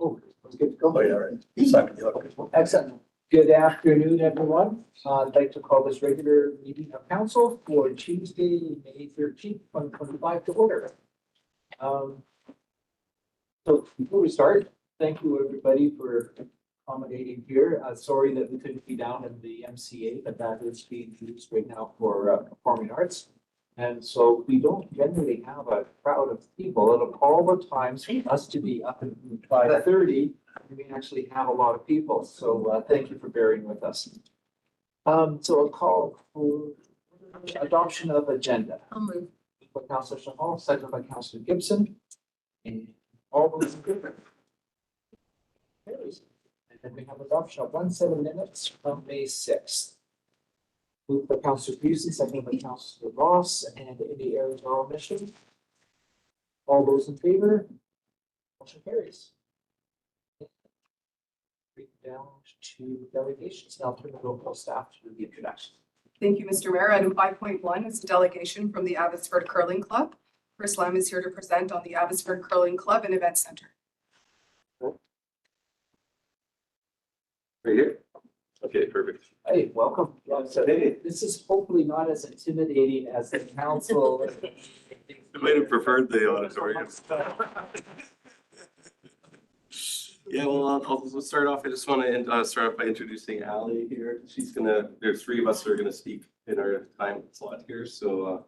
Oh, let's get going. Oh, yeah, right. Excellent. Good afternoon, everyone. I'd like to call this regular meeting of council for Tuesday, May 13th, 2025 to order. So before we start, thank you everybody for accommodating here. Sorry that we couldn't be down in the MCA, but that is being used right now for performing arts. And so we don't generally have a crowd of people. It'll all the times for us to be up at 5:30. We actually have a lot of people. So thank you for bearing with us. So I'll call for adoption of agenda. I'll move. By Councillor Shahal, second by Councillor Gibson. And all those in favor? Carries. And then we have adoption of 17 minutes from May 6th. Moved by Councillor Beasley, second by Councillor Ross, and any errors or omissions? All those in favor? Motion carries. Read down to delegations. Now I'll turn it over to staff to do the introduction. Thank you, Mr. Mayor. Item 5.1 is a delegation from the Abbotsford Curling Club. Chris Lam is here to present on the Abbotsford Curling Club and Event Center. Right here? Okay, perfect. Hey, welcome. So this is hopefully not as intimidating as the council. I might have preferred the auditorium. Yeah, well, let's start off. I just want to start off by introducing Allie here. There's three of us who are gonna speak in our time slot here. So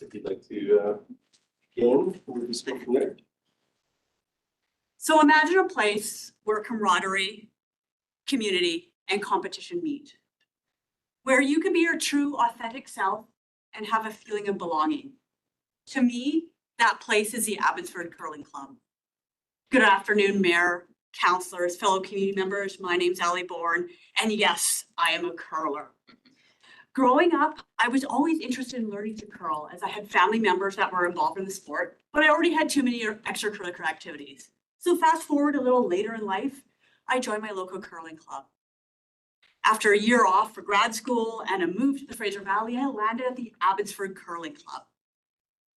if you'd like to begin, we'll be speaking there. So imagine a place where camaraderie, community, and competition meet, where you can be your true, authentic self and have a feeling of belonging. To me, that place is the Abbotsford Curling Club. Good afternoon, Mayor, councillors, fellow community members. My name's Allie Bourne, and yes, I am a curler. Growing up, I was always interested in learning to curl as I had family members that were involved in the sport, but I already had too many extracurricular activities. So fast forward a little later in life, I joined my local curling club. After a year off for grad school and a move to the Fraser Valley, I landed at the Abbotsford Curling Club.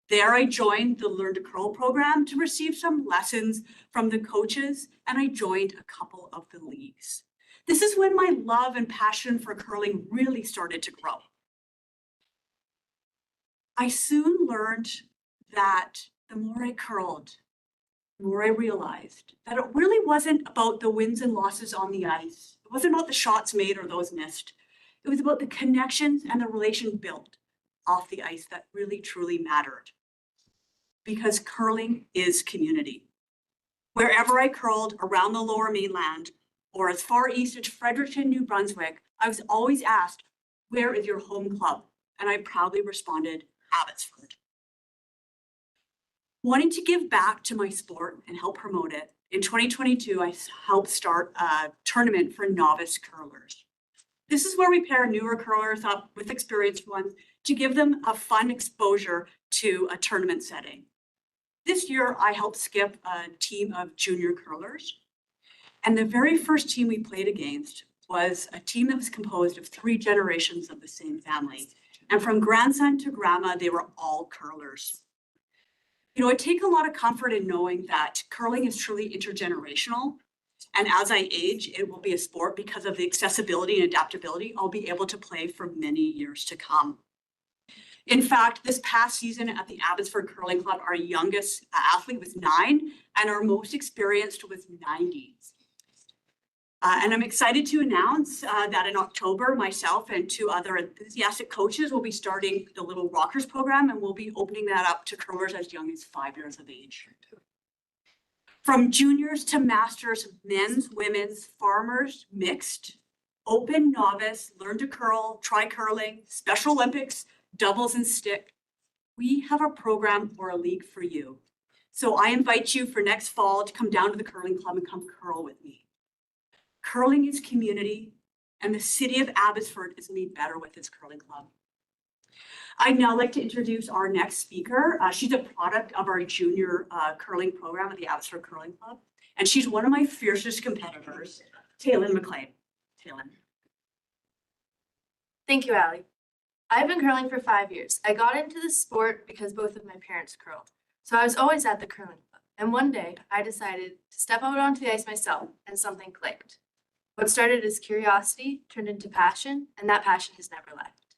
There I joined the Learn to Curl program to receive some lessons from the coaches, and I joined a couple of the leagues. This is when my love and passion for curling really started to grow. I soon learned that the more I curled, the more I realized that it really wasn't about the wins and losses on the ice. It wasn't about the shots made or those missed. It was about the connections and the relation built off the ice that really, truly mattered. Because curling is community. Wherever I curled around the Lower Mainland or as far east as Fredericton, New Brunswick, I was always asked, where is your home club? And I proudly responded, Abbotsford. Wanting to give back to my sport and help promote it, in 2022, I helped start a tournament for novice curlers. This is where we pair newer curlers up with experienced ones to give them a fun exposure to a tournament setting. This year, I helped skip a team of junior curlers. And the very first team we played against was a team that was composed of 3 generations of the same family. And from grandson to grandma, they were all curlers. You know, I take a lot of comfort in knowing that curling is truly intergenerational. And as I age, it will be a sport because of the accessibility and adaptability. I'll be able to play for many years to come. In fact, this past season at the Abbotsford Curling Club, our youngest athlete was 9 and our most experienced was 90. And I'm excited to announce that in October, myself and 2 other enthusiastic coaches will be starting the Little Rockers program, and we'll be opening that up to curlers as young as 5 years of age. From juniors to masters, men's, women's, farmers, mixed, open, novice, learn to curl, try curling, Special Olympics, doubles and stick. We have a program or a league for you. So I invite you for next fall to come down to the curling club and come curl with me. Curling is community, and the city of Abbotsford is made better with its curling club. I'd now like to introduce our next speaker. She's a product of our junior curling program at the Abbotsford Curling Club, and she's one of my fiercest competitors, Taylin McLean. Taylin. Thank you, Allie. I've been curling for 5 years. I got into the sport because both of my parents curled, so I was always at the curling club. And one day I decided to step out onto the ice myself and something clicked. What started as curiosity turned into passion, and that passion has never left.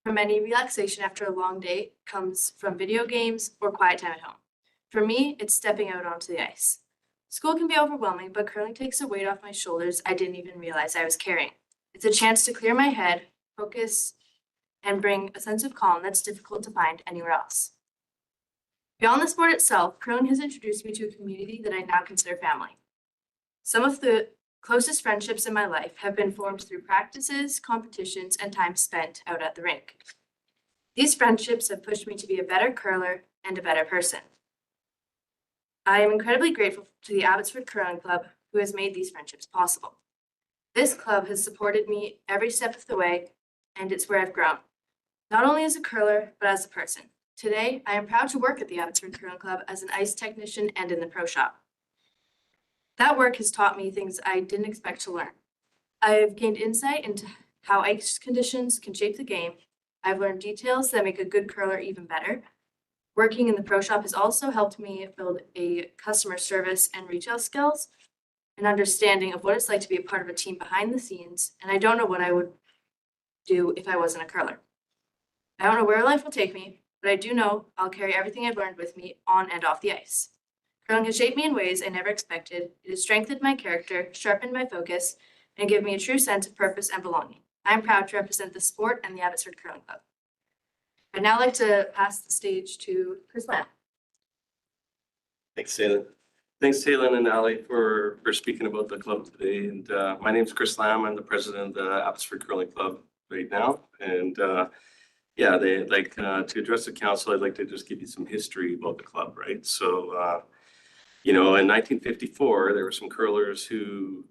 For many, relaxation after a long day comes from video games or quiet time at home. For me, it's stepping out onto the ice. School can be overwhelming, but curling takes a weight off my shoulders I didn't even realize I was carrying. It's a chance to clear my head, focus, and bring a sense of calm that's difficult to find anywhere else. Beyond the sport itself, curling has introduced me to a community that I now consider family. Some of the closest friendships in my life have been formed through practices, competitions, and time spent out at the rink. These friendships have pushed me to be a better curler and a better person. I am incredibly grateful to the Abbotsford Curling Club, who has made these friendships possible. This club has supported me every step of the way, and it's where I've grown, not only as a curler, but as a person. Today, I am proud to work at the Abbotsford Curling Club as an ice technician and in the pro shop. That work has taught me things I didn't expect to learn. I've gained insight into how ice conditions can shape the game. I've learned details that make a good curler even better. Working in the pro shop has also helped me build a customer service and retail skills, an understanding of what it's like to be a part of a team behind the scenes, and I don't know what I would do if I wasn't a curler. I don't know where life will take me, but I do know I'll carry everything I've learned with me on and off the ice. Curling has shaped me in ways I never expected. It has strengthened my character, sharpened my focus, and given me a true sense of purpose and belonging. I'm proud to represent the sport and the Abbotsford Curling Club. I'd now like to pass the stage to Chris Lamb. Thanks, Taylor. Thanks, Taylor and Ali, for speaking about the club today. And my name's Chris Lamb. I'm the president of the Abbotsford Curling Club right now. And yeah, they like to address the council. I'd like to just give you some history about the club, right? So, you know, in 1954, there were some curlers who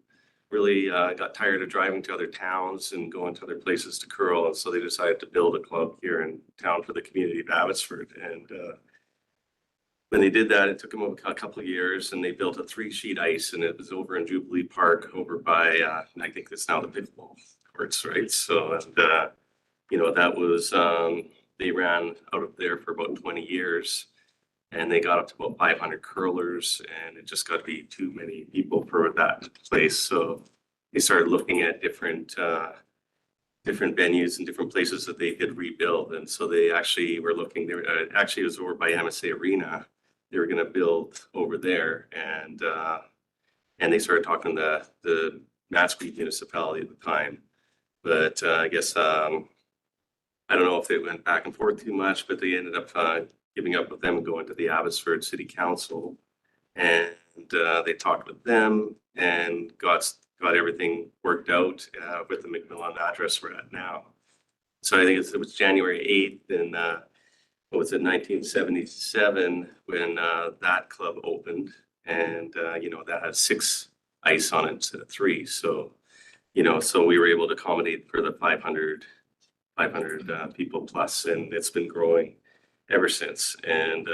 really got tired of driving to other towns and going to other places to curl. And so they decided to build a club here in town for the community of Abbotsford. And when they did that, it took them a couple of years, and they built a 3-sheet ice, and it was over in Jubilee Park over by, I think it's now the pickleball courts, right? So, and, you know, that was, they ran out of there for about 20 years. And they got up to about 500 curlers, and it just got to be too many people for that place. So they started looking at different venues and different places that they could rebuild. And so they actually were looking there. Actually, it was over by MSA Arena. They were going to build over there, and they started talking to the Matsqui municipality at the time. But I guess I don't know if they went back and forth too much, but they ended up giving up with them and going to the Abbotsford City Council, and they talked with them and got everything worked out with the McMillan address we're at now. So I think it was January 8th, and what was it, 1977, when that club opened, and you know, that had 6 ice on it instead of 3. So, you know, so we were able to accommodate for the 500 people plus, and it's been growing ever since. And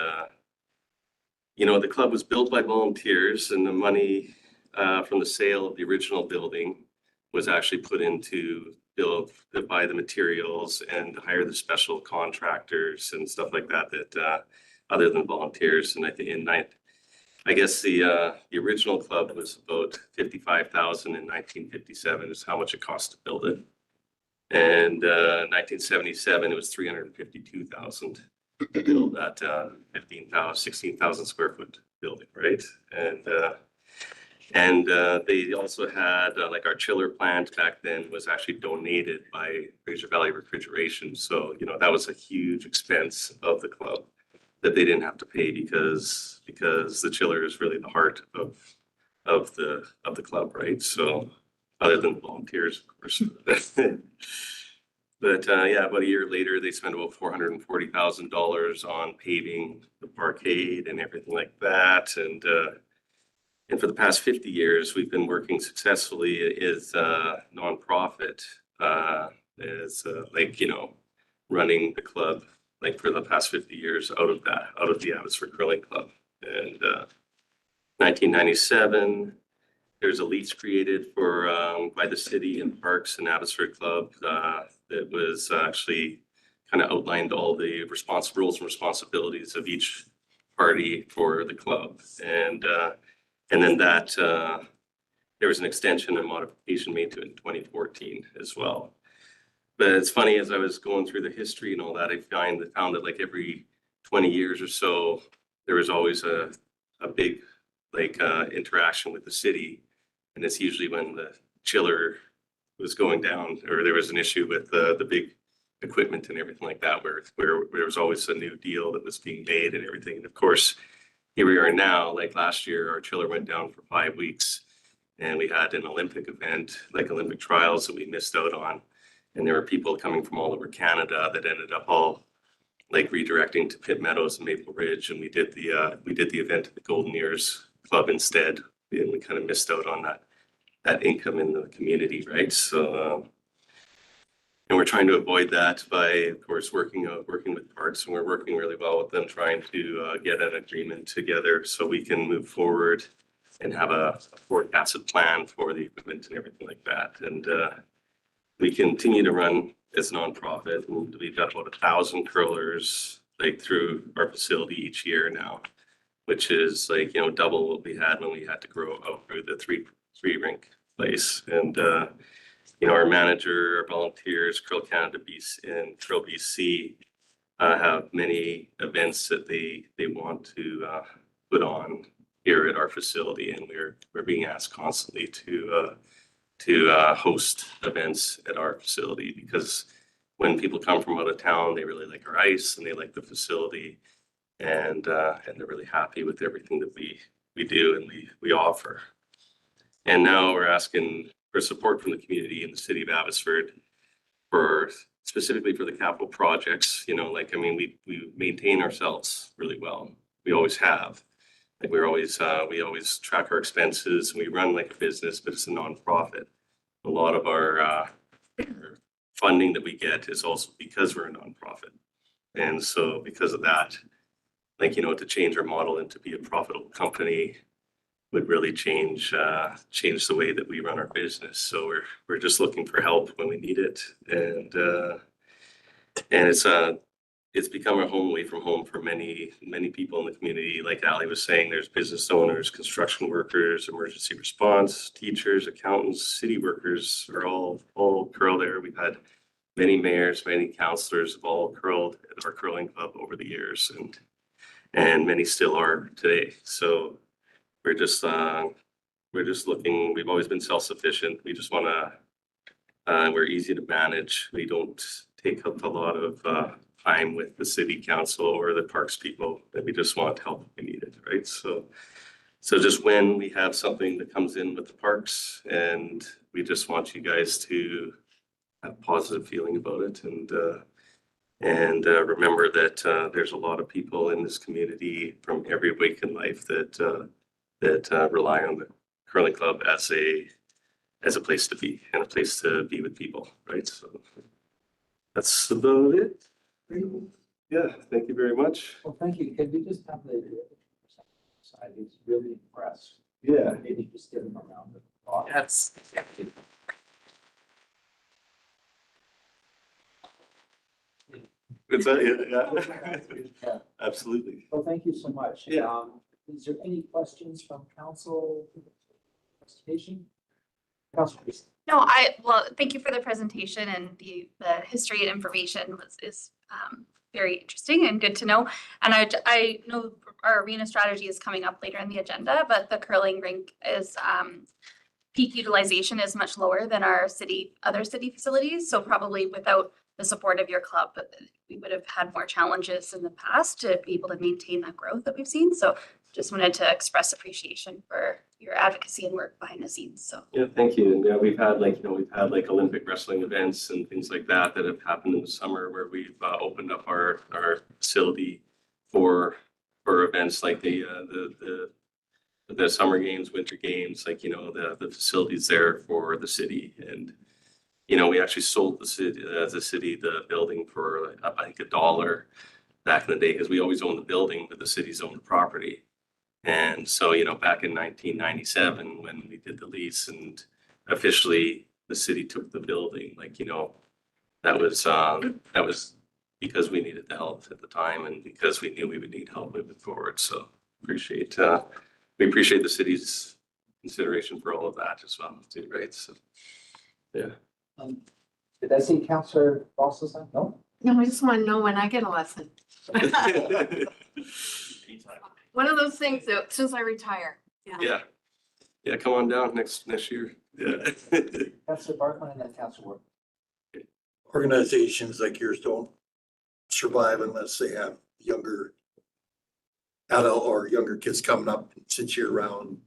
you know, the club was built by volunteers, and the money from the sale of the original building was actually put into to buy the materials and hire the special contractors and stuff like that, that other than volunteers. And I guess the original club was about $55,000 in 1957 is how much it cost to build it. And 1977, it was $352,000 to build that 16,000 square foot building, right? And they also had like our chiller plant back then was actually donated by Fraser Valley Refrigeration. So, you know, that was a huge expense of the club that they didn't have to pay because the chiller is really the heart of the club, right? So, other than the volunteers, of course. But yeah, about a year later, they spent about $440,000 on paving the parkade and everything like that. And for the past 50 years, we've been working successfully as a nonprofit, like, you know, running the club like for the past 50 years out of the Abbotsford Curling Club. And 1997, there's a lease created for by the city and Parks and Abbotsford Club that was actually kind of outlined all the rules and responsibilities of each party for the club. And then that, there was an extension and modification made to it in 2014 as well. But it's funny, as I was going through the history and all that, I found that like every 20 years or so, there was always a big interaction with the city. And it's usually when the chiller was going down or there was an issue with the big equipment and everything like that, where there was always a new deal that was being made and everything. And of course, here we are now, like last year, our chiller went down for 5 weeks and we had an Olympic event, like Olympic trials that we missed out on. And there were people coming from all over Canada that ended up all like redirecting to Pitt Meadows and Maple Ridge. And we did the event at the Golden Ears Club instead. And we kind of missed out on that income in the community, right? So, and we're trying to avoid that by, of course, working with parks, and we're working really well with them, trying to get an agreement together so we can move forward and have a forecasted plan for the equipment and everything like that. And we continue to run as a nonprofit, and we've got about 1,000 curlers like through our facility each year now, which is like, you know, double what we had when we had to grow out through the three rink place. And you know, our manager, our volunteers, Curl Canada and Curl BC have many events that they want to put on here at our facility, and we're being asked constantly to host events at our facility, because when people come from out of town, they really like our ice and they like the facility, and they're really happy with everything that we do and we offer. And now we're asking for support from the community in the city of Abbotsford for specifically for the capital projects. You know, like, I mean, we maintain ourselves really well. We always have. Like we always track our expenses, and we run like a business, but it's a nonprofit. A lot of our funding that we get is also because we're a nonprofit. And so because of that, like, you know, to change our model and to be a profitable company would really change the way that we run our business. So we're just looking for help when we need it, and it's become a home away from home for many people in the community. Like Ali was saying, there's business owners, construction workers, emergency response, teachers, accountants, city workers are all curl there. We've had many mayors, many councillors have all curled at our curling club over the years, and many still are today. So we're just looking, we've always been self-sufficient. We just want to, we're easy to manage. We don't take up a lot of time with the city council or the parks people, that we just want help if we need it, right? So just when we have something that comes in with the parks, and we just want you guys to have a positive feeling about it, and remember that there's a lot of people in this community from every week in life that rely on the curling club as a place to be, and a place to be with people, right? So that's about it. Yeah, thank you very much. Well, thank you. Can we just have the side? He's really impressed. Yeah. Maybe just give him a round of applause. Yes. It's yeah. Absolutely. Well, thank you so much. Yeah. Is there any questions from council? Presentation? Council, please. No, well, thank you for the presentation, and the history and information is very interesting and good to know. And I know our arena strategy is coming up later in the agenda, but the curling rink is peak utilization is much lower than our other city facilities. So probably without the support of your club, we would have had more challenges in the past to be able to maintain that growth that we've seen. So just wanted to express appreciation for your advocacy and work behind the scenes. So Yeah, thank you. And yeah, we've had like Olympic wrestling events and things like that have happened in the summer, where we've opened up our facility for events like the summer games, winter games, like, you know, the facilities there for the city. And, you know, we actually sold the city the building for I think $1 back in the day, because we always owned the building, but the city's owned the property. And so, you know, back in 1997, when we did the lease and officially the city took the building, like, you know, that was because we needed the help at the time and because we knew we would need help moving forward. So we appreciate the city's consideration for all of that as well too, right? So, yeah. Did I see Councillor Ross's hand? No? No, I just want to know when I get a lesson. One of those things that since I retire. Yeah. Yeah, come on down next year. Yeah. Councillor Barkman and then Councillor Ward. Organizations like yours don't survive unless they have younger adult or younger kids coming up. Since you're around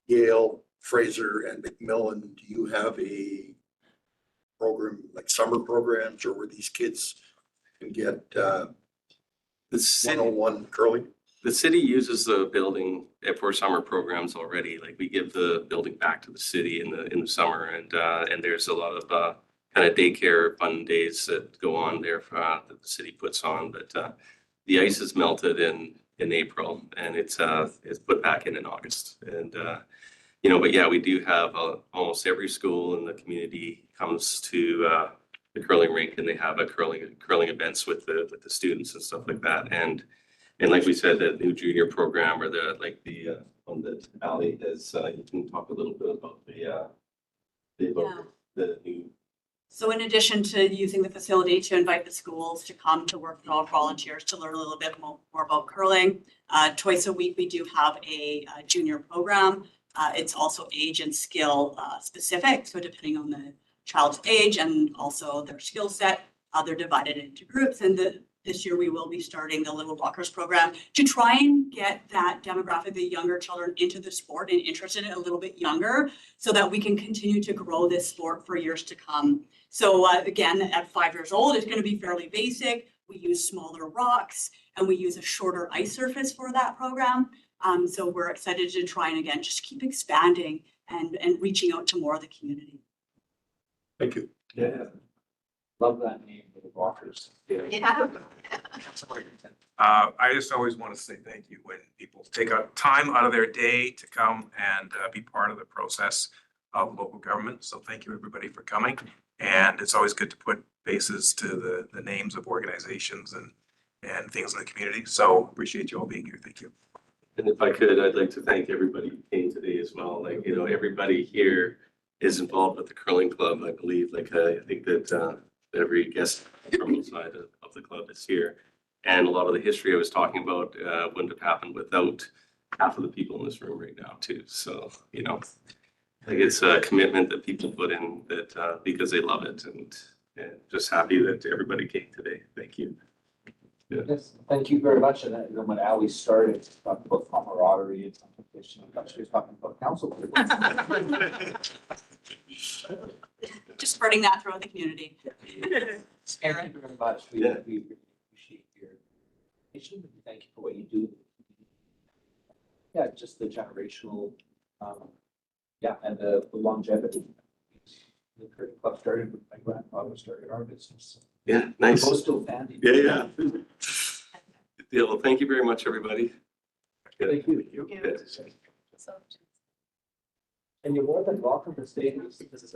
Yale, Fraser and McMillan, do you have a program like summer programs or where these kids can get The city, 101 curling? the city uses the building for summer programs already. Like we give the building back to the city in the summer, and there's a lot of kind of daycare fun days that go on there that the city puts on. But the ice is melted in April, and it's put back in August. And but yeah, we do have almost every school in the community comes to the curling rink, and they have a curling events with the students and stuff like that. And like we said, the new junior program or the one that Ali has, you can talk a little bit about the new. So in addition to using the facility to invite the schools to come to work with all volunteers to learn a little bit more about curling, twice a week we do have a junior program. It's also age and skill specific. So depending on the child's age and also their skill set, they're divided into groups. And this year we will be starting the Little Rockers program to try and get that demographic, the younger children, into the sport and interested in it a little bit younger so that we can continue to grow this sport for years to come. So again, at 5 years old, it's going to be fairly basic. We use smaller rocks and we use a shorter ice surface for that program. So we're excited to try and again, just keep expanding and reaching out to more of the community. Thank you. Yeah. Love that name, the Rockers. Yeah. I just always want to say thank you when people take time out of their day to come and be part of the process of local government. So thank you, everybody, for coming. And it's always good to put faces to the names of organizations and things in the community. So appreciate you all being here. Thank you. And if I could, I'd like to thank everybody who came today as well. Like, everybody here is involved with the curling club, I believe. Like, I think that every guest from inside of the club is here. And a lot of the history I was talking about wouldn't have happened without half of the people in this room right now too. So, like it's a commitment that people put in that because they love it, and just happy that everybody came today. Thank you. Yeah. Yes, thank you very much. And then when Ali started talking about camaraderie and competition, she was talking about council. Just spreading that throughout the community. Thank you very much. We Yeah. really appreciate your participation. Thank you for what you do. Yeah, just the generational, and the longevity. The curling club started with my grandfather started our business. Yeah, nice. Both still fandy. Yeah. Good deal. Well, thank you very much, everybody. Thank you. Yeah. So And you're more than welcome to stay and see this.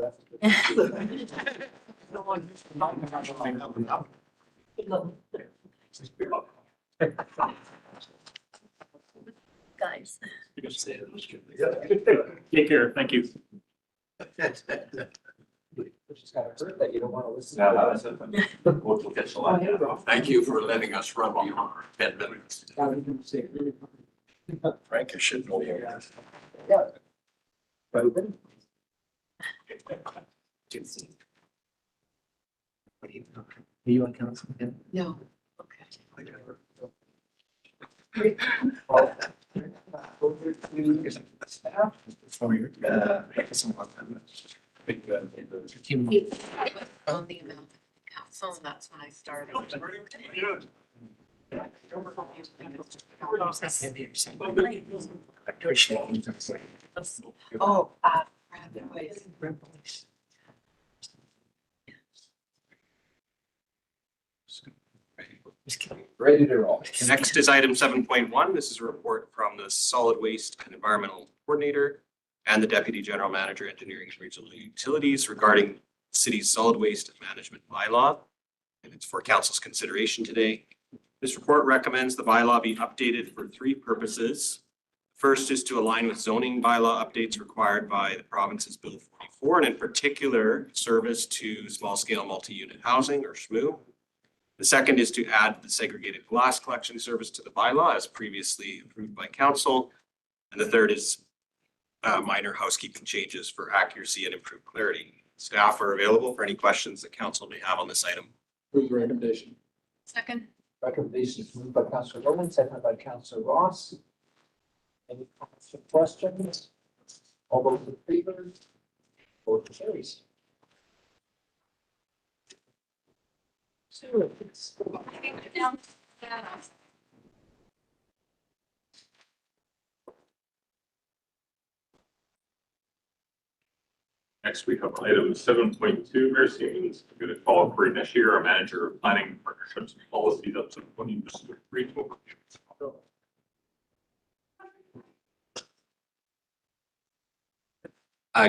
guys. Take care. Thank you. Which is kind of hurt that you don't want to listen. We'll catch a lot. Thank you for letting us run beyond 10 minutes. Frank, I should know you. Yeah. Right. Are you on council again? No. On the amount of council, that's when I started. Oh, Ready to roll. Next is item 7.1. This is a report from the Solid Waste and Environmental Coordinator and the Deputy General Manager, Engineering and Regional Utilities regarding city's solid waste management bylaw. and it's for council's consideration today. This report recommends the bylaw be updated for three purposes. First is to align with zoning bylaw updates required by the province's Bill 44, and in particular, service to small-scale multi-unit housing or SMU. The second is to add the segregated glass collection service to the bylaw as previously approved by council. And the third is minor housekeeping changes for accuracy and improved clarity. Staff are available for any questions that council may have on this item. Approve the recommendation. Second. Recommendation is moved by Councillor Bowman, seconded by Councillor Ross. Any comments or questions? All those in favor? Vote carries. So it's Next, we have item 7.2, Mayor Stevens, I'm going to call for Nashir, our manager of planning, partnerships and policies, up to 20% regional.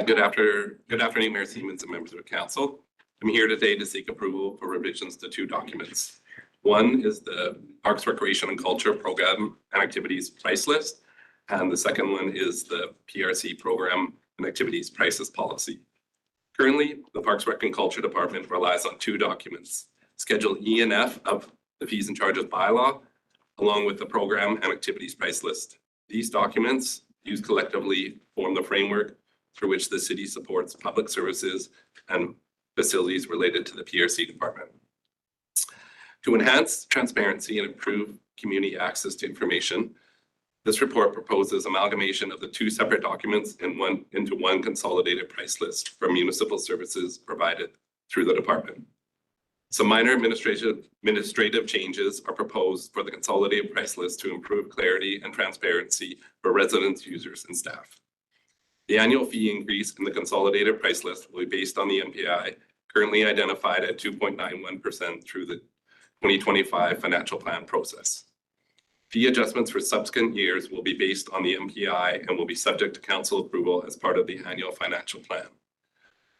Good afternoon, Mayor Siemens and members of council. I'm here today to seek approval for revisions to two documents. One is the Parks, Recreation and Culture Program and Activities Price List, and the second one is the PRC Program and Activities Prices Policy. Currently, the Parks, Rec and Culture Department relies on two documents, Schedule E and F of the Fees and Charges Bylaw, along with the Program and Activities Price List. These documents, used collectively, form the framework through which the city supports public services and facilities related to the PRC department. To enhance transparency and improve community access to information, this report proposes amalgamation of the two separate documents into one consolidated price list for municipal services provided through the department. Some minor administrative changes are proposed for the consolidated price list to improve clarity and transparency for residents, users, and staff. The annual fee increase in the consolidated price list will be based on the MPI, currently identified at 2.91% through the 2025 financial plan process. Fee adjustments for subsequent years will be based on the MPI and will be subject to council approval as part of the annual financial plan.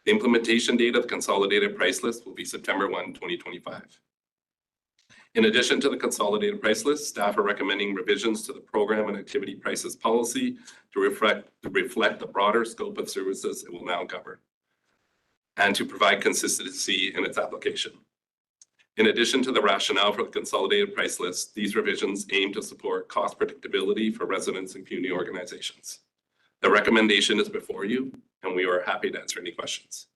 The implementation date of the consolidated price list will be September 1, 2025. In addition to the consolidated price list, staff are recommending revisions to the program and activity prices policy to reflect the broader scope of services it will now cover and to provide consistency in its application. In addition to the rationale for the consolidated price list, these revisions aim to support cost predictability for residents and community organizations. The recommendation is before you, and we are happy to answer any questions.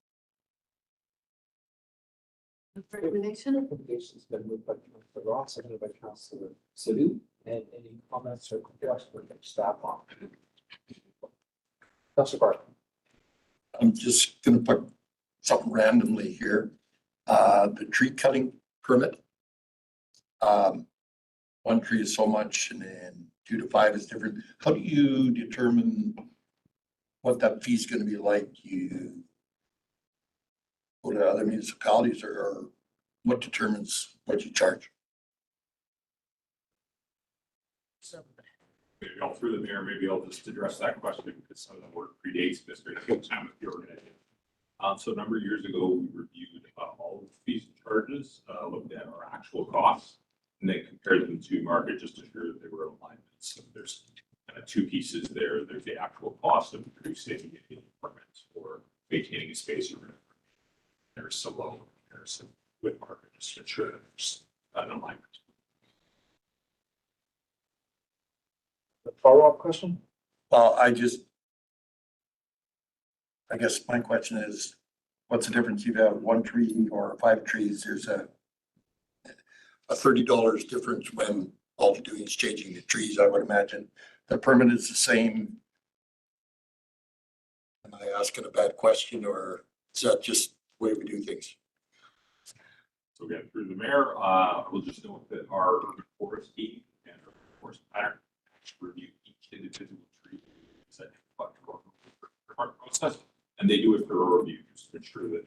Recommendation's been moved by Councillor Ross, seconded by Councillor Sadhu. And any comments or questions from staff on? Councillor Barton. I'm just gonna put something randomly here. The tree cutting permit. One tree is so much and then 2 to 5 is different. How do you determine what that fee is gonna be like? You go to other municipalities or what determines what you charge? Maybe all through the mayor, maybe I'll just address that question because some of the work predates Mr. Time with the organization. So a number of years ago, we reviewed all of the fees and charges, looked at our actual costs, and then compared them to market just to ensure that they were aligned. So there's kind of two pieces there. There's the actual cost of producing a permit or maintaining a space or whatever. There's some low comparison with market just to ensure that there's an alignment. A follow-up question? Well, I guess my question is, what's the difference? You have 1 tree or 5 trees, there's a $30 difference when all you're doing is changing the trees, I would imagine. The permit is the same. Am I asking a bad question or is that just the way we do things? So again, through the mayor, I will just note that our forest team and our forest planner review each individual tree process, and they do a thorough review just to ensure that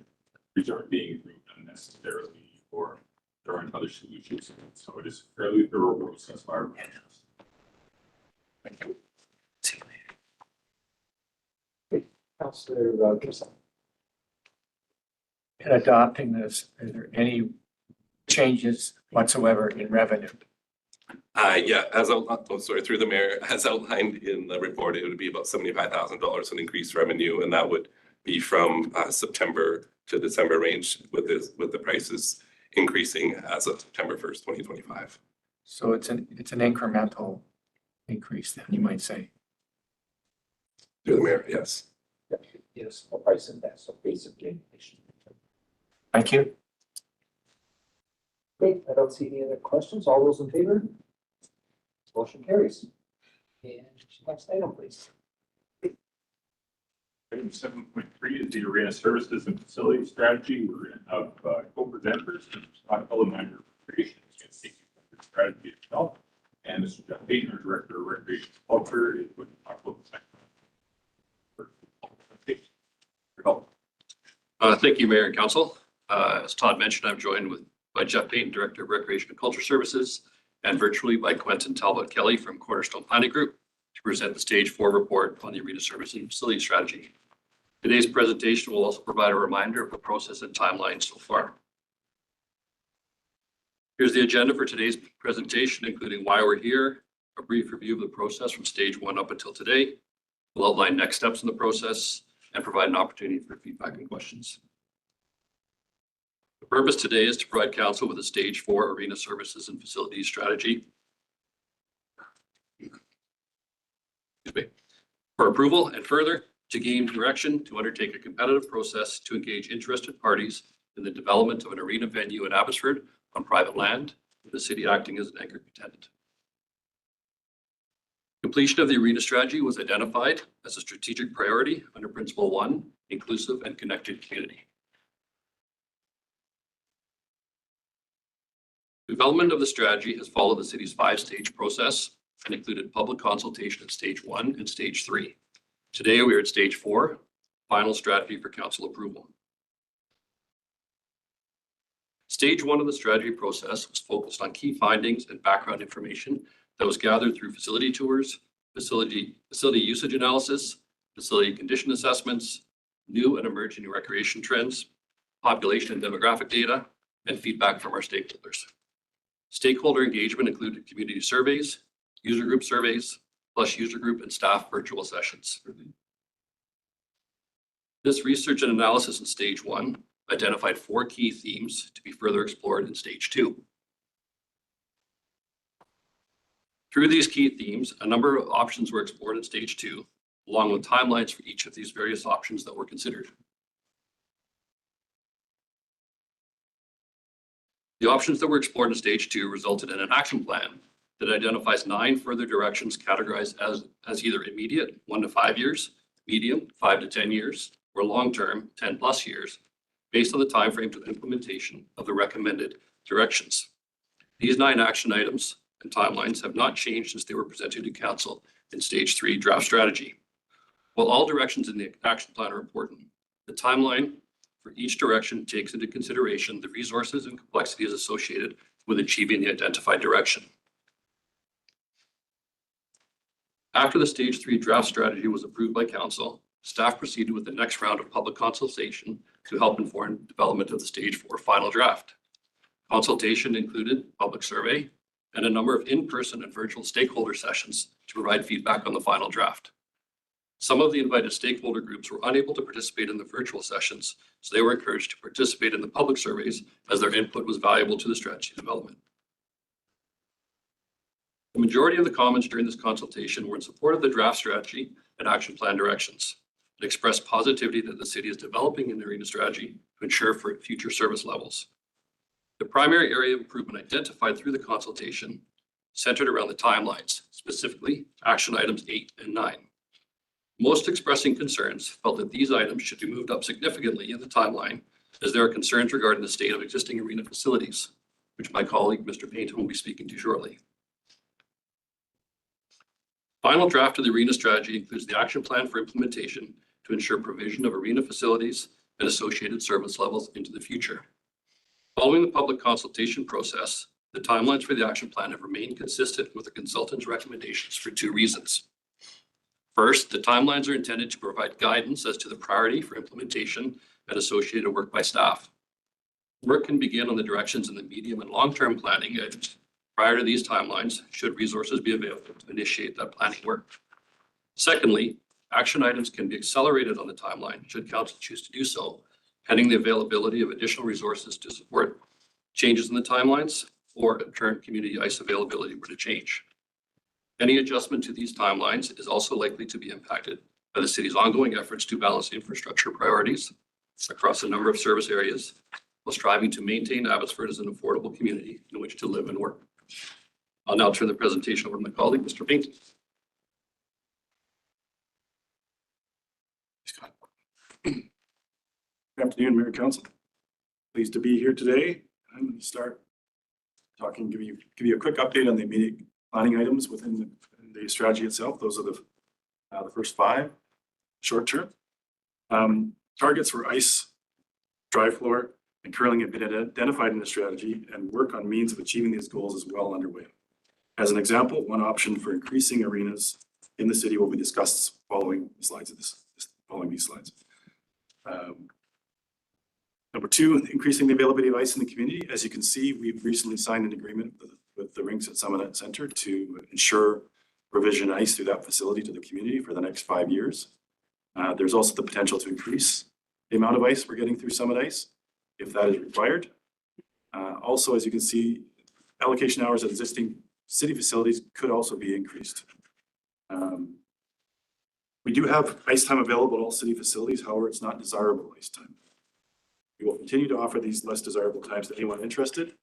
trees aren't being removed unnecessarily or there aren't other solutions. So it is a fairly thorough process by our planners. Thank you. Councillor Gibson. In adopting this, is there any changes whatsoever in revenue. Yeah, through the mayor, as outlined in the report, it would be about $75,000 in increased revenue, and that would be from September to December range with the prices increasing as of September 1st, 2025. So it's an incremental increase then, you might say. Through the mayor, yes. Yes, a price index, so basically inflation. Thank you. Great, I don't see any other questions. All those in favor? Motion carries. And next item, please. Item 7.3 is the arena services and facility strategy. We're going to have co-presenters, Scott Ellenmeyer, Recreation, is going to take you through the strategy itself. And Mr. Jeff Payton, our Director of Recreation and Culture, is going to talk about the second. Thank you, Mayor and Council. As Todd mentioned, I'm joined by Jeff Payton, Director of Recreation and Culture Services, and virtually by Quentin Talbot Kelly from Cornerstone Planning Group to present the Stage 4 report on the arena service and facility strategy. Today's presentation will also provide a reminder of the process and timeline so far. Here's the agenda for today's presentation, including why we're here, a brief review of the process from Stage 1 up until today. We'll outline next steps in the process and provide an opportunity for feedback and questions. The purpose today is to provide council with a Stage 4 arena services and facilities strategy for approval, and further to gain direction to undertake a competitive process to engage interested parties in the development of an arena venue in Abbotsford on private land, with the city acting as an anchor tenant. Completion of the arena strategy was identified as a strategic priority under Principle 1, Inclusive and Connected Community. Development of the strategy has followed the city's 5-stage process and included public consultation at Stage 1 and Stage 3. Today, we are at Stage 4, final strategy for council approval. Stage 1 of the strategy process was focused on key findings and background information that was gathered through facility tours, facility usage analysis, facility condition assessments, new and emerging recreation trends, population and demographic data, and feedback from our stakeholders. Stakeholder engagement included community surveys, user group surveys, plus user group and staff virtual sessions. This research and analysis in Stage 1 identified 4 key themes to be further explored in Stage 2. Through these key themes, a number of options were explored in Stage 2, along with timelines for each of these various options that were considered. The options that were explored in Stage 2 resulted in an action plan that identifies 9 further directions categorized as either immediate, 1 to 5 years, medium, 5 to 10 years, or long-term, 10 plus years, based on the timeframe to implementation of the recommended directions. These 9 action items and timelines have not changed since they were presented to council in Stage 3 draft strategy. While all directions in the action plan are important, the timeline for each direction takes into consideration the resources and complexities associated with achieving the identified direction. After the Stage 3 draft strategy was approved by council, staff proceeded with the next round of public consultation to help inform development of the Stage 4 final draft. Consultation included public survey and a number of in-person and virtual stakeholder sessions to provide feedback on the final draft. Some of the invited stakeholder groups were unable to participate in the virtual sessions, so they were encouraged to participate in the public surveys as their input was valuable to the strategy development. The majority of the comments during this consultation were in support of the draft strategy and action plan directions. It expressed positivity that the city is developing an arena strategy to ensure for future service levels. The primary area of improvement identified through the consultation centered around the timelines, specifically action items 8 and 9. Most expressing concerns felt that these items should be moved up significantly in the timeline, as there are concerns regarding the state of existing arena facilities, which my colleague, Mr. Payton, will be speaking to shortly. Final draft of the arena strategy includes the action plan for implementation to ensure provision of arena facilities and associated service levels into the future. Following the public consultation process, the timelines for the action plan have remained consistent with the consultant's recommendations for 2 reasons. First, the timelines are intended to provide guidance as to the priority for implementation and associated work by staff. Work can begin on the directions in the medium and long-term planning items prior to these timelines, should resources be available to initiate that planning work. Secondly, action items can be accelerated on the timeline should council choose to do so, pending the availability of additional resources to support changes in the timelines or if current community ice availability were to change. Any adjustment to these timelines is also likely to be impacted by the city's ongoing efforts to balance infrastructure priorities across a number of service areas while striving to maintain Abbotsford as an affordable community in which to live and work. I'll now turn the presentation over to my colleague, Mr. Payne. Good afternoon, Mayor Council. Pleased to be here today. I'm going to start talking, give you a quick update on the immediate planning items within the strategy itself. Those are the first 5 short term. Targets for ice, dry floor, and curling have been identified in the strategy, and work on means of achieving these goals is well underway. As an example, one option for increasing arenas in the city will be discussed following the slides of following these slides. Number 2, increasing the availability of ice in the community. As you can see, we've recently signed an agreement with the rinks at Summit Center to ensure provision ice through that facility to the community for the next 5 years. There's also the potential to increase the amount of ice we're getting through Summit Ice if that is required. Also, as you can see, allocation hours at existing city facilities could also be increased. We do have ice time available at all city facilities. However, it's not desirable ice time. We will continue to offer these less desirable times to anyone interested,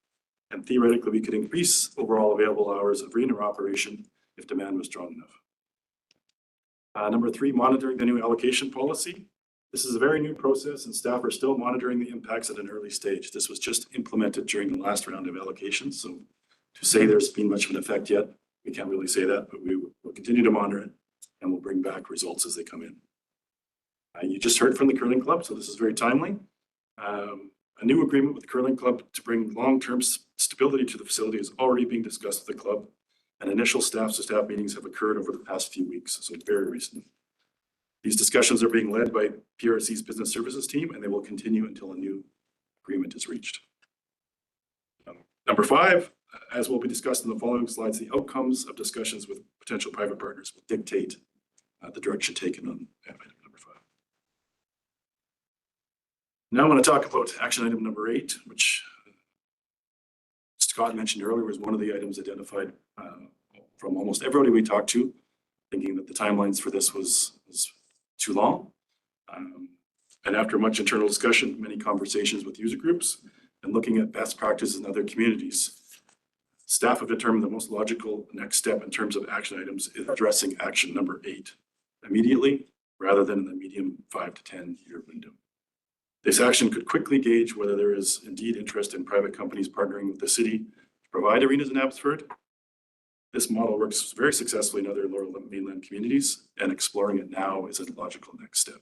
and theoretically, we could increase overall available hours of arena operation if demand was strong enough. Number 3, monitoring the new allocation policy. This is a very new process, and staff are still monitoring the impacts at an early stage. This was just implemented during the last round of allocations, so to say there's been much of an effect yet, we can't really say that, but we will continue to monitor it, and we'll bring back results as they come in. You just heard from the curling club, so this is very timely. A new agreement with the curling club to bring long-term stability to the facility is already being discussed with the club, and initial staff-to-staff meetings have occurred over the past few weeks, so very recent. These discussions are being led by PRC's business services team, and they will continue until a new agreement is reached. Number 5, as will be discussed in the following slides, the outcomes of discussions with potential private partners will dictate the direction taken on item number 5. Now I want to talk about action item number 8, which Scott mentioned earlier was one of the items identified from almost everybody we talked to, thinking that the timelines for this was too long. And after much internal discussion, many conversations with user groups, and looking at best practices in other communities, staff have determined the most logical next step in terms of action items is addressing action number 8 immediately, rather than in the medium 5 to 10 year window. This action could quickly gauge whether there is indeed interest in private companies partnering with the city to provide arenas in Abbotsford. This model works very successfully in other lower mainland communities, and exploring it now is a logical next step.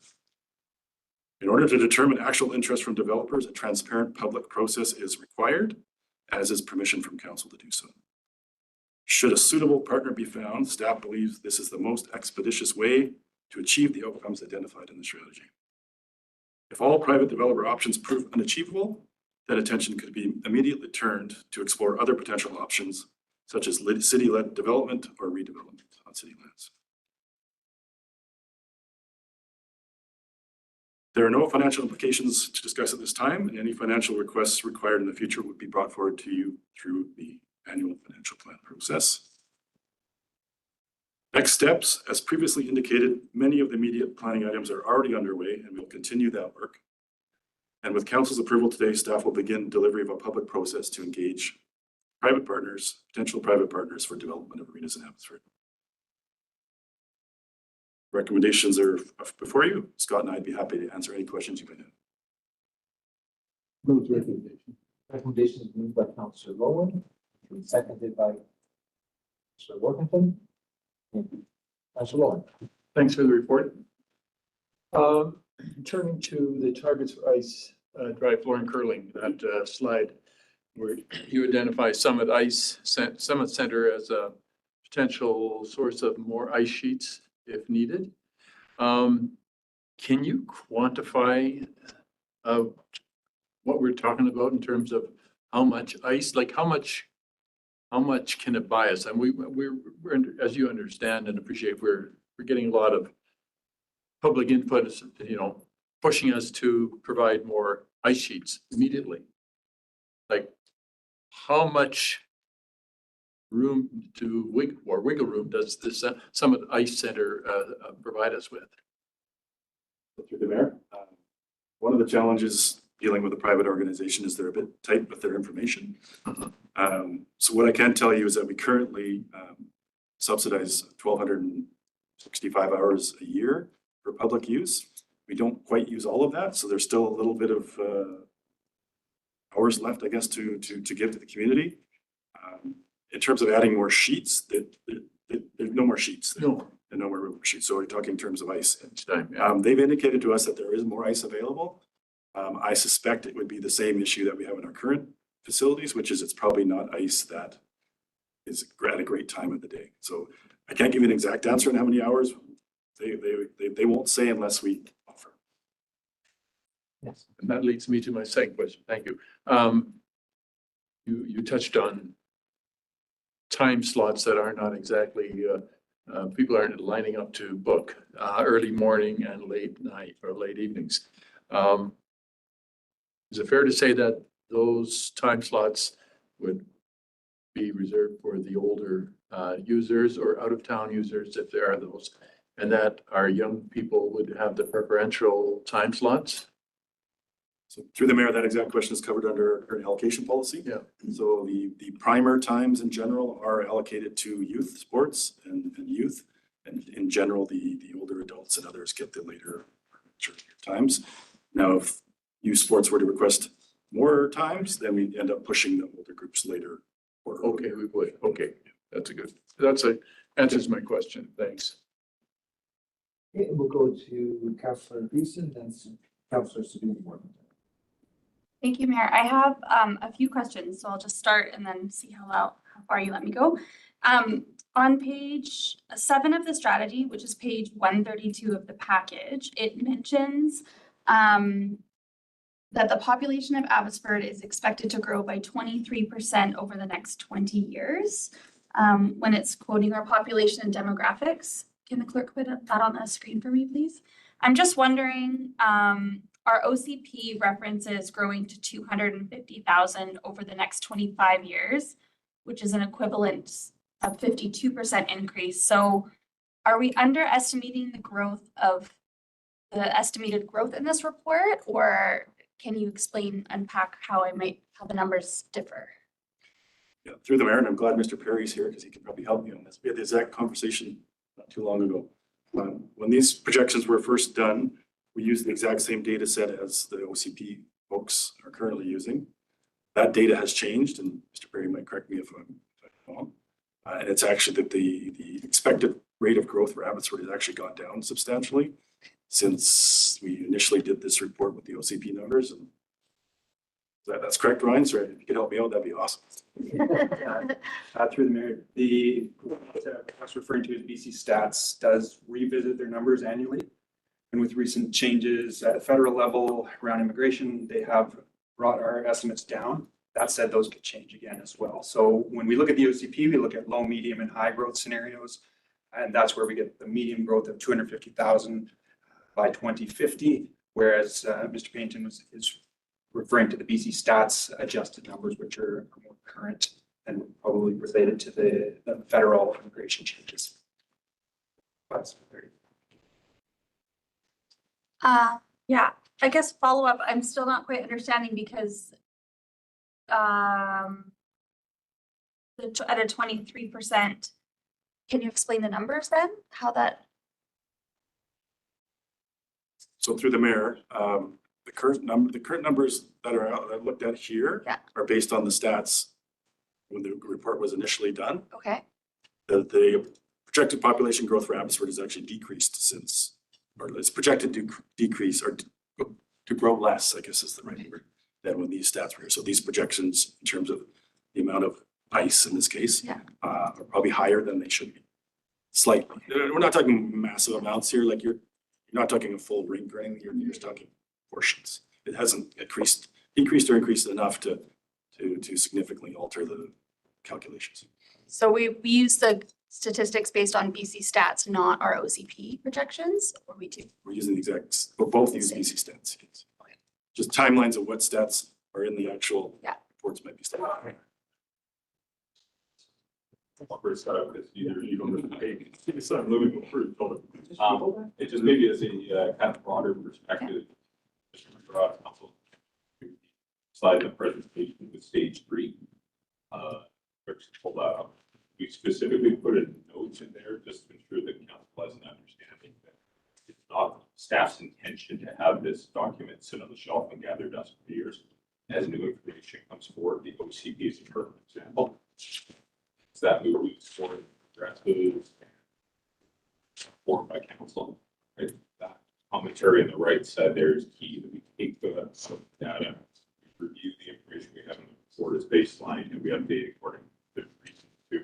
In order to determine actual interest from developers, a transparent public process is required, as is permission from council to do so. Should a suitable partner be found, staff believes this is the most expeditious way to achieve the outcomes identified in the strategy. If all private developer options prove unachievable, then attention could be immediately turned to explore other potential options, such as city-led development or redevelopment on city lands. There are no financial implications to discuss at this time, and any financial requests required in the future would be brought forward to you through the annual financial plan process. Next steps, as previously indicated, many of the immediate planning items are already underway, and we'll continue that work. And with council's approval today, staff will begin delivery of a public process to engage private partners, potential private partners for development of arenas in Abbotsford. Recommendations are before you. Scott and I'd be happy to answer any questions you might have. Move to recommendation. Recommendation is moved by Councillor Lowen, and seconded by Councillor Workington. Thank you. Councillor Lowen. Thanks for the report. Turning to the targets for ice, dry floor and curling, that slide where you identify Summit Center as a potential source of more ice sheets if needed. Can you quantify what what we're talking about in terms of how much ice, like how much can it buy us? And we're, as you understand and appreciate, we're getting a lot of public input, you know, pushing us to provide more ice sheets immediately. Like, how much room to wiggle room does this Summit Ice Center provide us with? Through the mayor, one of the challenges dealing with a private organization is they're a bit tight with their information. So what I can tell you is that we currently subsidize 1,265 hours a year for public use. We don't quite use all of that, so there's still a little bit of hours left, I guess, to give to the community. In terms of adding more sheets, there's no more sheets. No. And no more room for sheets. So we're talking in terms of ice. Each time, yeah. They've indicated to us that there is more ice available. I suspect it would be the same issue that we have in our current facilities, which is it's probably not ice that is at a great time of the day. So I can't give you an exact answer on how many hours. They won't say unless we offer. Yes. And that leads me to my second question. Thank you. You touched on time slots that are not exactly, people aren't lining up to book early morning and late night or late evenings. Is it fair to say that those time slots would be reserved for the older users or out of town users, if there are those, and that our young people would have the preferential time slots? So through the mayor, that exact question is covered under our current allocation policy. Yeah. So the primer times in general are allocated to youth sports and youth. And in general, the older adults and others get the later times. Now, if youth sports were to request more times, then we end up pushing the older groups later. Okay, we would. Okay, answers my question. Thanks. Okay, we'll go to Councillor Beeson, then Councillor Sabine. Thank you, Mayor. I have a few questions, so I'll just start and then see how far you let me go. On page 7 of the strategy, which is page 132 of the package, it mentions that the population of Abbotsford is expected to grow by 23% over the next 20 years. When it's quoting our population and demographics, can the clerk put that on the screen for me, please? I'm just wondering, our OCP references growing to 250,000 over the next 25 years, which is an equivalent of 52% increase. So are we underestimating the estimated growth in this report, or can you unpack how the numbers differ? Yeah, through the mayor, and I'm glad Mr. Perry's here because he can probably help me on this. We had the exact conversation not too long ago. When these projections were first done, we used the exact same data set as the OCP folks are currently using. That data has changed, and Mr. Perry might correct me if I'm wrong. And it's actually that the expected rate of growth for Abbotsford has actually gone down substantially since we initially did this report with the OCP numbers. And that's correct, Ryan. So if you could help me out, that'd be awesome. Through the mayor, what I was referring to as BC Stats does revisit their numbers annually. And with recent changes at a federal level around immigration, they have brought our estimates down. That said, those could change again as well. So when we look at the OCP, we look at low, medium, and high growth scenarios. And that's where we get the medium growth of 250,000 by 2050, whereas Mr. Payton is referring to the BC Stats adjusted numbers, which are more current and probably related to the federal immigration changes. Yeah, I guess follow up, I'm still not quite understanding because at a 23%, can you explain the numbers then? How that? So through the mayor, the current numbers that are out, that I looked at here are based on the stats when the report was initially done. Okay. The projected population growth for Abbotsford has actually decreased since, or it's projected to decrease or to grow less, I guess is the right word, than when these stats were here. So these projections in terms of the amount of ice in this case are probably higher than they should be. Slightly. We're not talking massive amounts here. Like you're not talking a full rink or anything. You're just talking portions. It hasn't decreased decreased or increased enough to significantly alter the calculations. So we use the statistics based on BC stats, not our OCP projections, or we do? We're using the exact, we're both use BC stats. Yes. Just timelines of what stats are in the actual reports might be stuff. First up, because either you don't pay, it's not moving fruit. It just maybe as a kind of broader perspective, just for council slide the presentation with stage 3. Pull that up. We specifically put a note in there just to ensure that council has an understanding that it's not staff's intention to have this document sit on the shelf and gather dust for years. As new information comes forward, the OCP is a perfect example. So that moves forward, addresses, formed by council. Right? That commentary on the right side there is key that we take the data, we review the information we have in the report as baseline, and we update according to the reason to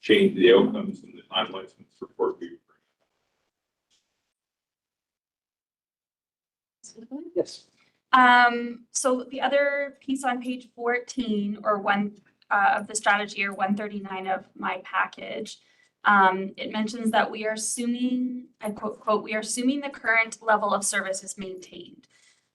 change the outcomes and the timelines in this report. Yes. So the other piece on page 14 or one of the strategy, or 139 of my package, it mentions that we are assuming, I quote, we are assuming the current level of service is maintained.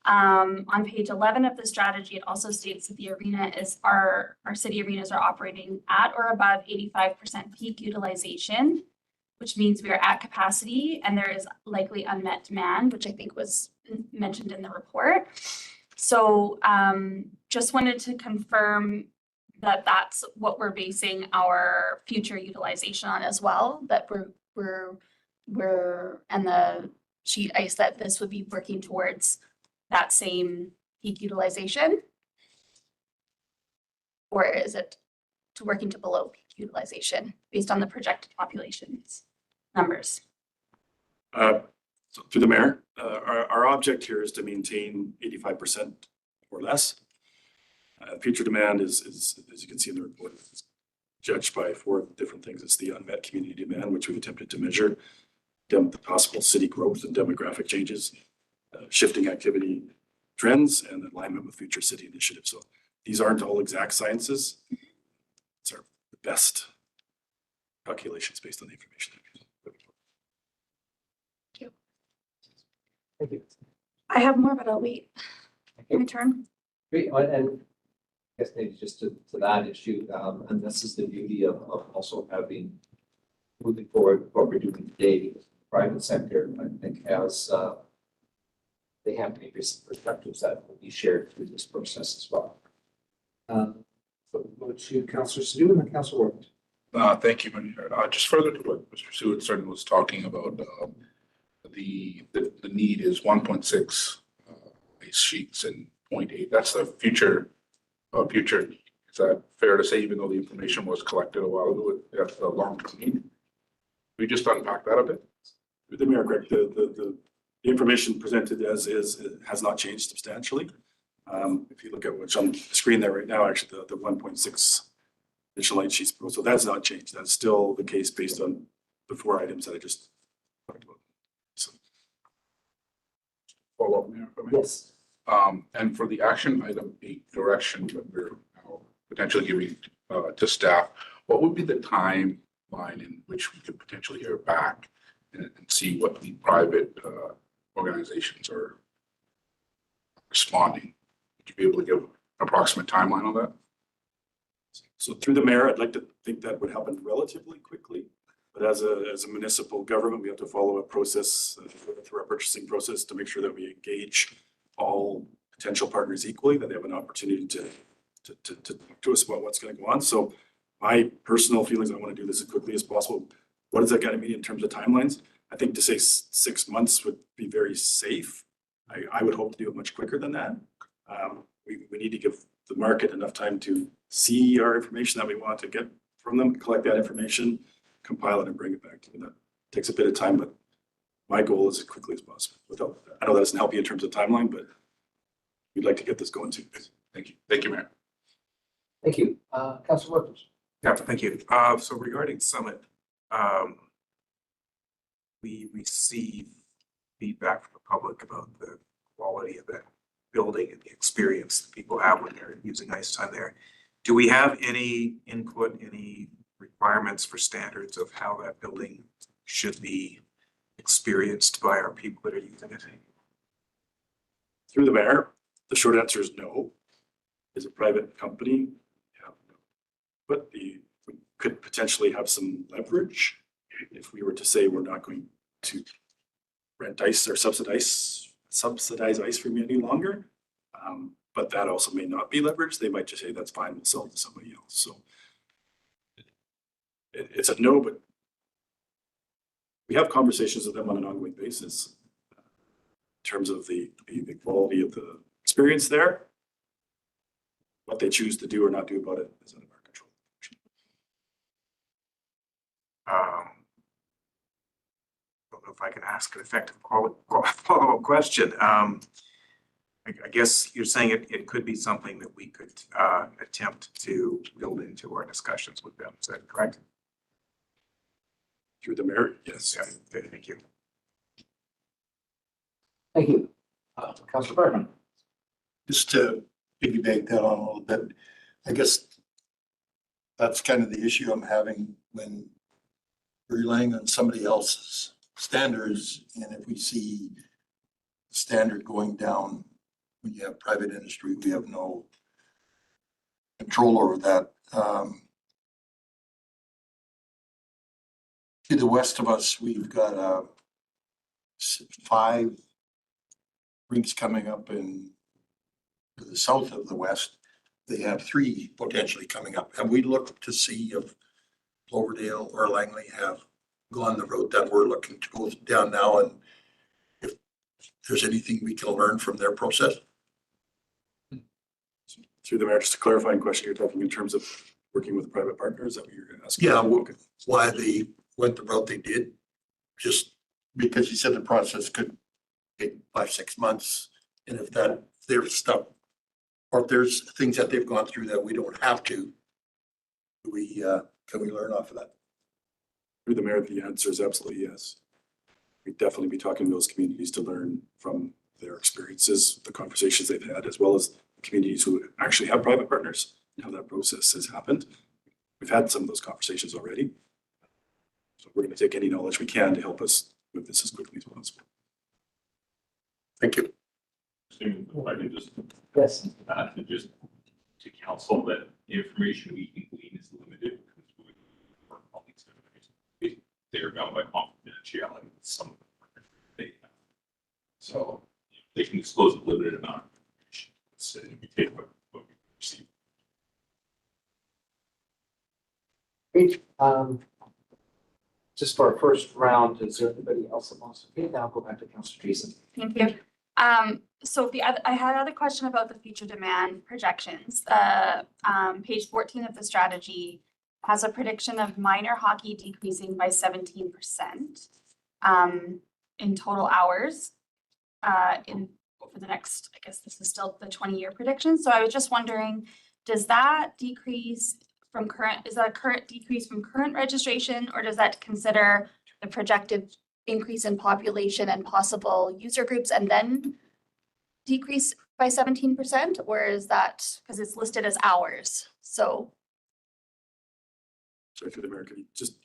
On page 11 of the strategy, it also states that the arena is our city arenas are operating at or above 85% peak utilization, which means we are at capacity and there is likely unmet demand, which I think was mentioned in the report. So just wanted to confirm that that's what we're basing our future utilization on as well, that we're and the sheet ice that this would be working towards that same peak utilization? Or is it to working to below peak utilization based on the projected populations numbers? So through the mayor, our object here is to maintain 85% or less. Future demand is, as you can see in the report, is judged by 4 different things. It's the unmet community demand, which we've attempted to measure, the possible city growth and demographic changes, shifting activity trends, and alignment with future city initiatives. So these aren't all exact sciences. These are the best calculations based on the information. Thank you. I have more, but I'll wait. My turn. Great, and I guess maybe just to that issue, and this is the beauty of also having, moving forward, what we're doing today, the private sector, I think has, they have maybe some perspectives that will be shared through this process as well. So we'll go to Councillor Sadu and then Councillor Workman. Thank you, Mayor. Just further to what Mr. Seward was talking about, the need is 1.6 ice sheets and 0.8. That's the future need. Is that fair to say, even though the information was collected a while ago, that's the long-term need? We just unpack that a bit? The mayor, correct. The information presented as is has not changed substantially. If you look at what's on the screen there right now, actually the 1.6 additional light sheets, so that's not changed. That's still the case based on the 4 items that I just talked about. So. Follow up, Mayor, if I may? Yes. And for the action item 8 direction that we're now potentially giving to staff, what would be the timeline in which we could potentially hear back and see what the private organizations are responding? Would you be able to give an approximate timeline on that? So through the mayor, I'd like to think that would happen relatively quickly. But as a municipal government, we have to follow a process through our purchasing process to make sure that we engage all potential partners equally, that they have an opportunity to talk to us about what's going to go on. So my personal feelings, I want to do this as quickly as possible. What does that got to mean in terms of timelines? I think to say 6 months would be very safe. I would hope to do it much quicker than that. We need to give the market enough time to see our information that we want to get from them, collect that information, compile it, and bring it back to them. That takes a bit of time, but my goal is as quickly as possible. I know that doesn't help you in terms of timeline, but we'd like to get this going too. Thank you. Thank you, Mayor. Thank you. Councillor Workman. Yeah, thank you. So regarding Summit, we receive feedback from the public about the quality of that building building and the experience that people have when they're using ice time there. Do we have any input, any requirements for standards of how that building should be experienced by our people that are using it? Through the mayor, the short answer is no. Is a private company. Yeah. But we could potentially have some leverage if we were to say we're not going to rent ice or subsidize ice from you any longer. But that also may not be leverage. They might just say, that's fine, we'll sell it to somebody else. So it's a no, but we have conversations with them on an ongoing basis in terms of the quality of the experience there. What they choose to do or not do about it is out of our control. Don't know if I can ask an effective follow-up question. I guess you're saying it could be something that we could attempt to build into our discussions with them. Is that correct? Through the mayor, yes. Yeah, okay, thank you. Thank you. Councilor Bergman. Just to piggyback that on a little bit, I guess that's kind of the issue I'm having when we're relying on somebody else's standards. And if we see standard going down, when you have private industry, we have no control over that. To the west of us, we've got 5 rinks coming up in to the south of the west. They have 3 potentially coming up. Have we looked to see if Cloverdale or Langley have gone the route that we're looking to go down now, and if there's anything we can learn from their process? Through the mayor, just a clarifying question, you're talking in terms of working with private partners, that what you're asking? Yeah, why they went the route they did, just because you said the process could take 5-6 months. And if there's stuff, or if there's things that they've gone through that we don't have to, can we learn off of that? Through the mayor, the answer is absolutely yes. We'd definitely be talking to those communities to learn from their experiences, the conversations they've had, as well as communities who actually have private partners and how that process has happened. We've had some of those conversations already. So we're going to take any knowledge we can to help us with this as quickly as possible. Thank you. If I could just Yes. just to council that the information we can glean is limited because we work on these information. They're bound by confidentiality with some of the they have. So they can disclose a limited amount of information. So we take what we receive. Great. Just for our first round, is there anybody else that wants to speak? Now I'll go back to Councilor Jason. Thank you. So I had another question about the future demand projections. Page 14 of the strategy has a prediction of minor hockey decreasing by 17% in total hours over the next, I guess this is still the 20-year prediction. So I was just wondering, does that decrease from current, is that a current decrease from current registration, or does that consider the projected increase in population and possible user groups and then decrease by 17%? Or is that, because it's listed as hours, so. Sorry, through the mayor, can you just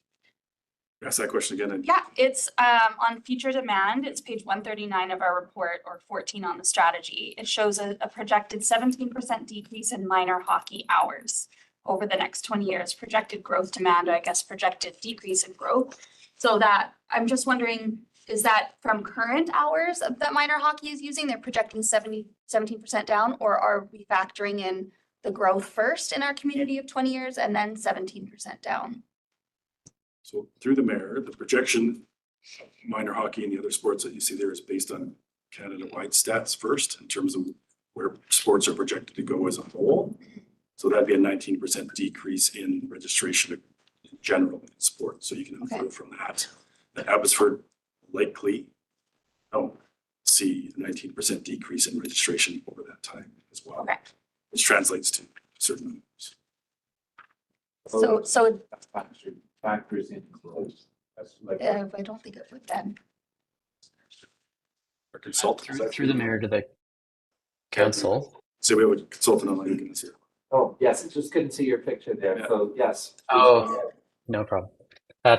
ask that question again? Yeah, it's on future demand. It's page 139 of our report, or 14 on the strategy. It shows a projected 17% decrease in minor hockey hours over the next 20 years. Projected growth demand, or I guess projected decrease in growth. So that, I'm just wondering, is that from current hours that minor hockey is using? They're projecting 17% down, or are we factoring in the growth first in our community of 20 years and then 17% down? So through the mayor, the projection, minor hockey and the other sports that you see there is based on Canada-wide stats first, in terms of where sports are projected to go as a whole. So that'd be a 19% decrease in registration in general in sports. So you can infer from that Abbotsford likely see a 19% decrease in registration over that time as well, which translates to certain numbers. So Factors in close. That's like. I don't think it would then. Or consult Through the mayor, council. So we have a consultant online who can see. Oh, yes, just couldn't see your picture there, Yeah. so yes. please Oh. go ahead. No problem.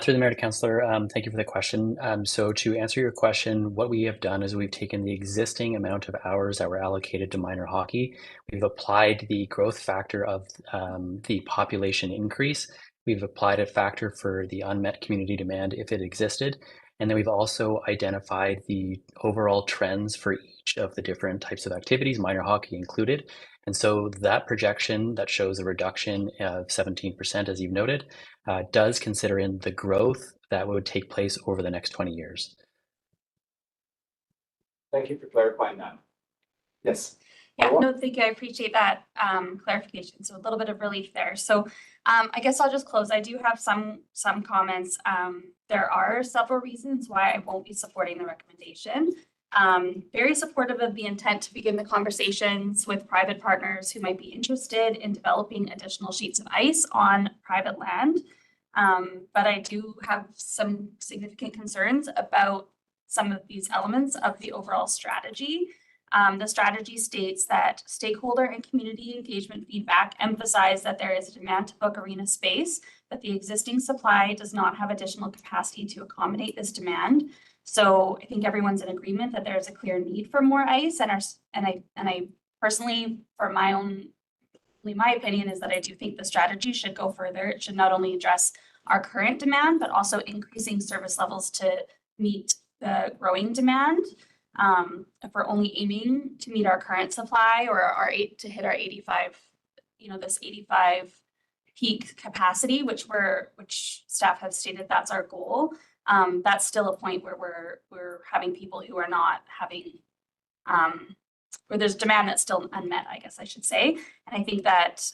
Through the mayor to councillor, thank you for the question. So to answer your question, what we have done is we've taken the existing amount of hours that were allocated to minor hockey. We've applied the growth factor of the population increase. We've applied a factor for the unmet community demand if it existed. And then we've also identified the overall trends for each of the different types of activities, minor hockey included. And so that projection that shows a reduction of 17%, as you've noted, does consider in the growth that would take place over the next 20 years. Thank you for clarifying that. Yes. Yeah, Marwa? no, thank you. I appreciate that clarification. So a little bit of relief there. So I guess I'll just close. I do have some comments. There are several reasons why I won't be supporting the recommendation. Very supportive of the intent to begin the conversations with private partners who might be interested in developing additional sheets of ice on private land. But I do have some significant concerns about some of these elements of the overall strategy. The strategy states that stakeholder and community engagement feedback emphasize that there is a demand to book arena space, but the existing supply does not have additional capacity to accommodate this demand. So I think everyone's in agreement that there's a clear need for more ice, and I personally, for my opinion is that I do think the strategy should go further. It should not only address our current demand, but also increasing service levels to meet the growing demand. If we're only aiming to meet our current supply or to hit our 85, this 85 peak capacity, which staff have stated that's our goal. That's still a point where we're having people who are not having, where there's demand that's still unmet, I guess I should say. And I think that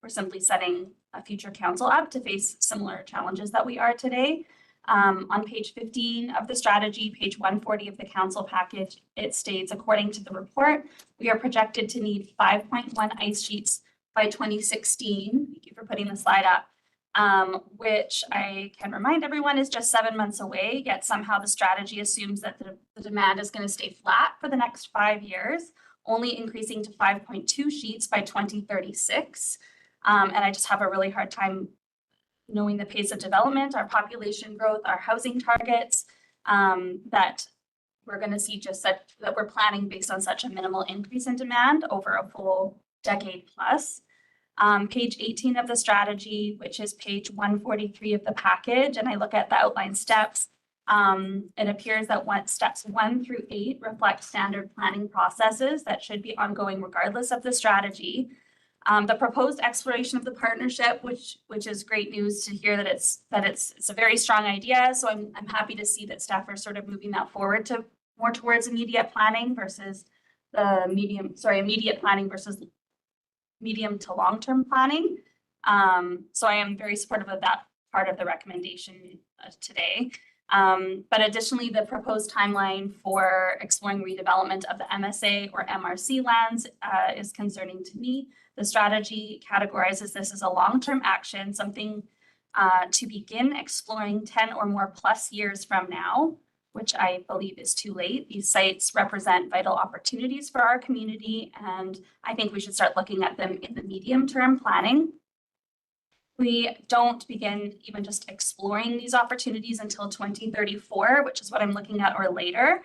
we're simply setting a future council up to face similar challenges that we are today. On page 15 of the strategy, page 140 of the council package, it states, according to the report, we are projected to need 5.1 ice sheets by 2016. Thank you for putting the slide up, which I can remind everyone is just 7 months away, yet somehow the strategy assumes that the demand is going to stay flat for the next 5 years, only increasing to 5.2 sheets by 2036. And I just have a really hard time knowing the pace of development, our population growth, our housing targets, that we're going to see that we're planning based on such a minimal increase in demand over a full decade plus. Page 18 of the strategy, which is page 143 of the package, and I look at the outline steps, it appears that steps 1 through 8 reflect standard planning processes that should be ongoing regardless of the strategy. The proposed exploration of the partnership, which is great news to hear that it's a very strong idea. So I'm happy to see that staff are sort of moving that forward to more towards immediate planning versus immediate planning versus medium to long-term planning. So I am very supportive of that part of the recommendation today. But additionally, the proposed timeline for exploring redevelopment of the MSA or MRC lands is concerning to me. The strategy categorizes this as a long-term action, something to begin exploring 10 or more plus years from now, which I believe is too late. These sites represent vital opportunities for our community, and I think we should start looking at them in the medium-term planning. We don't begin even just exploring these opportunities until 2034, which is what I'm looking at, or later.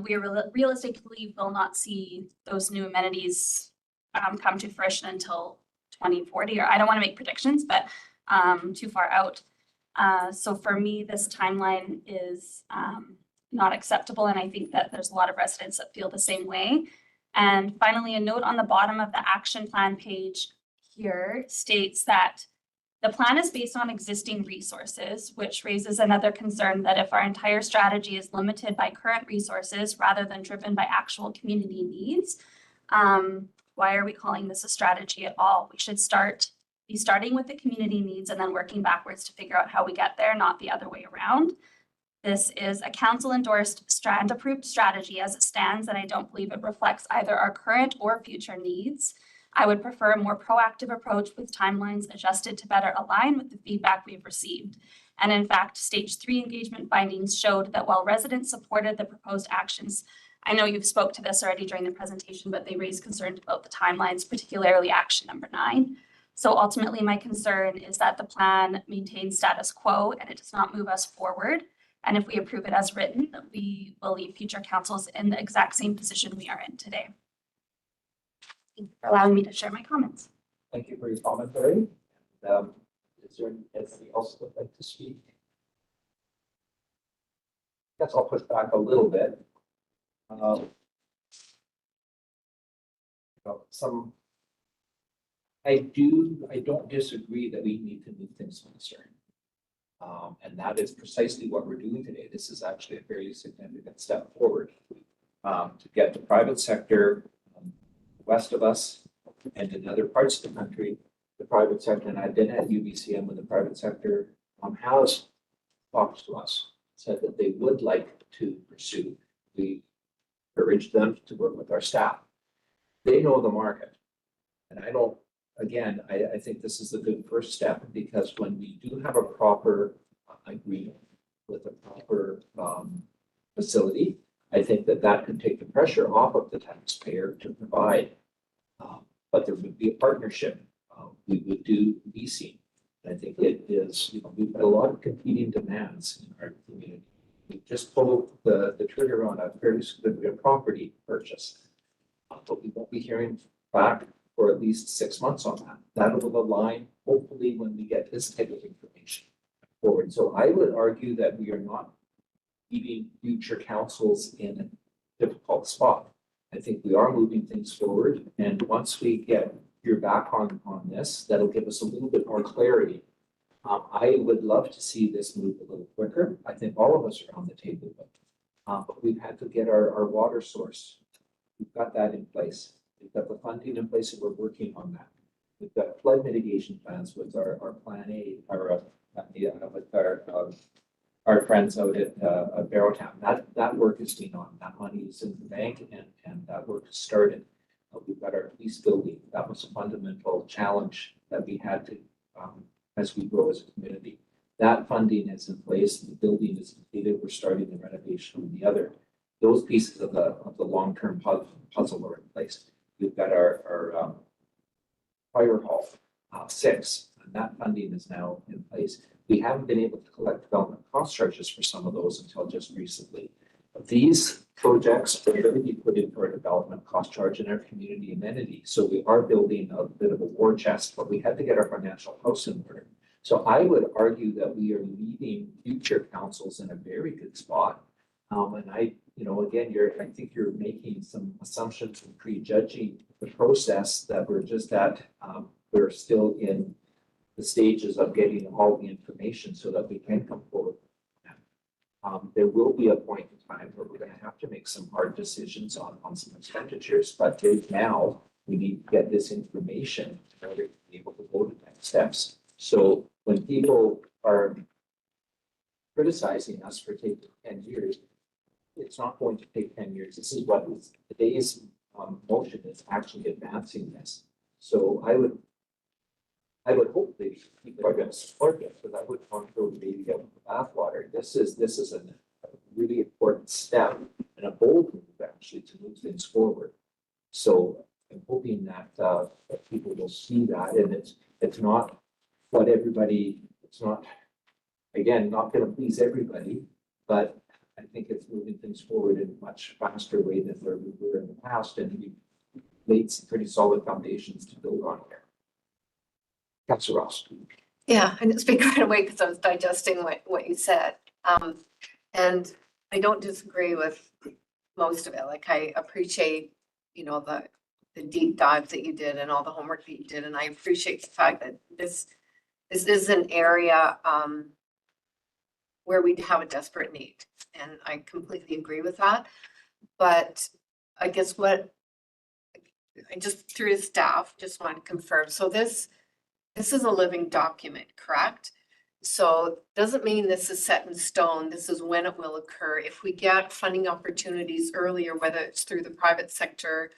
We realistically will not see those new amenities come to fruition until 2040, or I don't want to make predictions, but too far out. So for me, this timeline is not acceptable, and I think that there's a lot of residents that feel the same way. And finally, a note on the bottom of the action plan page here states that the plan is based on existing resources, which raises another concern that if our entire strategy is limited by current resources rather than driven by actual community needs, why are we calling this a strategy at all? We should be starting with the community needs and then working backwards to figure out how we get there, not the other way around. This is a council-endorsed Strand-approved strategy as it stands, and I don't believe it reflects either our current or future needs. I would prefer a more proactive approach with timelines adjusted to better align with the feedback we've received. And in fact, stage 3 engagement findings showed that while residents supported the proposed actions, I know you've spoke to this already during the presentation, but they raised concerns about the timelines, particularly action number 9. So ultimately, my concern is that the plan maintains status quo and it does not move us forward. And if we approve it as written, we will leave future councils in the exact same position we are in today. Thank you for allowing me to share my comments. Thank you for your commentary. Is there anybody else that would like to speak? Guess I'll push back a little bit. I don't disagree that we need to move things faster. And that is precisely what we're doing today. This is actually a fairly significant step forward to get the private sector west of us and in other parts of the country, the private sector, and I've been at UBCM when the private sector has talked to us, said that they would like to pursue. We encourage them to work with our staff. They know the market. And I think this is a good first step, because when we do have a proper agreement with a proper facility, I think that could take the pressure off of the taxpayer to provide. But there would be a partnership. We would do leasing. I think it is, we've got a lot of competing demands in our community. We just pulled the trigger on a fairly significant property purchase. But we won't be hearing back for at least 6 months on that. That will align, hopefully, when we get this type of information forward. So I would argue that we are not leaving future councils in a difficult spot. I think we are moving things forward. And once we get your back on this, that'll give us a little bit more clarity. I would love to see this move a little quicker. I think all of us are on the table, but we've had to get our water source. We've got that in place. We've got the funding in place, and we're working on that. We've got flood mitigation plans with our plan A, with our friends out at Barrowtown. That work is being on. That money is in the bank, and that work has started. We've got our police building. That was a fundamental challenge that we had to, as we grow as a community. That funding is in place. The building is completed. We're starting the renovation of the other. Those pieces of the long-term puzzle are in place. We've got our fire hall 6, and that funding is now in place. We haven't been able to collect development cost charges for some of those until just recently. But these projects are going to be put into our development cost charge in our community amenity. So we are building a bit of a war chest, but we had to get our financial house in order. So I would argue that we are leading future councils in a very good spot. And I think you're making some assumptions and prejudging the process that we're just at. We're still in the stages of getting all the information so that we can come forward. There will be a point in time where we're going to have to make some hard decisions on some expenditures, but right now we need to get this information in order to be able to go to next steps. So when people are criticizing us for taking 10 years, it's not going to take 10 years. This is what today's motion is actually advancing this. So I would hope that people are going to support this, but I wouldn't want to throw the baby out with the bathwater. This is a really important step and a bold move actually to move things forward. So I'm hoping that people will see that, and it's not what everybody. It's not, again, not going to please everybody, but I think it's moving things forward in a much faster way than where we were in the past, and we laid some pretty solid foundations to build on here. Councilor Ross. Yeah, I didn't speak right away because I was digesting what you said. And I don't disagree with most of it. Like, I appreciate, the deep dive that you did and all the homework that you did. And I appreciate the fact that this is an area where we have a desperate need. And I completely agree with that. But I guess I just, through the staff, just want to confirm. So this is a living document, correct? So doesn't mean this is set in stone. This is when it will occur. If we get funding opportunities earlier, whether it's through the private sector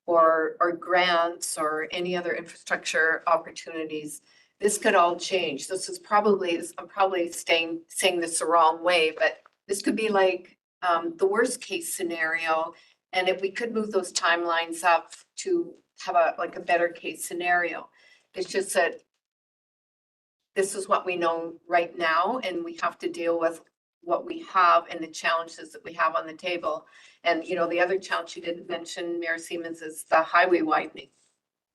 or grants or any other infrastructure opportunities, this could all change. This is probably, I'm probably saying this the wrong way, but this could be like the worst case scenario. And if we could move those timelines up to have a better case scenario. It's just that this is what we know right now, and we have to deal with what we have and the challenges that we have on the table. And, the other challenge you didn't mention, Mayor Siemens, is the highway widening.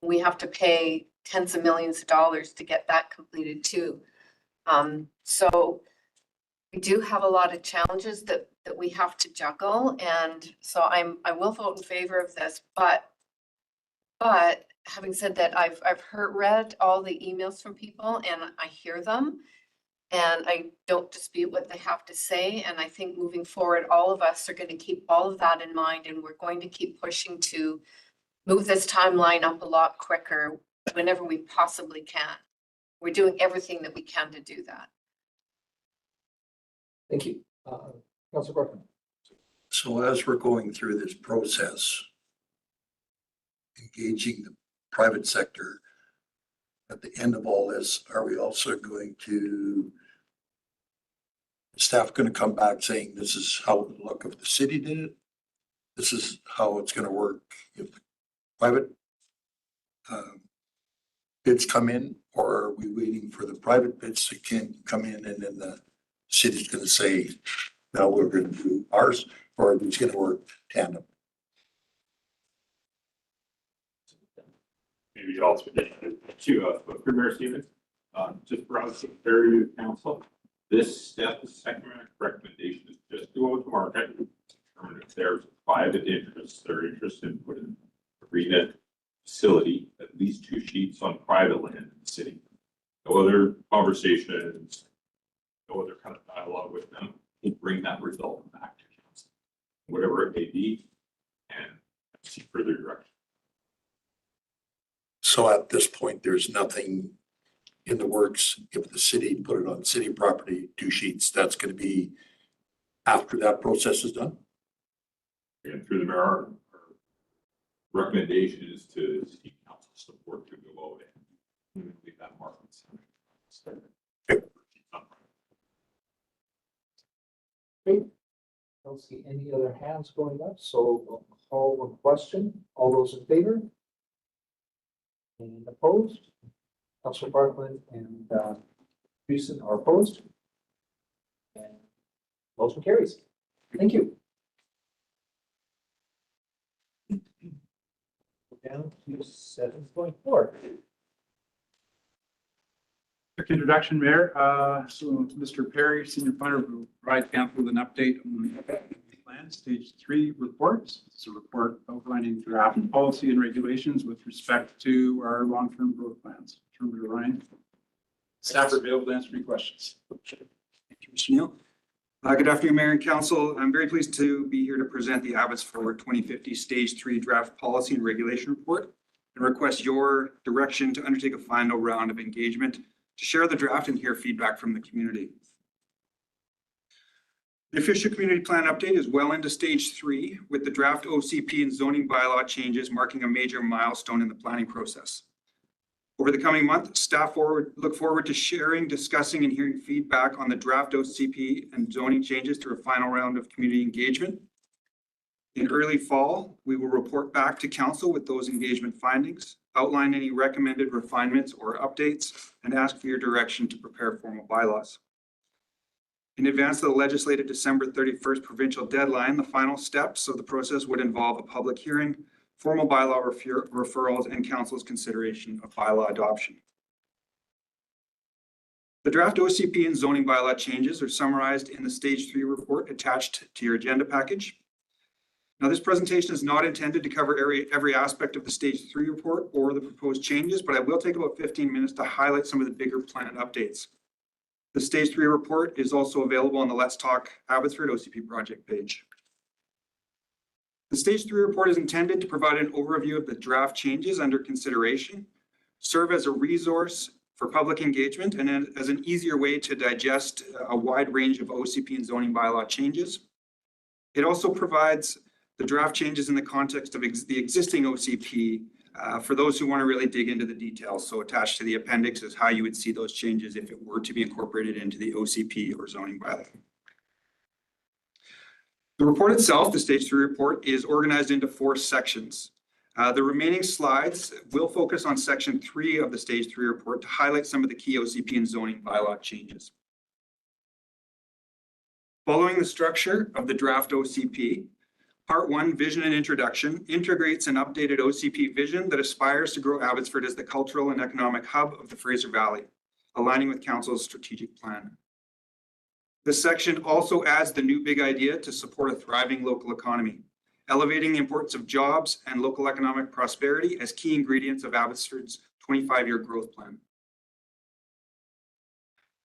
We have to pay tens of millions of dollars to get that completed too. So we do have a lot of challenges that we have to juggle. And so I will vote in favor of this, but having said that, I've read all the emails from people and I hear them. And I don't dispute what they have to say. And I think moving forward, all of us are going to keep all of that in mind, and we're going to keep pushing to move this timeline up a lot quicker whenever we possibly can. We're doing everything that we can to do that. Thank you. Councilor Berkman. So as we're going through this process, engaging the private sector, at the end of all this, are we also going to, staff going to come back saying this is how it would look if the city did it? This is how it's going to work if the private bids come in? Or are we waiting for the private bids to come in and then the city's going to say, now we're going to do ours? Or are these going to work tandem? Maybe also to Premier Stevens, just for us, fair to council, this step, the second recommendation is just to go to market. Determine if there's private interests that are interested in putting arena facility, at least 2 sheets on private land in the city. No other conversations, no other kind of dialogue with them. We'll bring that result back to council, whatever it may be, and see further direction. So at this point, there's nothing in the works. If the city put it on city property, 2 sheets, that's going to be after that process is done? And through the mayor, our recommendation is to seek council support to go out and leave that market. Great. Don't see any other hands going up, so we'll call a question. All those in favor? And opposed? Councilor Barkman and Houston are opposed. And motion carries. Thank you. Down to 7.4. Quick introduction, Mayor. So Mr. Perry, Senior Planner, will provide council with an update on the plan stage 3 reports. It's a report outlining draft policy and regulations with respect to our long-term growth plans. Turn to Ryan. Staff are available to answer any questions. Thank you, Mr. Neal. Good afternoon, Mayor and Council. I'm very pleased to be here to present the Abbotsford 2050 Stage 3 Draft Policy and Regulation Report and request your direction to undertake a final round of engagement to share the draft and hear feedback from the community. The official community plan update is well into Stage 3 with the draft OCP and zoning bylaw changes marking a major milestone in the planning process. Over the coming month, staff look forward to sharing, discussing, and hearing feedback on the draft OCP and zoning changes through a final round of community engagement. In early fall, we will report back to council with those engagement findings, outline any recommended refinements or updates, and ask for your direction to prepare formal bylaws. In advance of the legislated December 31st provincial deadline, the final steps of the process would involve a public hearing, formal bylaw referrals, and council's consideration of bylaw adoption. The draft OCP and zoning bylaw changes are summarized in the Stage 3 report attached to your agenda package. Now, this presentation is not intended to cover every aspect of the Stage 3 report or the proposed changes, but I will take about 15 minutes to highlight some of the bigger plan updates. The Stage 3 report is also available on the Let's Talk Abbotsford OCP project page. The Stage 3 report is intended to provide an overview of the draft changes under consideration, serve as a resource for public engagement, and as an easier way to digest a wide range of OCP and zoning bylaw changes. It also provides the draft changes in the context of the existing OCP for those who want to really dig into the details. So attached to the appendix is how you would see those changes if it were to be incorporated into the OCP or zoning bylaw. The report itself, the Stage 3 report, is organized into 4 sections. The remaining slides will focus on Section 3 of the Stage 3 report to highlight some of the key OCP and zoning bylaw changes. Following the structure of the draft OCP, Part 1, Vision and Introduction, integrates an updated OCP vision that aspires to grow Abbotsford as the cultural and economic hub of the Fraser Valley, aligning with Council's strategic plan. This section also adds the new big idea to support a thriving local economy, elevating the importance of jobs and local economic prosperity as key ingredients of Abbotsford's 25-year growth plan.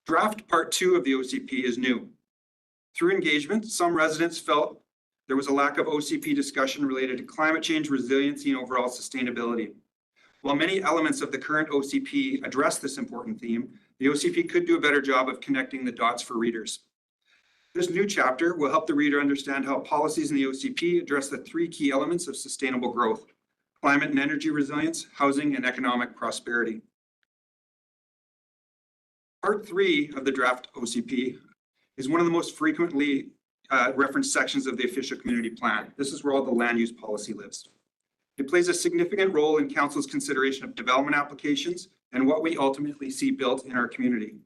Draft Part 2 of the OCP is new. Through engagement, some residents felt there was a lack of OCP discussion related to climate change, resiliency, and overall sustainability. While many elements of the current OCP address this important theme, the OCP could do a better job of connecting the dots for readers. This new chapter will help the reader understand how policies in the OCP address the 3 key elements of sustainable growth: climate and energy resilience, housing, and economic prosperity. Part 3 of the draft OCP is one of the most frequently referenced sections of the official community plan. This is where all the land use policy lives. It plays a significant role in Council's consideration of development applications and what we ultimately see built in our community.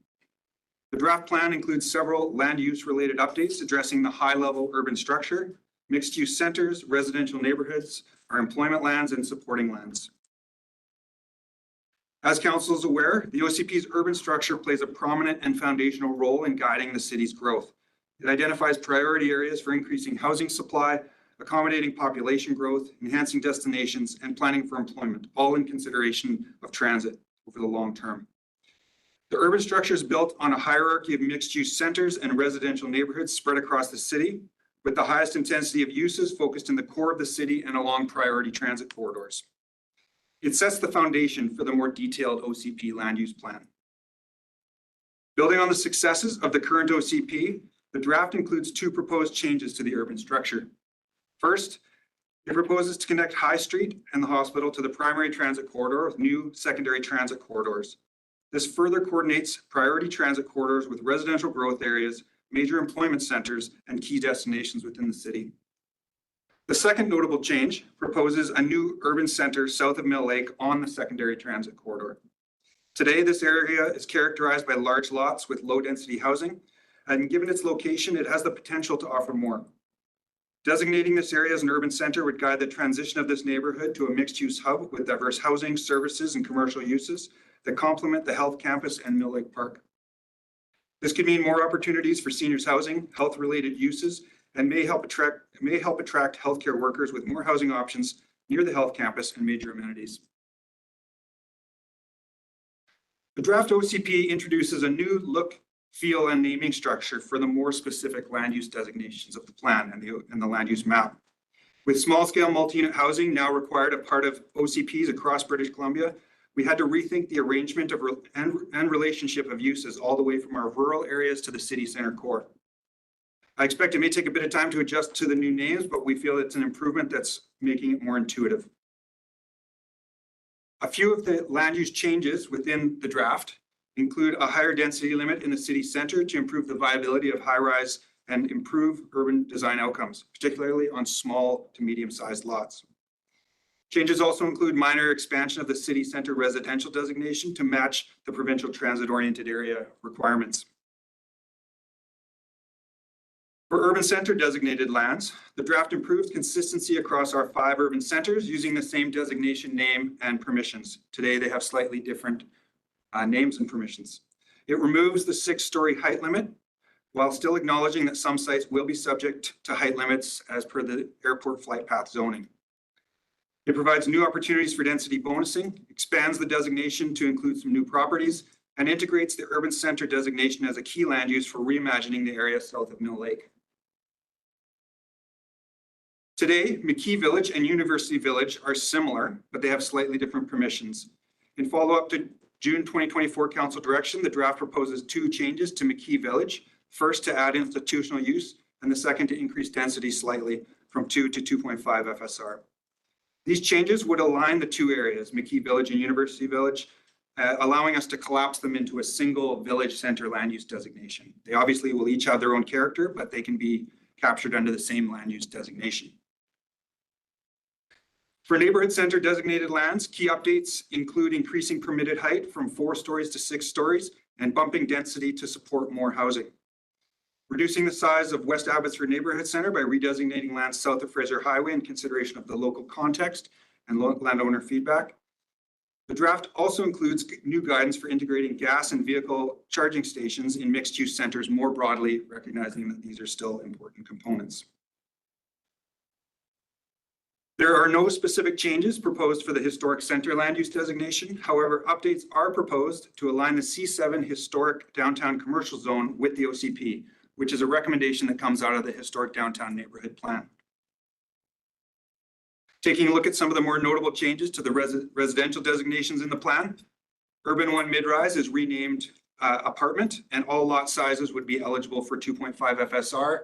The draft plan includes several land use related updates addressing the high-level urban structure, mixed-use centers, residential neighborhoods, our employment lands, and supporting lands. As Council is aware, the OCP's urban structure plays a prominent and foundational role in guiding the city's growth. It identifies priority areas for increasing housing supply, accommodating population growth, enhancing destinations, and planning for employment, all in consideration of transit over the long term. The urban structure is built on a hierarchy of mixed-use centers and residential neighborhoods spread across the city, with the highest intensity of uses focused in the core of the city and along priority transit corridors. It sets the foundation for the more detailed OCP land use plan. Building on the successes of the current OCP, the draft includes 2 proposed changes to the urban structure. First, it proposes to connect High Street and the hospital to the primary transit corridor with new secondary transit corridors. This further coordinates priority transit corridors with residential growth areas, major employment centers, and key destinations within the city. The second notable change proposes a new urban center south of Mill Lake on the secondary transit corridor. Today, this area is characterized by large lots with low-density housing, and given its location, it has the potential to offer more. Designating this area as an urban center would guide the transition of this neighborhood to a mixed-use hub with diverse housing, services, and commercial uses that complement the health campus and Mill Lake Park. This could mean more opportunities for seniors housing, health-related uses, and may help attract healthcare workers with more housing options near the health campus and major amenities. The draft OCP introduces a new look, feel, and naming structure for the more specific land use designations of the plan and the land use map. With small-scale multi-unit housing now required a part of OCPs across British Columbia, we had to rethink the arrangement of and relationship of uses all the way from our rural areas to the city center core. I expect it may take a bit of time to adjust to the new names, but we feel it's an improvement that's making it more intuitive. A few of the land use changes within the draft include a higher density limit in the city center to improve the viability of high-rise and improve urban design outcomes, particularly on small to medium-sized lots. Changes also include minor expansion of the city center residential designation to match the provincial transit-oriented area requirements. For urban center designated lands, the draft improves consistency across our 5 urban centers using the same designation name and permissions. Today, they have slightly different names and permissions. It removes the 6-story height limit while still acknowledging that some sites will be subject to height limits as per the airport flight path zoning. It provides new opportunities for density bonusing, expands the designation to include some new properties, and integrates the urban center designation as a key land use for reimagining the area south of Mill Lake. Today, McKee Village and University Village are similar, but they have slightly different permissions. In follow-up to June 2024 Council direction, the draft proposes 2 changes to McKee Village. First, to add institutional use, and the second to increase density slightly from 2 to 2.5 FSR. These changes would align the 2 areas, McKee Village and University Village, allowing us to collapse them into a single village center land use designation. They obviously will each have their own character, but they can be captured under the same land use designation. For neighborhood center designated lands, key updates include increasing permitted height from 4 stories to 6 stories and bumping density to support more housing. Reducing the size of West Abbotsford Neighborhood Center by redesignating lands south of Fraser Highway in consideration of the local context and landowner feedback. The draft also includes new guidance for integrating gas and vehicle charging stations in mixed-use centers more broadly, recognizing that these are still important components. There are no specific changes proposed for the historic center land use designation. However, updates are proposed to align the C7 historic downtown commercial zone with the OCP, which is a recommendation that comes out of the historic downtown neighborhood plan. Taking a look at some of the more notable changes to the residential designations in the plan, Urban 1 Mid-Rise is renamed apartment, and all lot sizes would be eligible for 2.5 FSR.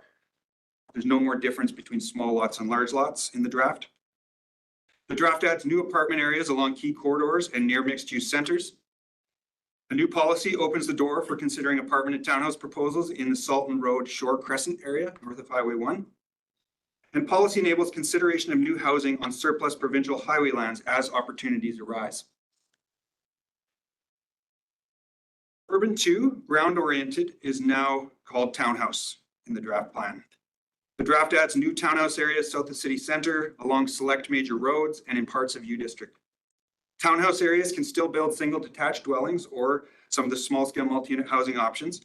There's no more difference between small lots and large lots in the draft. The draft adds new apartment areas along key corridors and near mixed-use centers. A new policy opens the door for considering apartment and townhouse proposals in the Salton Road Shore Crescent area, north of Highway 1. And policy enables consideration of new housing on surplus provincial highway lands as opportunities arise. Urban 2, ground-oriented, is now called townhouse in the draft plan. The draft adds new townhouse areas south of city center, along select major roads, and in parts of U District. Townhouse areas can still build single detached dwellings or some of the small scale multi-unit housing options,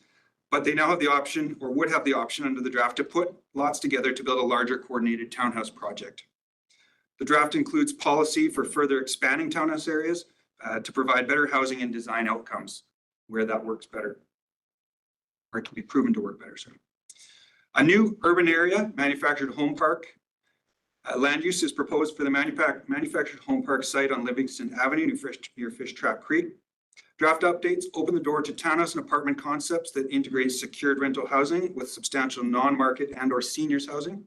but they now have the option, or would have the option under the draft, to put lots together to build a larger coordinated townhouse project. The draft includes policy for further expanding townhouse areas to provide better housing and design outcomes where that works better, or it can be proven to work better. Sorry. A new urban area, manufactured home park, land use is proposed for the manufactured home park site on Livingston Avenue near Fish Trap Creek. Draft updates open the door to townhouse and apartment concepts that integrate secured rental housing with substantial non-market and/or seniors housing.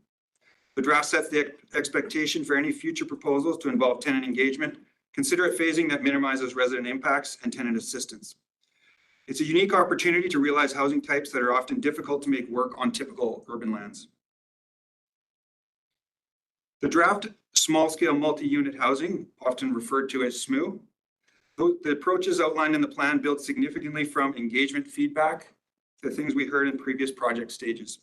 The draft sets the expectation for any future proposals to involve tenant engagement, considerate phasing that minimizes resident impacts and tenant assistance. It's a unique opportunity to realize housing types that are often difficult to make work on typical urban lands. The draft small-scale multi-unit housing, often referred to as SMU, the approaches outlined in the plan build significantly from engagement feedback to things we heard in previous project stages.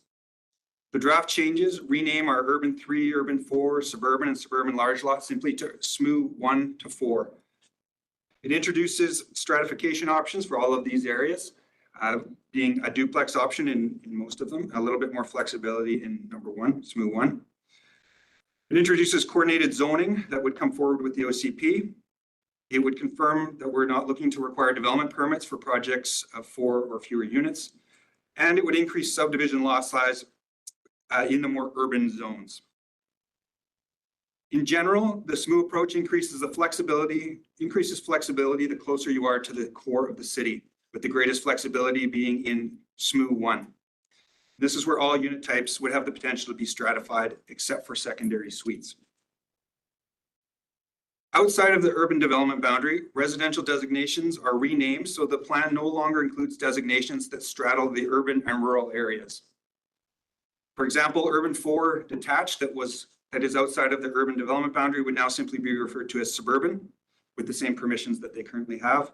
The draft changes rename our Urban 3, Urban 4, Suburban, and Suburban large lot simply to SMU 1 to 4. It introduces stratification options for all of these areas, being a duplex option in most of them, a little bit more flexibility in number 1, SMU 1. It introduces coordinated zoning that would come forward with the OCP. It would confirm that we're not looking to require development permits for projects of 4 or fewer units. And it would increase subdivision lot size in the more urban zones. In general, the SMU approach increases flexibility the closer you are to the core of the city, with the greatest flexibility being in SMU 1. This is where all unit types would have the potential to be stratified except for secondary suites. Outside of the urban development boundary, residential designations are renamed so the plan no longer includes designations that straddle the urban and rural areas. For example, Urban 4 detached that is outside of the urban development boundary would now simply be referred to as suburban with the same permissions that they currently have.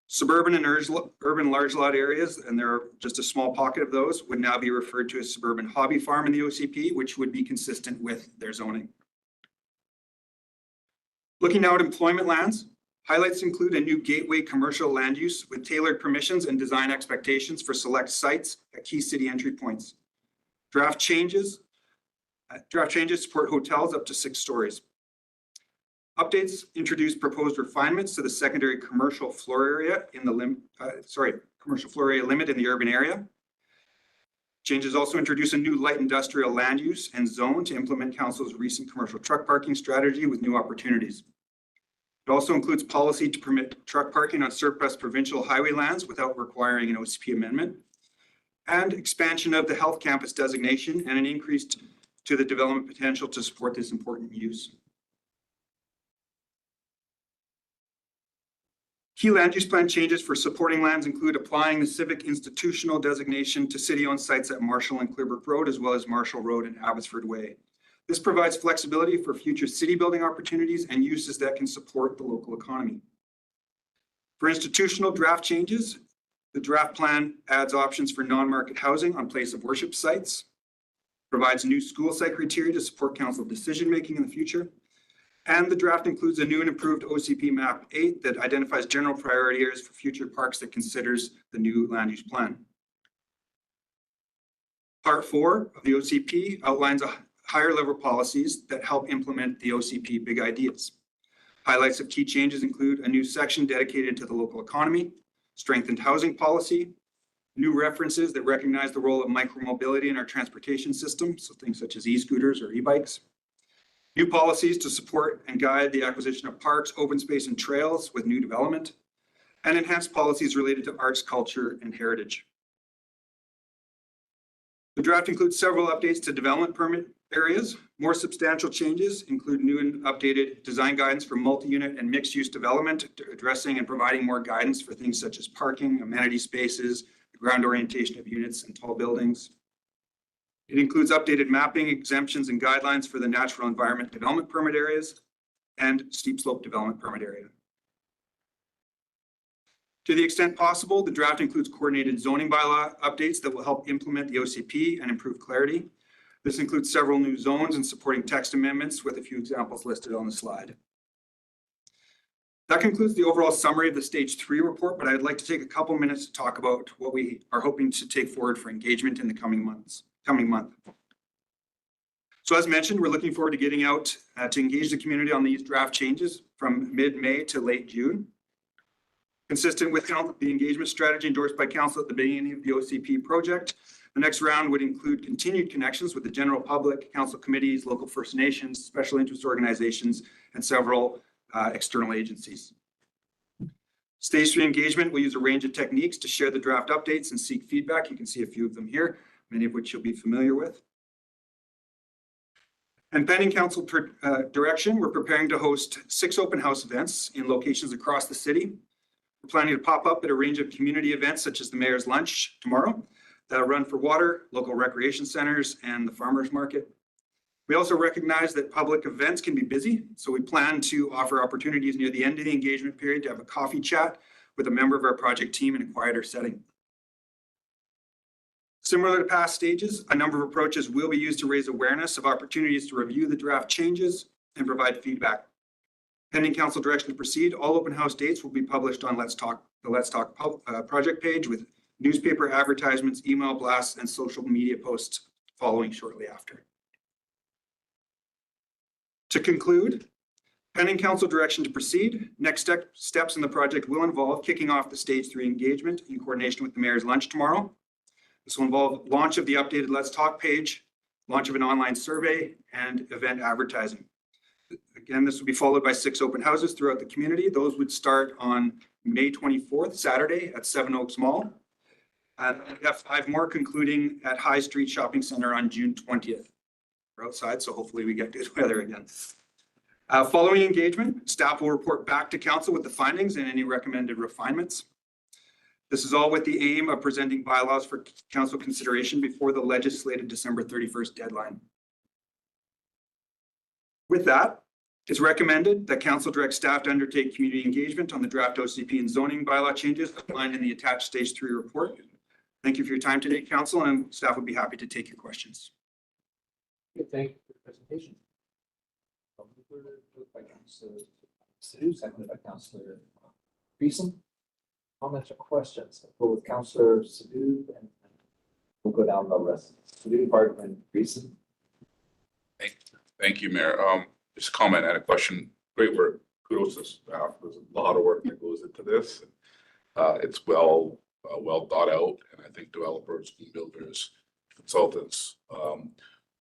Suburban and urban large lot areas, and there are just a small pocket of those, would now be referred to as suburban hobby farm in the OCP, which would be consistent with their zoning. Looking now at employment lands, highlights include a new gateway commercial land use with tailored permissions and design expectations for select sites at key city entry points. Draft changes support hotels up to 6 stories. Updates introduce proposed refinements to the secondary commercial floor area in the commercial floor area limit in the urban area. Changes also introduce a new light industrial land use and zone to implement council's recent commercial truck parking strategy with new opportunities. It also includes policy to permit truck parking on surplus provincial highway lands without requiring an OCP amendment, and expansion of the health campus designation and an increase to the development potential to support this important use. Key land use plan changes for supporting lands include applying the civic institutional designation to city-owned sites at Marshall and Clearbrook Road, as well as Marshall Road and Abbotsford Way. This provides flexibility for future city building opportunities and uses that can support the local economy. For institutional draft changes, the draft plan adds options for non-market housing on place of worship sites, provides new school site criteria to support council decision-making in the future, and the draft includes a new and improved OCP map 8 that identifies general priority areas for future parks that considers the new land use plan. Part 4 of the OCP outlines a higher level policies that help implement the OCP big ideas. Highlights of key changes include a new section dedicated to the local economy, strengthened housing policy, new references that recognize the role of micromobility in our transportation system, so things such as e-scooters or e-bikes, new policies to support and guide the acquisition of parks, open space, and trails with new development, and enhanced policies related to arts, culture, and heritage. The draft includes several updates to development permit areas. More substantial changes include new and updated design guidance for multi-unit and mixed-use development, addressing and providing more guidance for things such as parking, amenity spaces, the ground orientation of units and tall buildings. It includes updated mapping, exemptions, and guidelines for the natural environment development permit areas and steep slope development permit area. To the extent possible, the draft includes coordinated zoning bylaw updates that will help implement the OCP and improve clarity. This includes several new zones and supporting text amendments with a few examples listed on the slide. That concludes the overall summary of the Stage 3 report, but I'd like to take a couple minutes to talk about what we are hoping to take forward for engagement in the coming month. So as mentioned, we're looking forward to getting out to engage the community on these draft changes from mid-May to late June. Consistent with the engagement strategy endorsed by council at the beginning of the OCP project, the next round would include continued connections with the general public, council committees, local First Nations, special interest organizations, and several external agencies. Stage 3 engagement will use a range of techniques to share the draft updates and seek feedback. You can see a few of them here, many of which you'll be familiar with. And pending council direction, we're preparing to host 6 open house events in locations across the city. We're planning to pop up at a range of community events such as the Mayor's Lunch tomorrow that'll run for water, local recreation centers, and the farmers market. We also recognize that public events can be busy, so we plan to offer opportunities near the end of the engagement period to have a coffee chat with a member of our project team in a quieter setting. Similar to past stages, a number of approaches will be used to raise awareness of opportunities to review the draft changes and provide feedback. Pending council direction to proceed, all open house dates will be published on the Let's Talk project page with newspaper advertisements, email blasts, and social media posts following shortly after. To conclude, pending council direction to proceed, next steps in the project will involve kicking off the Stage 3 engagement in coordination with the Mayor's Lunch tomorrow. This will involve launch of the updated Let's Talk page, launch of an online survey, and event advertising. Again, this will be followed by 6 open houses throughout the community. Those would start on May 24th, Saturday at Seven Oaks Mall. And we have 5 more concluding at High Street Shopping Center on June 20th. We're outside, so hopefully we get good weather again. Following engagement, staff will report back to council with the findings and any recommended refinements. This is all with the aim of presenting bylaws for council consideration before the legislated December 31st deadline. With that, it's recommended that council direct staff to undertake community engagement on the draft OCP and zoning bylaw changes outlined in the attached Stage 3 report. Thank you for your time today, council, and staff would be happy to take your questions. Good, thank you for the presentation. Moved by Councillor Sadhu, seconded by Councillor Beeson. Comments or questions? We'll go with Councillor Sadhu and we'll go down the list. Sadhu, Parkman, Beeson. Thank you, Mayor. Just a comment and a question. Great work. Kudos to staff. There's a lot of work that goes into this. It's well thought out, and I think developers and builders, consultants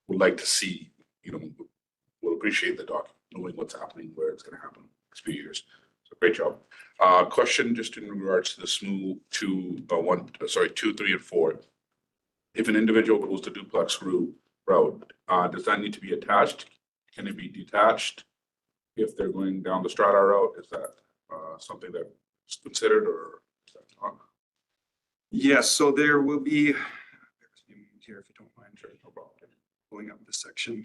would like to see, will appreciate the document, knowing what's happening, where it's going to happen next few years. So great job. Question just in regards to the SMU 2, 3, and 4. If an individual goes to duplex route, does that need to be attached? Can it be detached if they're going down the strata route? Is that something that considered or is that talk? Yes, so there will be, bear with me a moment here if you don't mind, No problem. pulling up the section.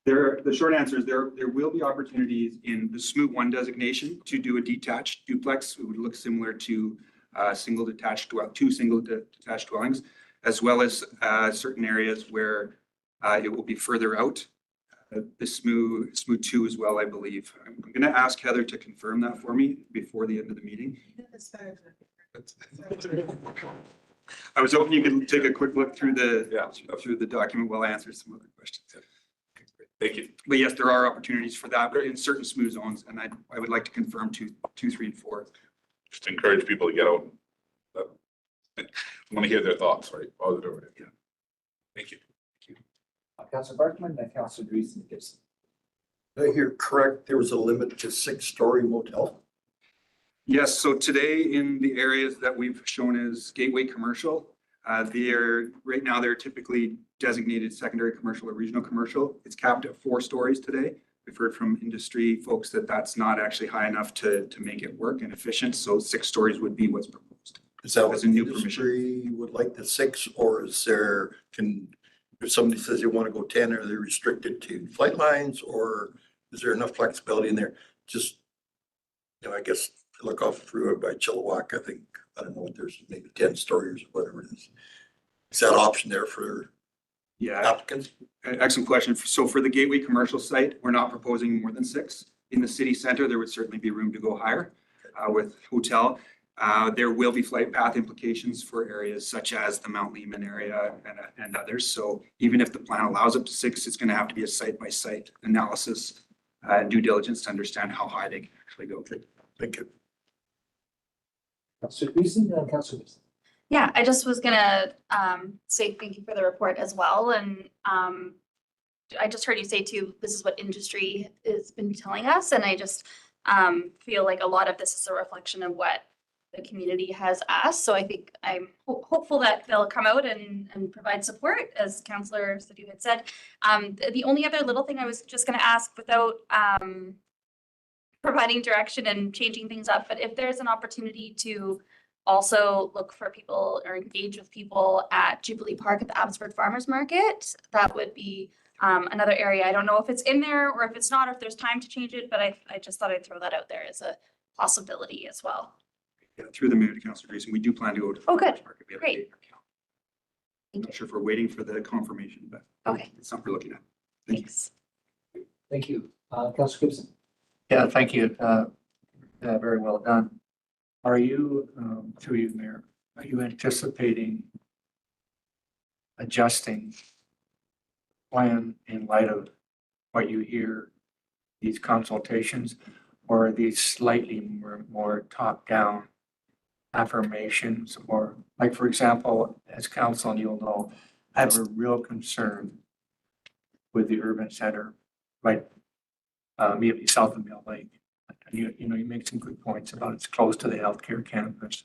The short answer is there will be opportunities in the SMOOT 1 designation to do a detached duplex. It would look similar to two single detached dwellings, as well as certain areas where it will be further out. The SMOOT 2 as well, I believe. I'm going to ask Heather to confirm that for me before the end of the meeting. I was hoping you could take a quick look through the document while I answer some other questions. Thank you. But yes, there are opportunities for that in certain SMOOT zones, and I would like to confirm two, 3, and 4. Just to encourage people to get out. I want to hear their thoughts, right? Positive. Right? Yeah. Thank you. Councillor Barkman and Councillor Dreesen Gibson. Did I hear correct? There was a limit to 6-story motel? Yes, so today in the areas that we've shown as gateway commercial, right now they're typically designated secondary commercial or regional commercial. It's capped at 4 stories today. We've heard from industry folks that that's not actually high enough to make it work and efficient. So 6 stories would be what's proposed. Is that as what a new industry would like the 6, or is there, if somebody says they want to go 10, are they restricted to flight lines, or is there enough flexibility in there? Just, I guess look off through it by Chilliwack, I don't know what there's maybe 10 stories or whatever it is. Is that option there for applicants? Excellent question. So for the gateway commercial site, we're not proposing more than 6. In the city center, there would certainly be room to go higher with hotel. There will be flight path implications for areas such as the Mount Lehman area and others. So even if the plan allows up to 6, it's going to have to be a site-by-site analysis and due diligence to understand how high they can actually go. Thank you. Councillor Dreesen and Councillor Gibson. Yeah, I just was gonna say thank you for the report as well. And I just heard you say too, this is what industry has been telling us. And I just feel like a lot of this is a reflection of what the community has asked. So I think I'm hopeful that they'll come out and provide support, as Councillor Sadhu had said. The only other little thing I was just gonna ask without providing direction and changing things up, but if there's an opportunity to also look for people or engage with people at Jubilee Park at the Abbotsford Farmers Market, that would be another area. I don't know if it's in there or if it's not, or if there's time to change it, but I just thought I'd throw that out there as a possibility as well. Yeah, through the mayor to Councillor Dreesen, we do plan to go to. Oh, good. Market. We have a Great. date in our calendar. I'm not sure if we're waiting for the confirmation, but Okay. it's something we're looking at. Thanks. Thank you. Councillor Gibson. Yeah, thank you. Very well done. Are you, through you, Mayor, are you anticipating adjusting plan in light of what you hear, these consultations, or are these slightly more top-down affirmations? Or like, for example, as council, and you'll know, I have a real concern with the urban center, right, immediately south of Mill Lake. You make some good points about it's close to the healthcare campus.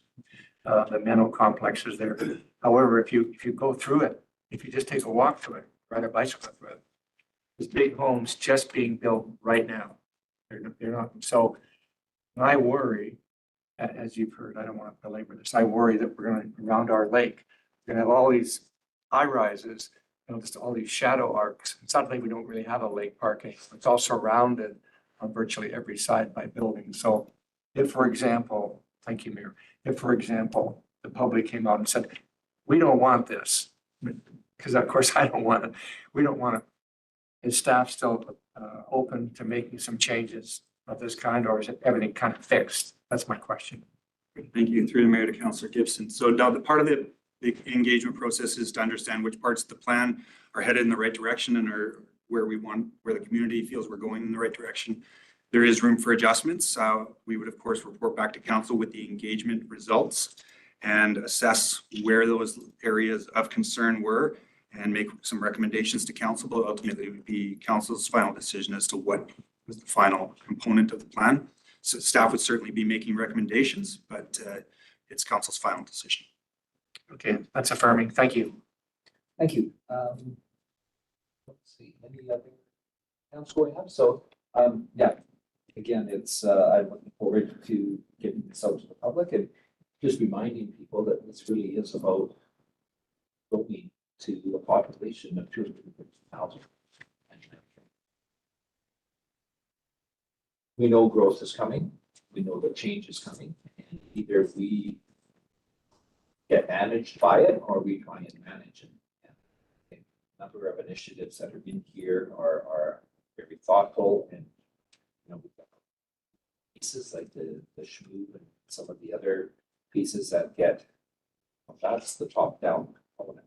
The mental complex is there. However, if you go through it, if you just take a walk through it, ride a bicycle through it, there's big homes just being built right now. They're not. So I worry, as you've heard, I don't want to belabor this. I worry that we're going to, around our lake, we're going to have all these high rises, just all these shadow arcs. And suddenly we don't really have a lake parking. It's all surrounded on virtually every side by buildings. So if, for example, thank you, Mayor, if, for example, the public came out and said, we don't want this, because of course I don't want it. We don't want it. Is staff still open to making some changes of this kind, or is it everything kind of fixed? That's my question. Thank you. Through the mayor to Councillor Gibson. So now the part of the engagement process is to understand which parts of the plan are headed in the right direction and are where the community feels we're going in the right direction. There is room for adjustments. We would of course report back to council with the engagement results and assess where those areas of concern were and make some recommendations to council, but ultimately it would be council's final decision as to what was the final component of the plan. So staff would certainly be making recommendations, but it's council's final decision. Okay, that's affirming. Thank you. Thank you. Let's see, any other counts going up? So, yeah, again, it's, I'm looking forward to getting this out to the public and just reminding people that this really is about growing to a population of 250,000. We know growth is coming. We know that change is coming. And either we get managed by it or we try and manage it. And a number of initiatives that are in here are very thoughtful and, you know, we've got pieces like the SHMOO and some of the other pieces that get, well, that's the top-down component.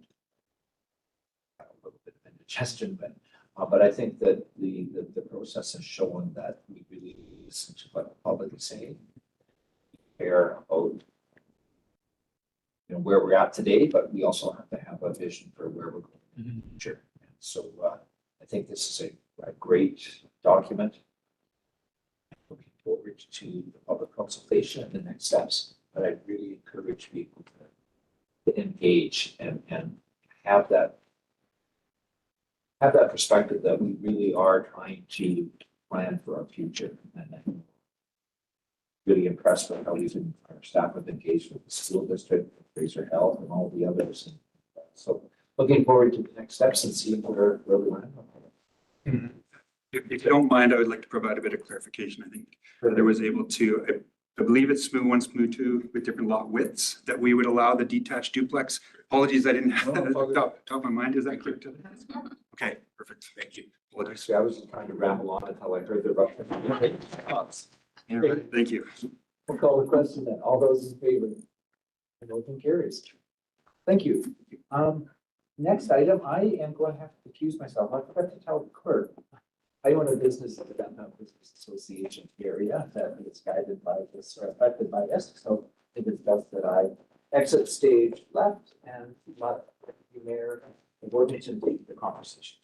A little bit of indigestion, but I think that the process has shown that we really listen to what the public is saying. We care about, you know, where we're at today, but we also have to have a vision for where we're going in the future. And so I think this is a great document. Looking forward to the public consultation and the next steps, but I really encourage people to engage and have that perspective that we really are trying to plan for our future. And I'm really impressed with how our staff have engaged with the school district, Fraser Health, and all the others. And so looking forward to the next steps and seeing where we land. If you don't mind, I would like to provide a bit of clarification. I think there was able to, I believe it's SMU 1, SMU 2 with different lot widths that we would allow the detached duplex. Apologies, I didn't have that at the top of my mind. Is that clear to them? Okay, perfect. Thank you. Apologies. I was just trying to ramble on until I heard the Russian. Yeah, right. Thank you. We'll call the question then. All those in favor? And motion carries. Thank you. Next item, I am going to have to accuse myself. I forgot to tell the clerk. I own a business at the Downtown Business Association area that is guided by this or affected by this. So it is best that I exit stage left and let the mayor and Worthington lead the conversation.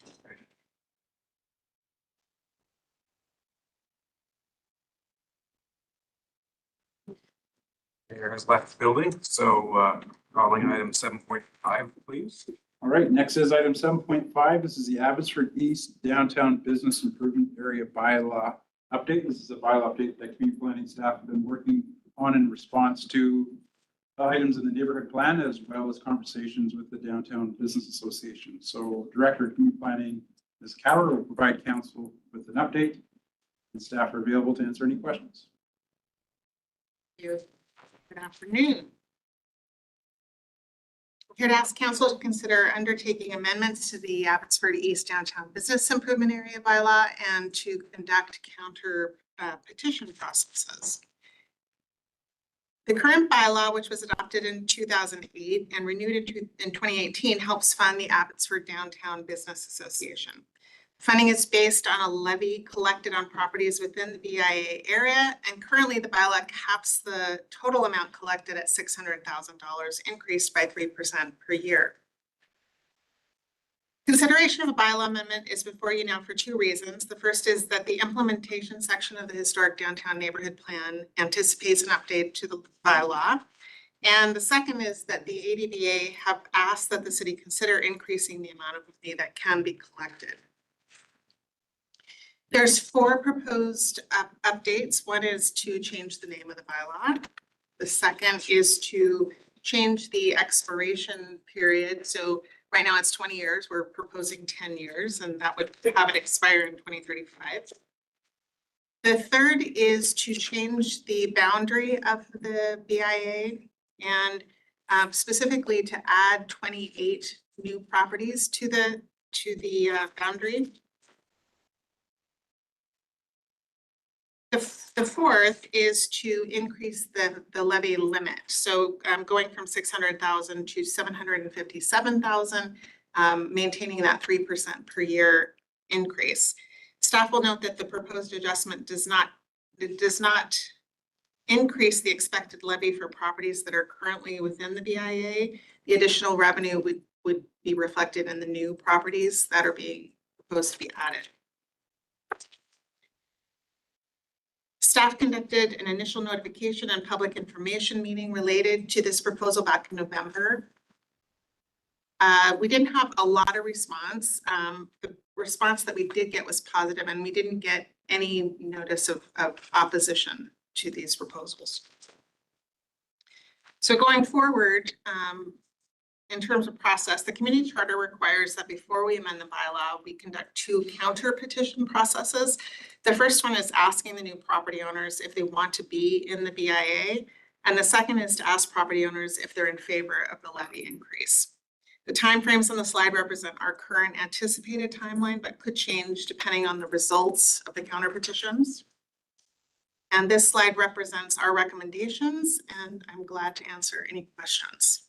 Mayor has left the building, so calling item 7.5, please. All right, next is item 7.5. This is the Abbotsford East Downtown Business Improvement Area bylaw update. This is a bylaw update that community planning staff have been working on in response to items in the neighborhood plan, as well as conversations with the Downtown Business Association. So Director of Community Planning, Ms. Cower, will provide council with an update, and staff are available to answer any questions. Good afternoon. Here to ask council to consider undertaking amendments to the Abbotsford East Downtown Business Improvement Area bylaw and to conduct counter petition processes. The current bylaw, which was adopted in 2008 and renewed in 2018, helps fund the Abbotsford Downtown Business Association. Funding is based on a levy collected on properties within the BIA area, and currently the bylaw caps the total amount collected at $600,000, increased by 3% per year. Consideration of a bylaw amendment is before you now for two reasons. The first is that the implementation section of the Historic Downtown Neighborhood Plan anticipates an update to the bylaw. And the second is that the ADBA have asked that the city consider increasing the amount of money that can be collected. There's 4 proposed updates. One is to change the name of the bylaw. The second is to change the expiration period. So right now it's 20 years. We're proposing 10 years, and that would have it expire in 2035. The third is to change the boundary of the BIA and specifically to add 28 new properties to the boundary. The fourth is to increase the levy limit. So going from 600,000 to 757,000, maintaining that 3% per year increase. Staff will note that the proposed adjustment does not increase the expected levy for properties that are currently within the BIA. The additional revenue would be reflected in the new properties that are being proposed to be added. Staff conducted an initial notification and public information meeting related to this proposal back in November. We didn't have a lot of response. The response that we did get was positive, and we didn't get any notice of opposition to these proposals. So going forward, in terms of process, the community charter requires that before we amend the bylaw, we conduct 2 counter petition processes. The first one is asking the new property owners if they want to be in the BIA. And the second is to ask property owners if they're in favor of the levy increase. The timeframes on the slide represent our current anticipated timeline, but could change depending on the results of the counter petitions. And this slide represents our recommendations, and I'm glad to answer any questions.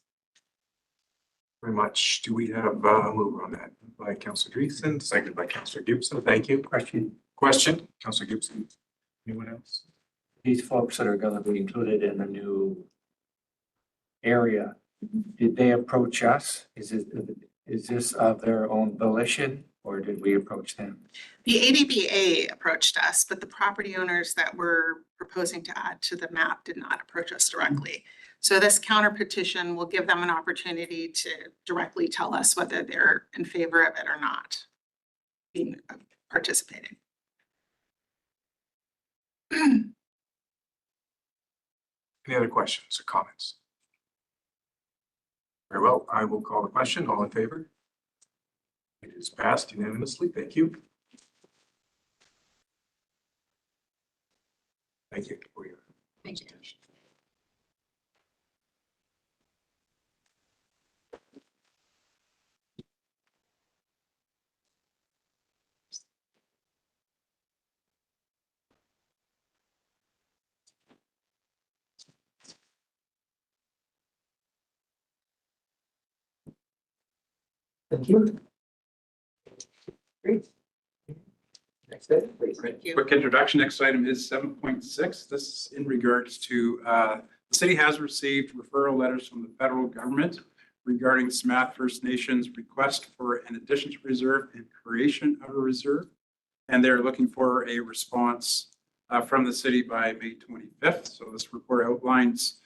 Very much. Do we have a mover on that? By Councillor Dreesen, seconded by Councillor Gibson. Thank you. Question, Councillor Gibson. Anyone else? These folks that are gonna be included in the new area, did they approach us? Is this of their own volition, or did we approach them? The ADBA approached us, but the property owners that we're proposing to add to the map did not approach us directly. So this counter petition will give them an opportunity to directly tell us whether they're in favor of it or not, being participating. Any other questions or comments? Very well, I will call the question. All in favor? It is passed unanimously. Thank you. Thank you for your presentation. Thank you. Great. Next item, please. Quick introduction. Next item is 7.6. This is in regards to, the city has received referral letters from the federal government regarding Smath First Nations request for an addition to reserve and creation of a reserve. And they're looking for a response from the city by May 25th. So this report outlines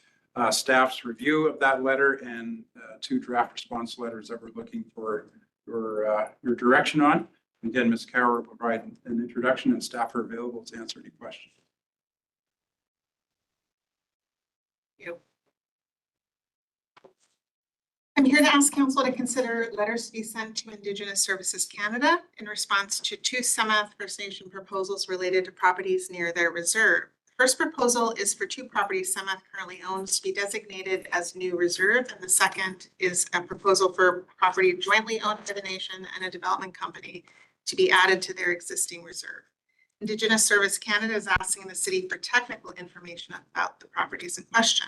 staff's review of that letter and 2 draft response letters that we're looking for your direction on. Again, Ms. Cower will provide an introduction, and staff are available to answer any questions. I'm here to ask council to consider letters to be sent to Indigenous Services Canada in response to 2 Samath First Nation proposals related to properties near their reserve. The first proposal is for 2 properties Samath currently owns to be designated as new reserve, and the second is a proposal for property jointly owned by the nation and a development company to be added to their existing reserve. Indigenous Service Canada is asking the city for technical information about the properties in question.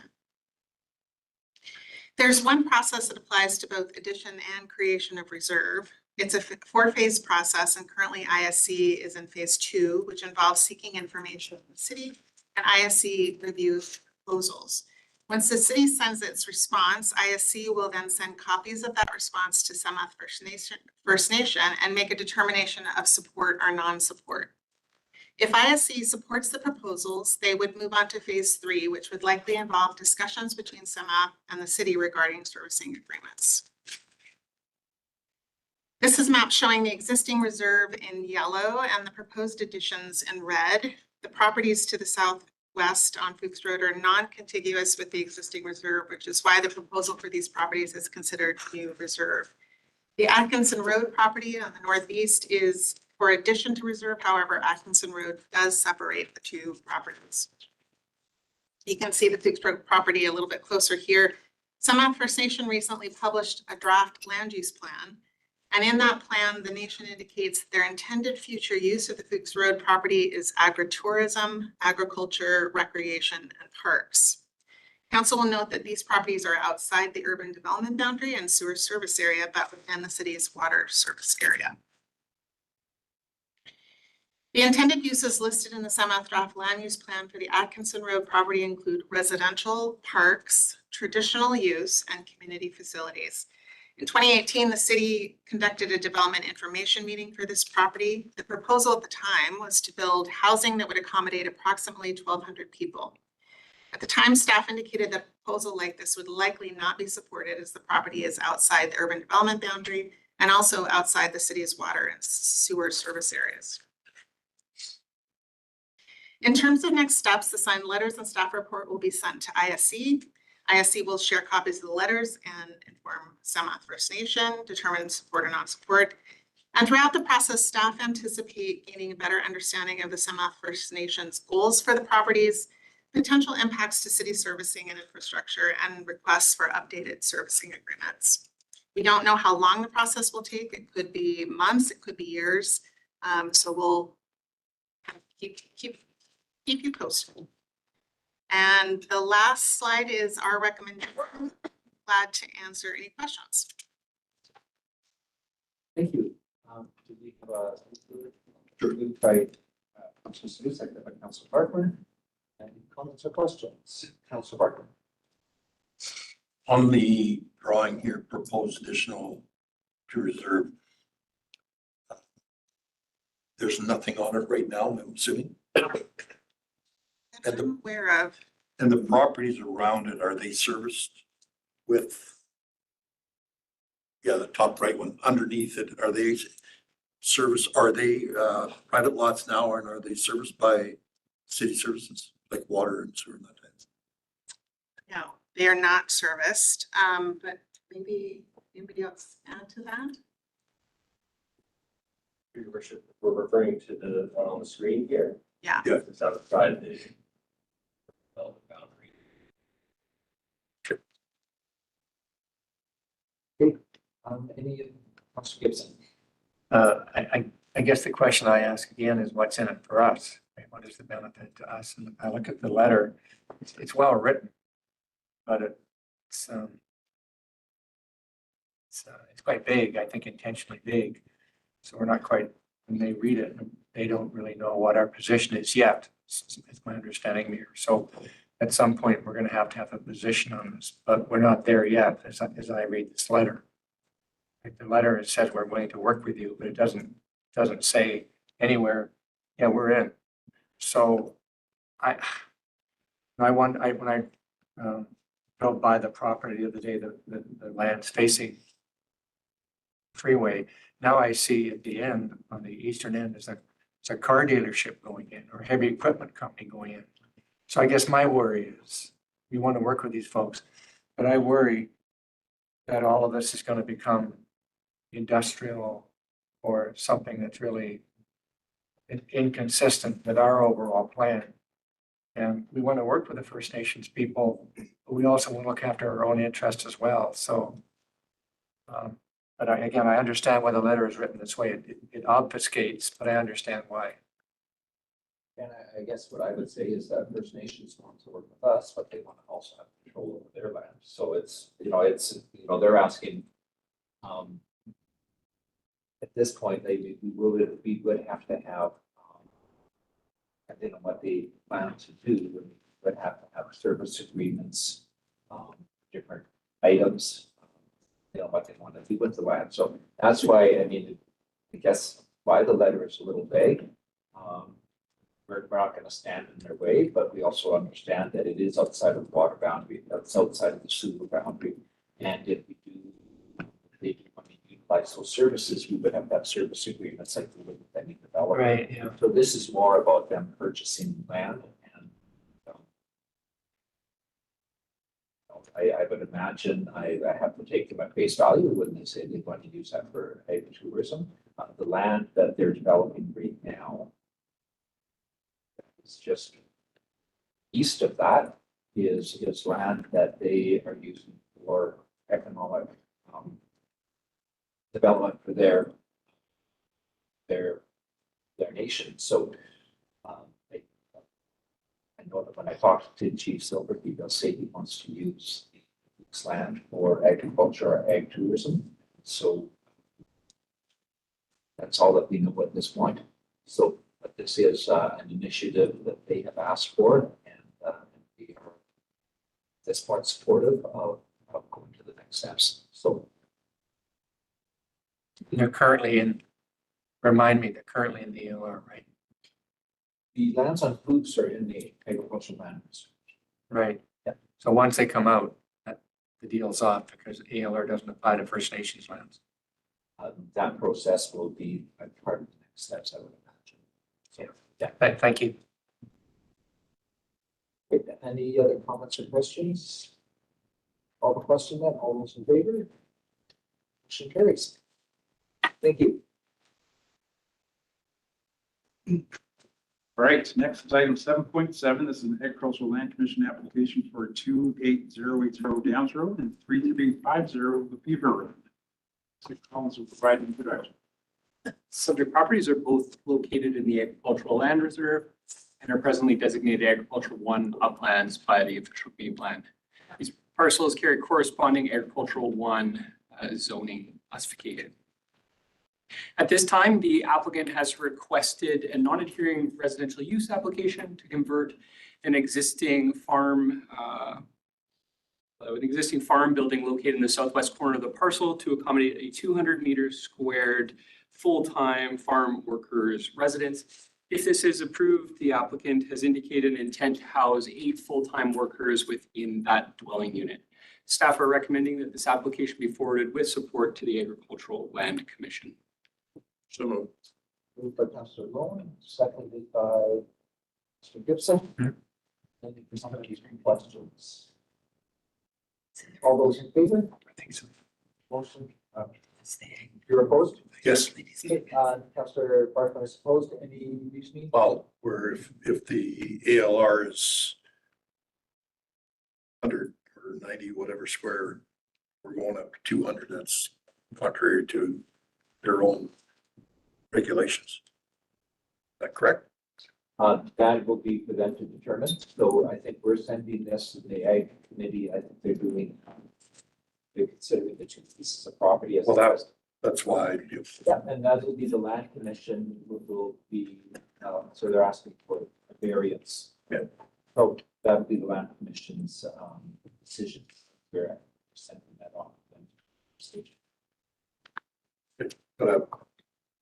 There's one process that applies to both addition and creation of reserve. It's a 4-phase process, and currently ISC is in phase 2, which involves seeking information from the city, and ISC reviews proposals. Once the city sends its response, ISC will then send copies of that response to Samath First Nation and make a determination of support or non-support. If ISC supports the proposals, they would move on to phase 3, which would likely involve discussions between Samath and the city regarding servicing agreements. This is a map showing the existing reserve in yellow and the proposed additions in red. The properties to the southwest on Fuchs Road are non-contiguous with the existing reserve, which is why the proposal for these properties is considered new reserve. The Atkinson Road property on the northeast is for addition to reserve. However, Atkinson Road does separate the 2 properties. You can see the Fuchs Road property a little bit closer here. Samath First Nation recently published a draft land use plan. And in that plan, the nation indicates their intended future use of the Fuchs Road property is agritourism, agriculture, recreation, and parks. Council will note that these properties are outside the urban development boundary and sewer service area, but within the city's water service area. The intended uses listed in the Samath draft land use plan for the Atkinson Road property include residential, parks, traditional use, and community facilities. In 2018, the city conducted a development information meeting for this property. The proposal at the time was to build housing that would accommodate approximately 1,200 people. At the time, staff indicated that a proposal like this would likely not be supported as the property is outside the urban development boundary and also outside the city's water and sewer service areas. In terms of next steps, the signed letters and staff report will be sent to ISC. ISC will share copies of the letters and inform Semath First Nation, determine support or non-support. And throughout the process, staff anticipate gaining a better understanding of the Semath First Nation's goals for the properties, potential impacts to city servicing and infrastructure, and requests for updated servicing agreements. We don't know how long the process will take. It could be months, it could be years. So we'll keep you posted. And the last slide is our recommendation. Glad to answer any questions. Thank you. Do we have a moved by Councilor Sioux, seconded by Councilor Barkman? Any comments or questions? Councilor Barkman. On the drawing here, proposed additional to reserve. There's nothing on it right now, I'm assuming. That I'm aware of. And the properties around it, are they serviced with? Yeah, the top right one underneath it, are they private lots now, and are they serviced by city services like water and sewer and that type? No, they are not serviced, but maybe anybody else add to that? Your worship, we're referring to the one on the screen here. Yeah. Yeah. It's outside the development boundary. Any, Councilor Gibson? I guess the question I ask again is what's in it for us? Right? What is the benefit to us? And I look at the letter, it's well written, but it's quite vague, I think intentionally vague. So we're not quite, when they read it, they don't really know what our position is yet, is my understanding here. So at some point, we're going to have a position on this, but we're not there yet as I read this letter. Like the letter, it says we're willing to work with you, but it doesn't say anywhere, yeah, we're in. So when I drove by the property the other day, the land's facing freeway. Now I see at the end, on the eastern end, there's a car dealership going in or heavy equipment company going in. So I guess my worry is we want to work with these folks, but I worry that all of this is going to become industrial or something that's really inconsistent with our overall plan. And we want to work with the First Nations people, but we also want to look after our own interests as well. So, but again, I understand why the letter is written this way. It obfuscates, but I understand why. And I guess what I would say is that First Nations want to work with us, but they want to also have control over their land. So it's, they're asking, at this point, we would have to have, depending on what they plan to do, we would have to have service agreements, different items, what they want to do with the land. So that's why, I guess why the letter is a little vague. We're not going to stand in their way, but we also understand that it is outside of the water boundary, that's outside of the sewer boundary. And if they do want to utilize those services, we would have that service agreements like we would with any developer. Right, yeah. So this is more about them purchasing land, and I would imagine I have to take them at face value when they say they want to use that for agritourism. The land that they're developing right now is just east of that is land that they are using for economic development for their nation. So I know that when I talk to Chief Silver, he does say he wants to use this land for agriculture or ag tourism. So that's all that we know at this point. So but this is an initiative that they have asked for, and we are at this point supportive of going to the next steps. So They're currently in, remind me, they're currently in the ALR, right? The lands on Fuchs are in the agricultural land. Right. Yeah. So once they come out, the deal's off because ALR doesn't apply to First Nations lands. That process will be a part of the next steps, I would imagine. So, yeah. Thank you. Great. Any other comments or questions? All the question then, all those in favor? Motion carries. Thank you. All right, next is item 7.7. This is an agricultural land commission application for 28080 Downs Road and 3350 Beaver Road. Mr. Collins will provide an introduction. Subject properties are both located in the agricultural land reserve and are presently designated agricultural 1 uplands by the official game plan. These parcels carry corresponding agricultural 1 zoning classification. At this time, the applicant has requested a non-adhering residential use application to convert an existing farm building located in the southwest corner of the parcel to accommodate a 200 meters squared full-time farm workers residence. If this is approved, the applicant has indicated an intent to house 8 full-time workers within that dwelling unit. Staff are recommending that this application be forwarded with support to the Agricultural Land Commission. So moved. Moved by Councillor Lowen, seconded by Mr. Gibson. Any questions? All those in favor? I think so. Motion. You're opposed? Yes. Councillor Barton is opposed. Any reasoning? Well, if the ALR is 100 or 90, whatever square, we're going up to 200. That's contrary to their own regulations. Is that correct? That will be for them to determine. So I think we're sending this to the Ag Committee. I think they're doing, they're considering the 2 pieces of property as. Well, that's why. Yeah, and that will be the land commission will be, so they're asking for a variance. Yeah. So that would be the land commission's decision. We're sending that on.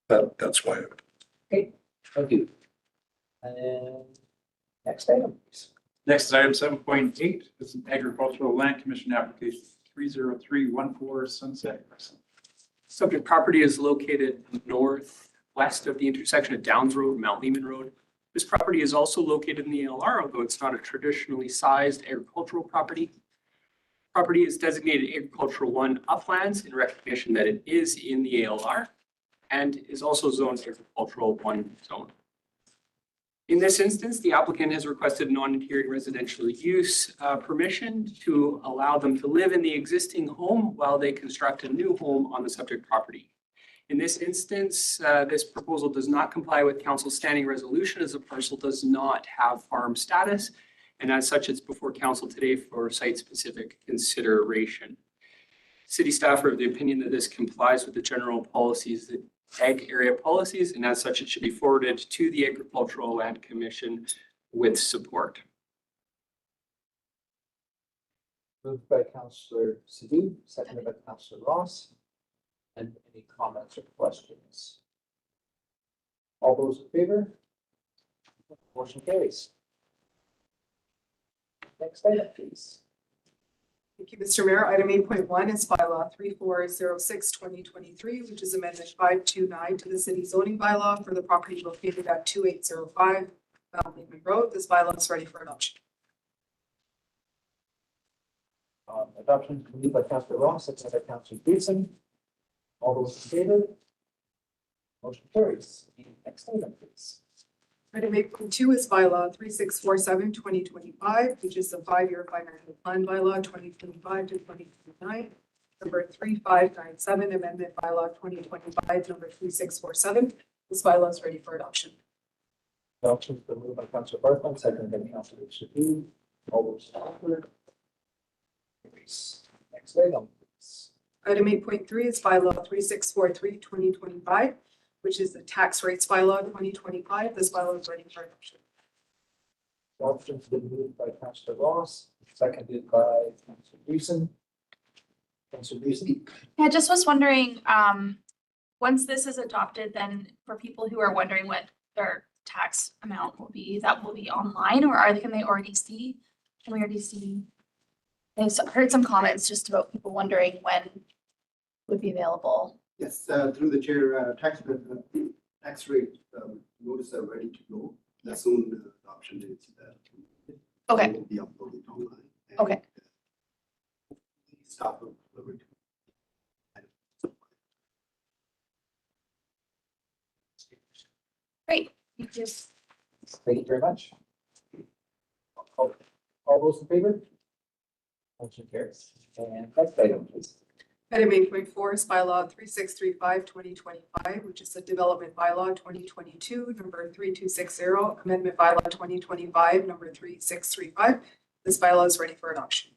But that's why. Okay, thank you. And next item, please. Next is item 7.8. This is an agricultural land commission application 30314 Sunset Crescent. Subject property is located northwest of the intersection of Downs Road and Mount Lehman Road. This property is also located in the ALR, although it's not a traditionally sized agricultural property. Property is designated agricultural 1 uplands in recognition that it is in the ALR and is also zoned agricultural 1 zone. In this instance, the applicant has requested non-adhering residential use permission to allow them to live in the existing home while they construct a new home on the subject property. In this instance, this proposal does not comply with council's standing resolution as the parcel does not have farm status. And as such, it's before council today for site-specific consideration. City staff are of the opinion that this complies with the general policies, the ag area policies, and as such, it should be forwarded to the Agricultural Land Commission with support. Moved by Councillor Sadhu, seconded by Councillor Ross. And any comments or questions? All those in favor? Motion carries. Next item, please. Thank you, Mr. Mayor. Item 8.1 is bylaw 3406/2023, which is amendment 529 to the city zoning bylaw for the property located at 2805 Mount Lehman Road. This bylaw is ready for adoption. Adoption moved by Councillor Ross, seconded by Councillor Gibson. All those in favor? Motion carries. Next item, please. Item 8.2 is bylaw 3647/2025, which is the 5-year financial plan bylaw 2025 to 2029. Number 3597, amendment bylaw 2025, number 3647. This bylaw is ready for adoption. Adoption has been moved by Councillor Barton, seconded by Councillor Sadhu. All those in favor? Next item, please. Item 8.3 is bylaw 3643/2025, which is the tax rates bylaw 2025. This bylaw is ready for adoption. Adoption has been moved by Councillor Ross, seconded by Councillor Gleason. Councillor Gleason. Yeah, just was wondering, once this is adopted, then for people who are wondering what their tax amount will be, that will be online, or can they already see? Can we already see? I've heard some comments just about people wondering when would be available. Yes, through the chair, tax rate notice are ready to go. As soon as the adoption dates Okay. will be uploaded online. Okay. Stop delivery. Great. You just. Thank you very much. All those in favor? Motion carries. And next item, please. Item 8.4 is bylaw 3635/2025, which is the development bylaw 2022, number 3260, amendment bylaw 2025, number 3635. This bylaw is ready for adoption.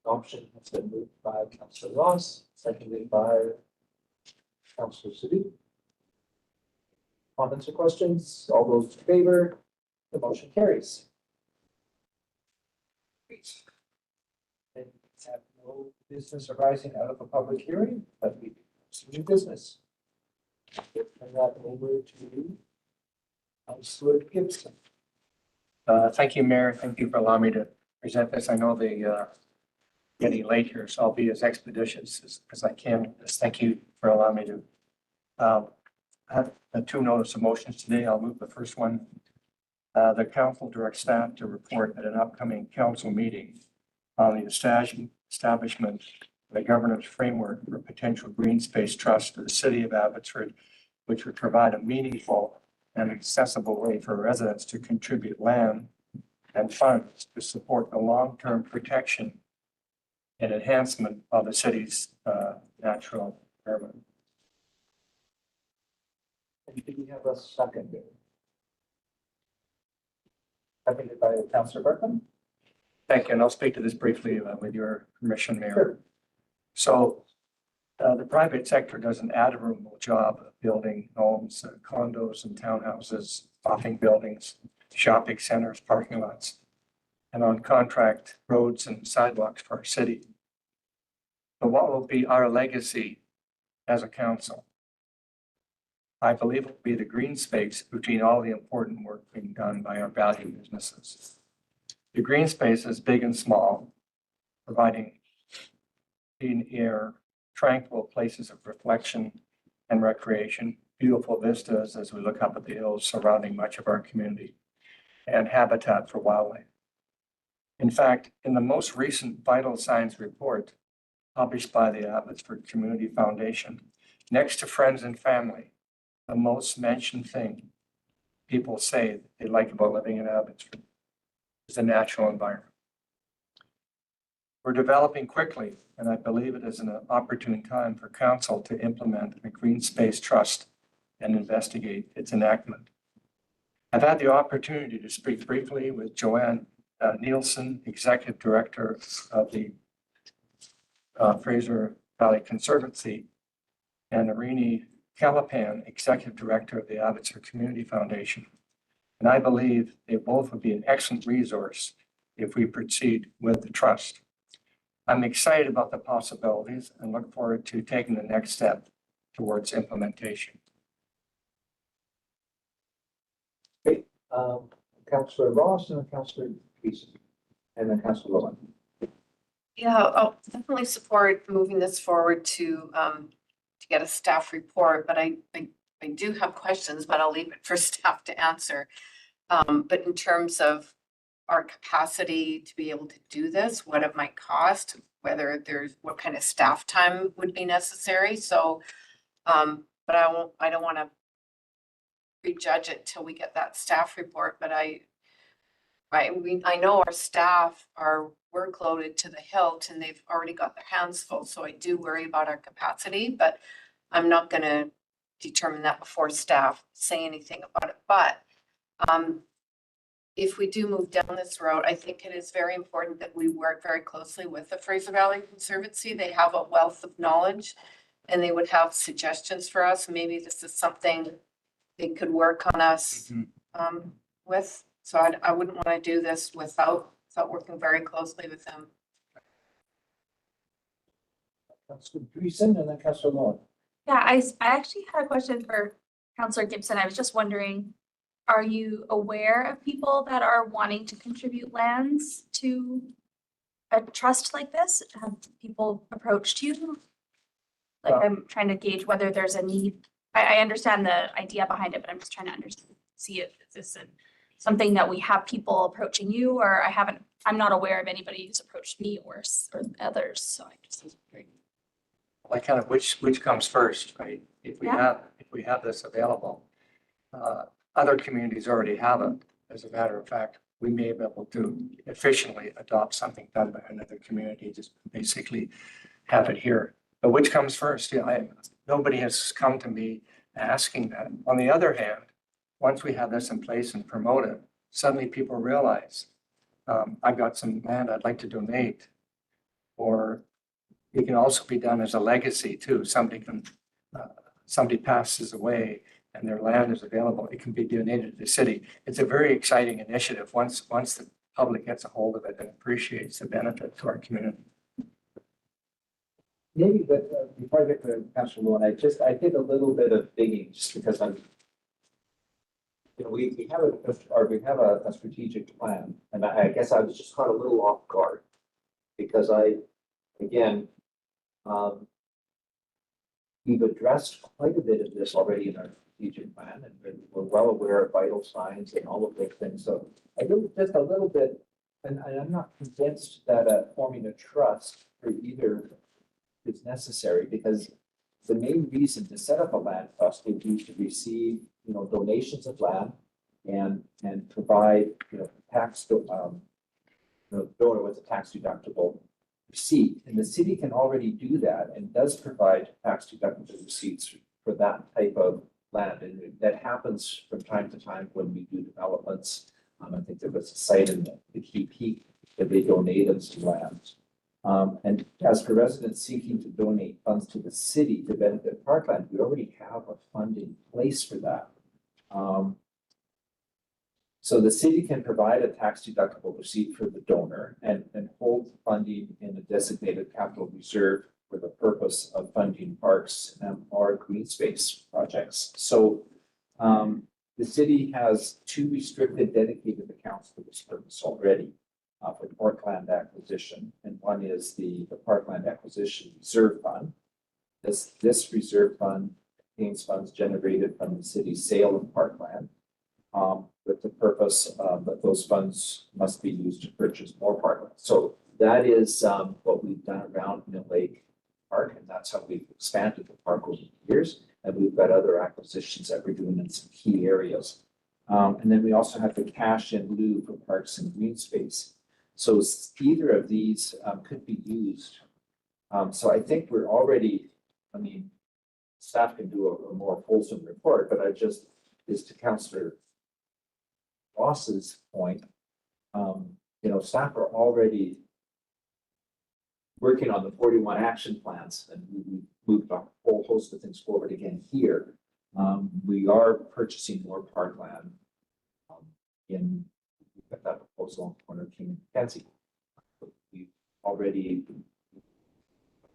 Adoption has been moved by Councillor Ross, seconded by Councillor Sudi. Comments or questions? All those in favor? The motion carries. Great. And we have no business arising out of a public hearing, but we do some new business. Turn that over to Councillor Gibson. Thank you, Mayor. Thank you for allowing me to present this. I know the getting late here, so I'll be as expeditious as I can. Just thank you for allowing me to have the two notice of motions today. I'll move the first one. The council directs staff to report at an upcoming council meeting on the establishment of a governance framework for potential green space trust for the city of Abbotsford, which would provide a meaningful and accessible way for residents to contribute land and funds to support the long-term protection and enhancement of the city's natural environment. And do we have a second? Seconded by Councillor Bertram. Thank you, and I'll speak to this briefly with your permission, Mayor. Sure. So the private sector does an admirable job of building homes, condos and townhouses, office buildings, shopping centers, parking lots, and on contract roads and sidewalks for our city. But what will be our legacy as a council? I believe it will be the green space between all the important work being done by our value businesses. The green space is big and small, providing clean air, tranquil places of reflection and recreation, beautiful vistas as we look up at the hills surrounding much of our community, and habitat for wildlife. In fact, in the most recent Vital Signs report published by the Abbotsford Community Foundation, next to friends and family, the most mentioned thing people say that they like about living in Abbotsford is the natural environment. We're developing quickly, and I believe it is an opportune time for council to implement a green space trust and investigate its enactment. I've had the opportunity to speak briefly with Joanne Nielsen, Executive Director of the Fraser Valley Conservancy, and Irini Calapan, Executive Director of the Abbotsford Community Foundation. And I believe they both would be an excellent resource if we proceed with the trust. I'm excited about the possibilities and look forward to taking the next step towards implementation. Great. Councillor Ross and Councillor Beeson, and then Councillor Lowen. Yeah, I'll definitely support moving this forward to get a staff report, but I do have questions, but I'll leave it for staff to answer. But in terms of our capacity to be able to do this, what it might cost, whether there's what kind of staff time would be necessary. So, but I don't want to prejudge it till we get that staff report. But I know our staff are workloaded to the hilt and they've already got their hands full. So I do worry about our capacity, but I'm not going to determine that before staff say anything about it. But if we do move down this road, I think it is very important that we work very closely with the Fraser Valley Conservancy. They have a wealth of knowledge and they would have suggestions for us. Maybe this is something they could work on us with. So I wouldn't want to do this without working very closely with them. Councillor Beeson and then Councillor Lowen. Yeah, I actually had a question for Counselor Gibson. I was just wondering, are you aware of people that are wanting to contribute lands to a trust like this? Have people approached you? Like, I'm trying to gauge whether there's a need. I understand the idea behind it, but I'm just trying to understand, see if this is something that we have people approaching you, or I'm not aware of anybody who's approached me or others, so I just was wondering. Like kind of which comes first, right? If we have this available, other communities already have it. As a matter of fact, we may be able to efficiently adopt something done by another community, just basically have it here. But which comes first? Yeah, nobody has come to me asking that. On the other hand, once we have this in place and promote it, suddenly people realize, I've got some land I'd like to donate. Or it can also be done as a legacy too. Somebody passes away and their land is available. It can be donated to the city. It's a very exciting initiative once the public gets a hold of it and appreciates the benefit to our community. Maybe, but before I get to Councilor Lowen, I did a little bit of digging just because we have a strategic plan, and I guess I was just caught a little off guard because we've addressed quite a bit of this already in our strategic plan, and we're well aware of vital signs and all of those things. So I do just a little bit, and I'm not convinced that forming a trust for either is necessary, because the main reason to set up a land trust would be to receive, donations of land and provide, tax donor with a tax deductible receipt. And the city can already do that and does provide tax deductible receipts for that type of land. And that happens from time to time when we do developments. I think there was a site in the Key Peak that they donated some land. And as for residents seeking to donate funds to the city to benefit parkland, we already have a fund in place for that. So the city can provide a tax deductible receipt for the donor and hold funding in a designated capital reserve for the purpose of funding parks or green space projects. So the city has 2 restricted dedicated accounts for this purpose already. For parkland acquisition, and one is the Parkland Acquisition Reserve Fund. This reserve fund contains funds generated from the city's sale of parkland, with the purpose that those funds must be used to purchase more parkland. So that is what we've done around Mill Lake Park, and that's how we've expanded the park over the years. And we've got other acquisitions that we're doing in some key areas. And then we also have the cash in lieu for parks and green space. So either of these could be used. So I think we're already, staff can do a more fulsome report, but is to Councillor Ross's point, staff are already working on the 41 action plans, and we moved a whole host of things forward again here. We are purchasing more parkland we've got that proposal on the corner of King and Mackenzie. We've already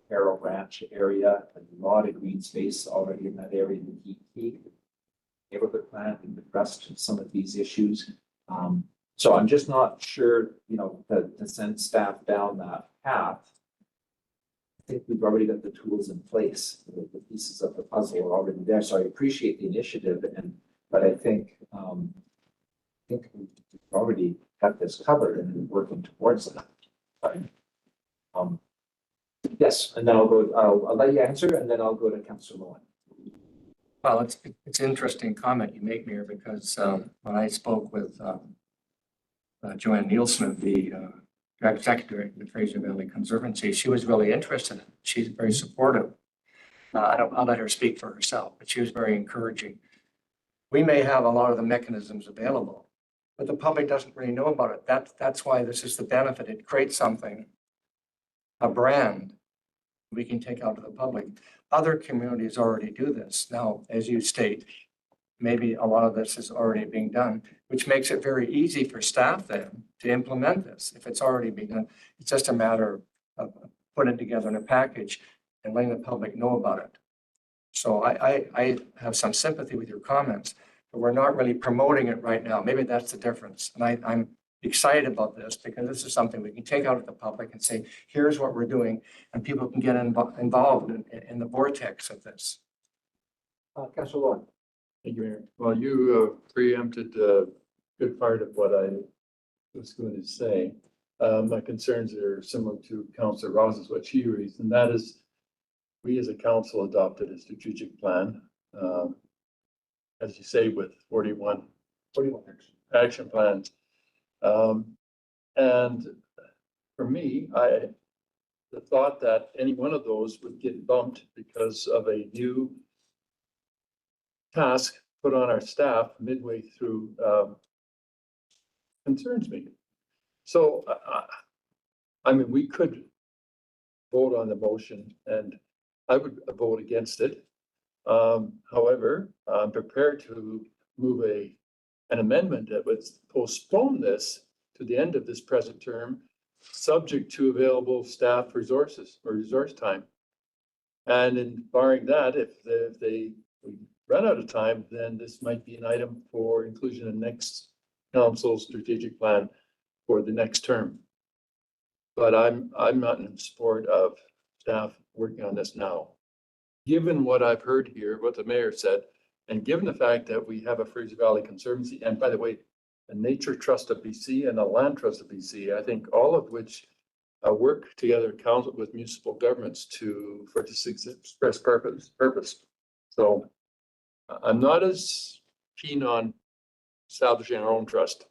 Carroll Ranch area, a lot of green space already in that area in the Key Peak. Neighborhood plan, we've addressed some of these issues. So I'm just not sure, to send staff down that path. I think we've already got the tools in place. The pieces of the puzzle are already there. So I appreciate the initiative, but I think we've already got this covered and we're working towards that. But, yes, and then I'll let you answer, and then I'll go to Councillor Lowen. Well, it's an interesting comment you make, Mayor, because when I spoke with Joanne Nielsen, the executive director of the Fraser Valley Conservancy, she was really interested in it. She's very supportive. I'll let her speak for herself, but she was very encouraging. We may have a lot of the mechanisms available, but the public doesn't really know about it. That's why this is the benefit. It creates something, a brand we can take out to the public. Other communities already do this. Now, as you state, maybe a lot of this is already being done, which makes it very easy for staff then to implement this. If it's already being done, it's just a matter of putting it together in a package and letting the public know about it. So I have some sympathy with your comments, but we're not really promoting it right now. Maybe that's the difference. And I'm excited about this because this is something we can take out to the public and say, here's what we're doing, and people can get involved in the vortex of this. Councillor Lloyd. Thank you, Mayor. Well, you preempted a good part of what I was going to say. My concerns are similar to Councillor Rouse's, what she raised, and that is we as a council adopted a strategic plan, as you say, with 41 action plans. And for me, the thought that any one of those would get bumped because of a new task put on our staff midway through concerns me. So, I mean, we could vote on the motion and I would vote against it. However, I'm prepared to move an amendment that would postpone this to the end of this present term, subject to available staff resources or resource time. And in barring that, if they run out of time, then this might be an item for inclusion in next council's strategic plan for the next term. But I'm not in support of staff working on this now. Given what I've heard here, what the mayor said, and given the fact that we have a Fraser Valley Conservancy, and by the way, a Nature Trust of BC and a Land Trust of BC, I think all of which work together council with municipal governments for this express purpose. So I'm not as keen on establishing our own trust,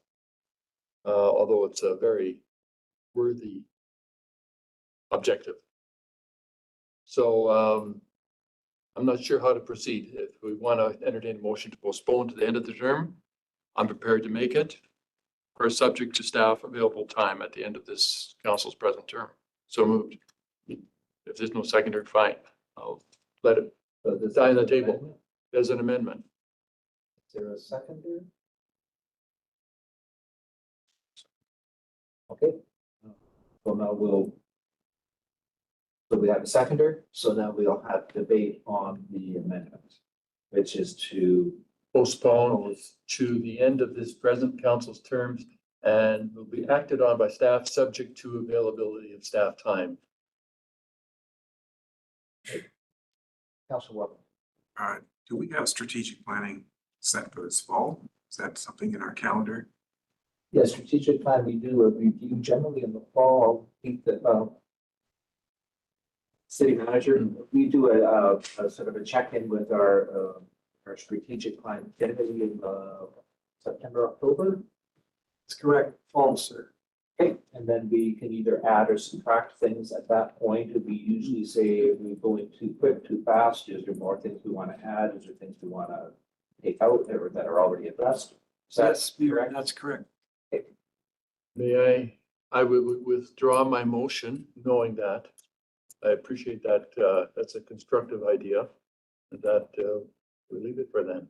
although it's a very worthy objective. So I'm not sure how to proceed. If we want to entertain a motion to postpone to the end of the term, I'm prepared to make it, or subject to staff available time at the end of this council's present term. So moved. If there's no seconder, fine. I'll let it die on the table as an amendment. Is there a seconder? Okay. Well, now so we have a seconder, so now we'll have debate on the amendment, which is to postpone to the end of this present council's terms and will be acted on by staff subject to availability of staff time. Councilor Walker. Do we have strategic planning set for this fall? Is that something in our calendar? Yeah, strategic plan, we do a review generally in the fall. I think that city manager, we do a sort of a check-in with our strategic plan generally in September, October. That's correct, fall, sir. Okay, and then we can either add or subtract things at that point. We usually say, are we going too quick, too fast? Is there more things we want to add? Is there things we want to take out that are already addressed? That's correct. That's correct. Okay. May I will withdraw my motion, knowing that. I appreciate that. That's a constructive idea. That we'll leave it for then.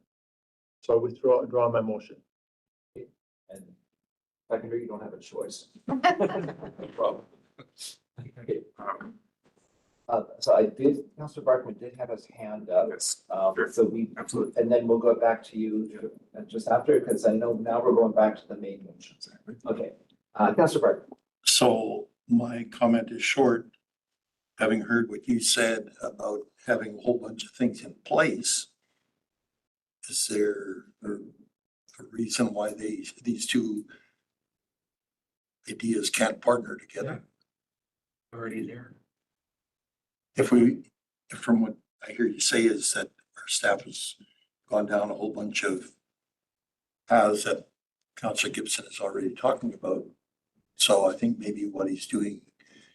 So I withdraw my motion. Okay. And secondary, you don't have a choice. No problem. Okay. So Councillor Barkman did have his hand up. Yes. So absolutely. And then we'll go back to you just after, because I know now we're going back to the main motions. Okay. Councillor Barkman. So my comment is short. Having heard what you said about having a whole bunch of things in place, is there a reason why these two ideas can't partner together? Yeah. Already there. From what I hear you say is that our staff has gone down a whole bunch of paths that Councillor Gibson is already talking about. So I think maybe what he's doing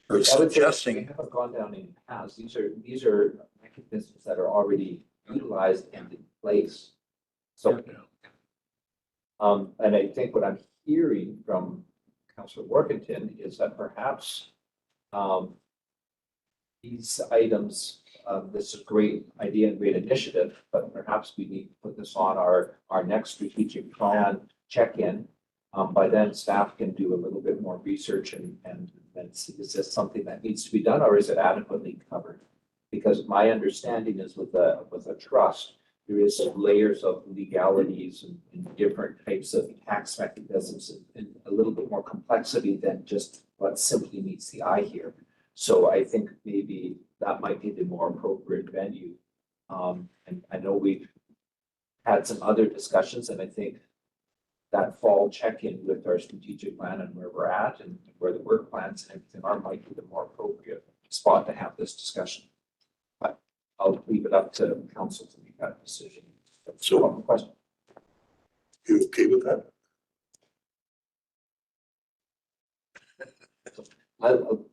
or suggesting. We haven't gone down any paths. These are mechanisms that are already utilized and in place. So, and I think what I'm hearing from Councillor Workington is that perhaps these items, this is a great idea and great initiative, but perhaps we need to put this on our next strategic plan check-in. By then, staff can do a little bit more research and see, is this something that needs to be done or is it adequately covered? Because my understanding is with a trust, there is layers of legalities and different types of tax mechanisms and a little bit more complexity than just what simply meets the eye here. So I think maybe that might be the more appropriate venue. And I know we've had some other discussions, and I think that fall check-in with our strategic plan and where we're at and where the work plans and everything are might be the more appropriate spot to have this discussion. But I'll leave it up to council to make that decision. So, question. You okay with that?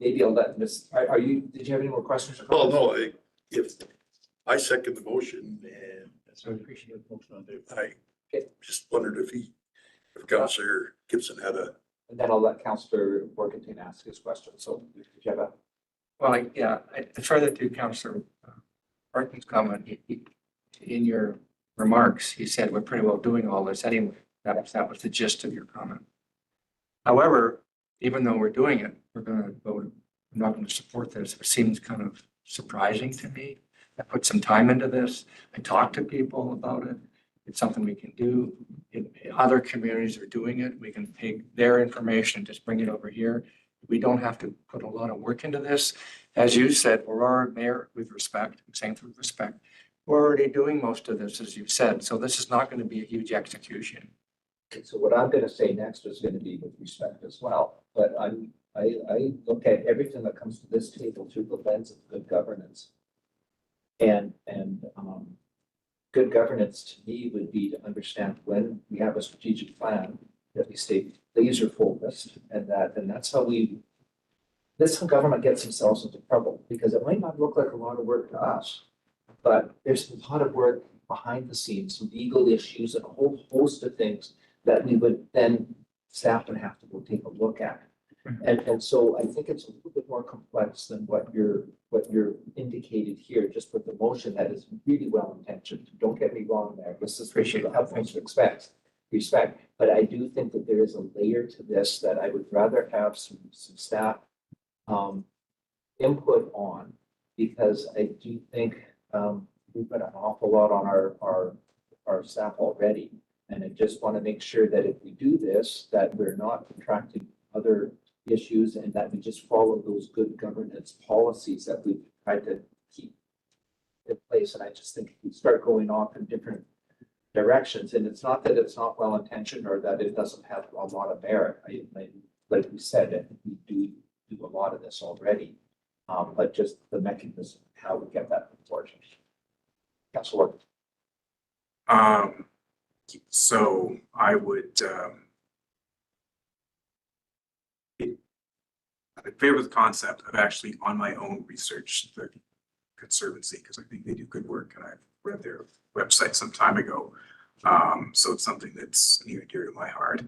Maybe I'll let Miss, are you, did you have any more questions? Or Well, comments? no, if I second the motion and So I appreciate the motion on Dave. I just wondered if Councillor Gibson had a. And then I'll let Councillor Workington ask his question. So did you have a? Well, further to Councillor Barton's comment, in your remarks, he said we're pretty well doing all this anyway. That was the gist of your comment. However, even though we're doing it, we're going to vote, I'm not going to support this. It seems kind of surprising to me. I put some time into this. I talked to people about it. It's something we can do. Other communities are doing it. We can take their information and just bring it over here. We don't have to put a lot of work into this. As you said, we're already, Mayor, with respect, I'm saying with respect, we're already doing most of this, as you said. So this is not going to be a huge execution. So what I'm going to say next is going to be with respect as well. But I look at everything that comes to this table through the lens of good governance. And good governance to me would be to understand when we have a strategic plan that we stay laser focused, and that's how this government gets themselves into trouble, because it might not look like a lot of work to us, but there's a lot of work behind the scenes, legal issues and a whole host of things that we would then staff would have to go take a look at. And so I think it's a little bit more complex than what you're indicated here, just with the motion that is really well intentioned. Don't get me wrong there. This is Appreciate it. utmost respect. But I do think that there is a layer to this that I would rather have some staff input on, because I do think we've got an awful lot on our staff already. And I just want to make sure that if we do this, that we're not contracting other issues and that we just follow those good governance policies that we've tried to keep in place. And I just think if we start going off in different directions, and it's not that it's not well intentioned or that it doesn't have a lot of merit. Like we said, I think we do a lot of this already, but just the mechanism, how we get that reporting. Councilor. So I would, I'm in favor of the concept of actually on my own research the Conservancy, because I think they do good work and I've read their website some time ago. So it's something that's near and dear to my heart.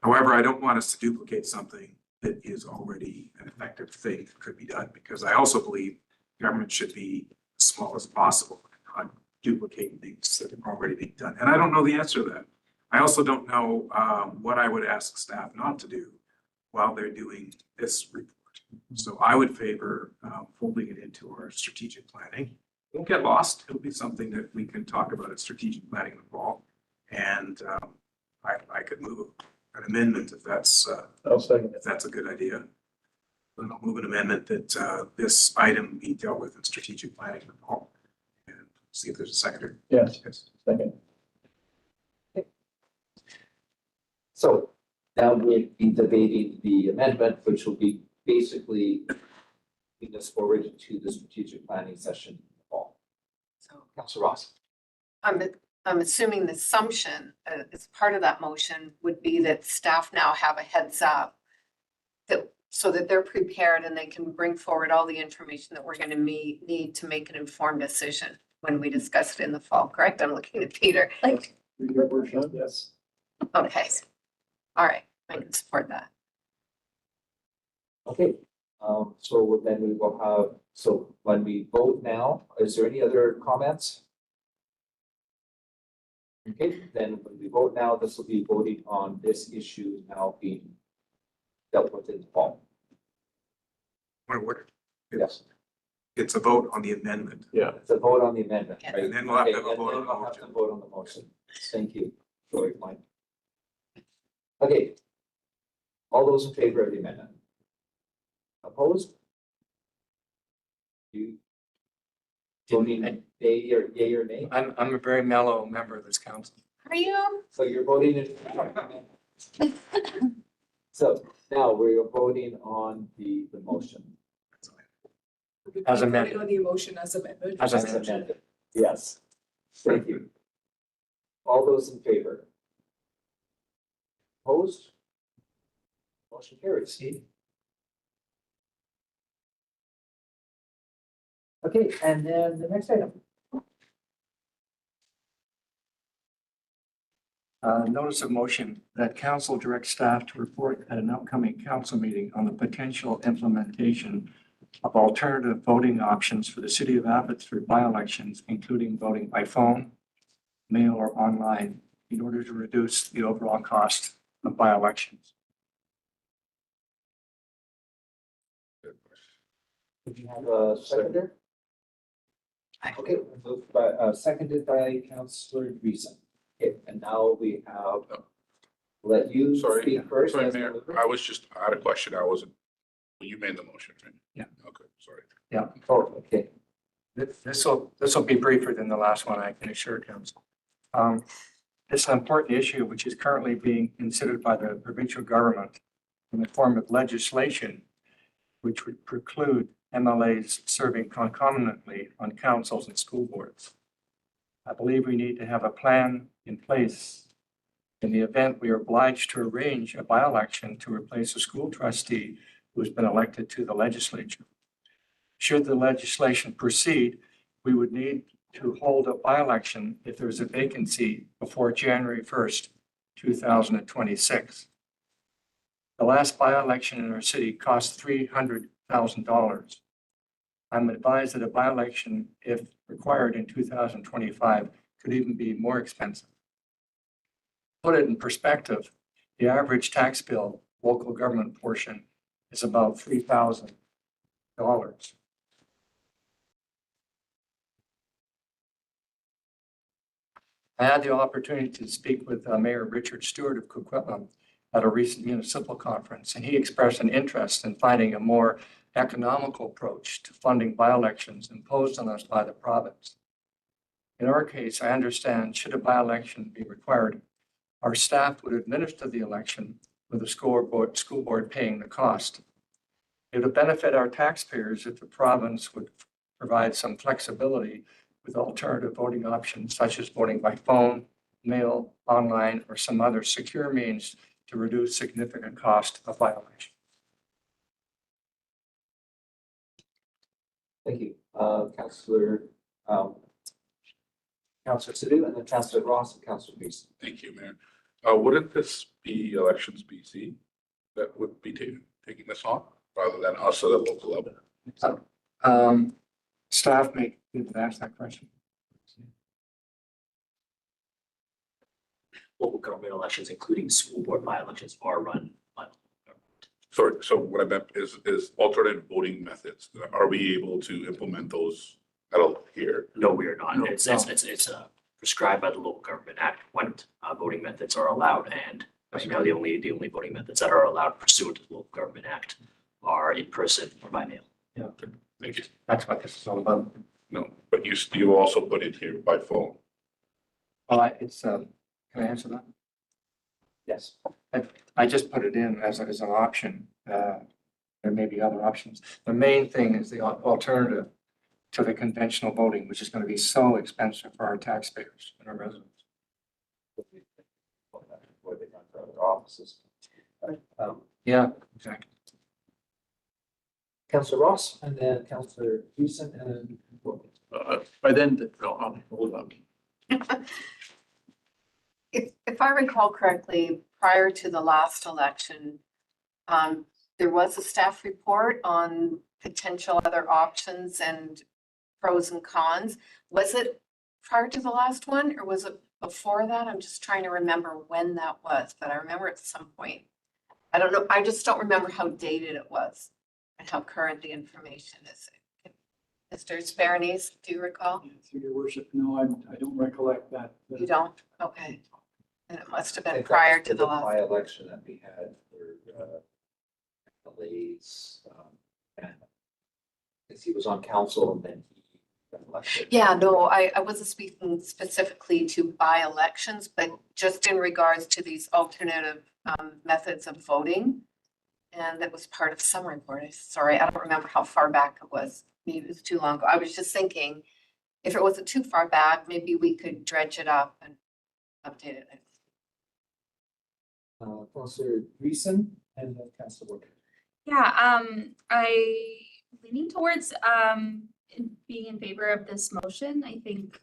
However, I don't want us to duplicate something that is already an effective thing that could be done, because I also believe government should be as small as possible, not duplicate things that are already being done. And I don't know the answer to that. I also don't know what I would ask staff not to do while they're doing this report. So I would favor folding it into our strategic planning. It won't get lost. It'll be something that we can talk about at strategic planning in the fall. And I could move an amendment if that's a good idea. Then I'll move an amendment that this item be dealt with in strategic planning in the fall. And see if there's a seconder. Yes, second. So now we'll be debating the amendment, which will be basically moving us forward to the strategic planning session in the fall. So Councilor Ross. I'm assuming the assumption as part of that motion would be that staff now have a heads up so that they're prepared and they can bring forward all the information that we're going to need to make an informed decision when we discuss it in the fall, correct? I'm looking at Peter. Like, Yes. okay. All right, I can support that. Okay, so then we will have, so when we vote now, is there any other comments? Okay, then when we vote now, this will be voting on this issue now being dealt with in the fall. Point of order. Yes. It's a vote on the amendment. Yeah. It's a vote on the amendment, right? And then we'll have to Okay, have a and vote then on the we'll have to motion. vote on the motion. Thank you. Sorry, Mike. Okay. All those in favor of the amendment? Opposed? You voting yea or nay? I'm a very mellow member of this council. Are you? So you're voting in. So now we're voting on the motion. As Voting amended. On the emotion as amended. As As amended. amended. Yes. Thank you. All those in favor? Opposed? Motion carries. Steve? Okay, and then the next item. Notice of motion that council directs staff to report at an upcoming council meeting on the potential implementation of alternative voting options for the city of Abbotsford by-elections, including voting by phone, mail, or online, in order to reduce the overall cost of by-elections. Did you have a seconder? Okay, moved by, seconded by Councillor Reason. Okay, and now we have, let you Sorry, speak first. sorry, as Mayor, the- I had a question. I wasn't, well, you made the motion, right? Yeah. Okay, sorry. Yeah. Oh, okay. This will be briefer than the last one, I can assure council. It's an important issue which is currently being considered by the provincial government in the form of legislation which would preclude MLAs serving concomitantly on councils and school boards. I believe we need to have a plan in place in the event we are obliged to arrange a by-election to replace a school trustee who has been elected to the legislature. Should the legislation proceed, we would need to hold a by-election if there is a vacancy before January 1st, 2026. The last by-election in our city cost $300,000. I'm advised that a by-election, if required in 2025, could even be more expensive. Put it in perspective, the average tax bill, local government portion, is about $3,000. I had the opportunity to speak with Mayor Richard Stewart of Coquitlam at a recent municipal conference, and he expressed an interest in finding a more economical approach to funding by-elections imposed on us by the province. In our case, I understand should a by-election be required, our staff would administer the election with the school board paying the cost. It would benefit our taxpayers if the province would provide some flexibility with alternative voting options such as voting by phone, mail, online, or some other secure means to reduce significant cost of by-election. Thank you, Councillor, Councillor Sadhu, and then Councillor Ross and Councillor Reason. Thank you, Mayor. Wouldn't this be Elections BC that would be taking this on rather than us at a local level? Staff may need to ask that question. Local government elections, including school board by-elections, are run by. Sorry, so what I meant is alternative voting methods. Are we able to implement those at all here? No, we are not. It's prescribed by the Local Government Act when voting methods are allowed. And right now, the only voting methods that are allowed pursuant to the Local Government Act are in person or by mail. Yeah, Thank you. that's what this is all about. No, but you also put it here by phone. Well, can I answer that? Yes. I just put it in as an option. There may be other options. The main thing is the alternative to the conventional voting, which is going to be so expensive for our taxpayers and our residents. Where they run for other offices. Yeah, exactly. Councillor Ross, and then Councillor Reason, and then. By then, no, hold on. If I recall correctly, prior to the last election, there was a staff report on potential other options and pros and cons. Was it prior to the last one or was it before that? I'm just trying to remember when that was, but I remember at some point. I don't know. I just don't remember how dated it was and how current the information is. Mr. Sparenese, do you recall? Through your worship, no, I don't recollect that. You don't? Okay. And it must have I been think that prior was to for the last. by-election that we had for LA's, and because he was on council and then he got elected. Yeah, no, I wasn't speaking specifically to by-elections, but just in regards to these alternative methods of voting. And that was part of some report. Sorry, I don't remember how far back it was. Maybe it was too long ago. I was just thinking, if it wasn't too far back, maybe we could dredge it up and update it. Councillor Dreesen and then Councillor Wood. Yeah, I leaning towards being in favor of this motion. I think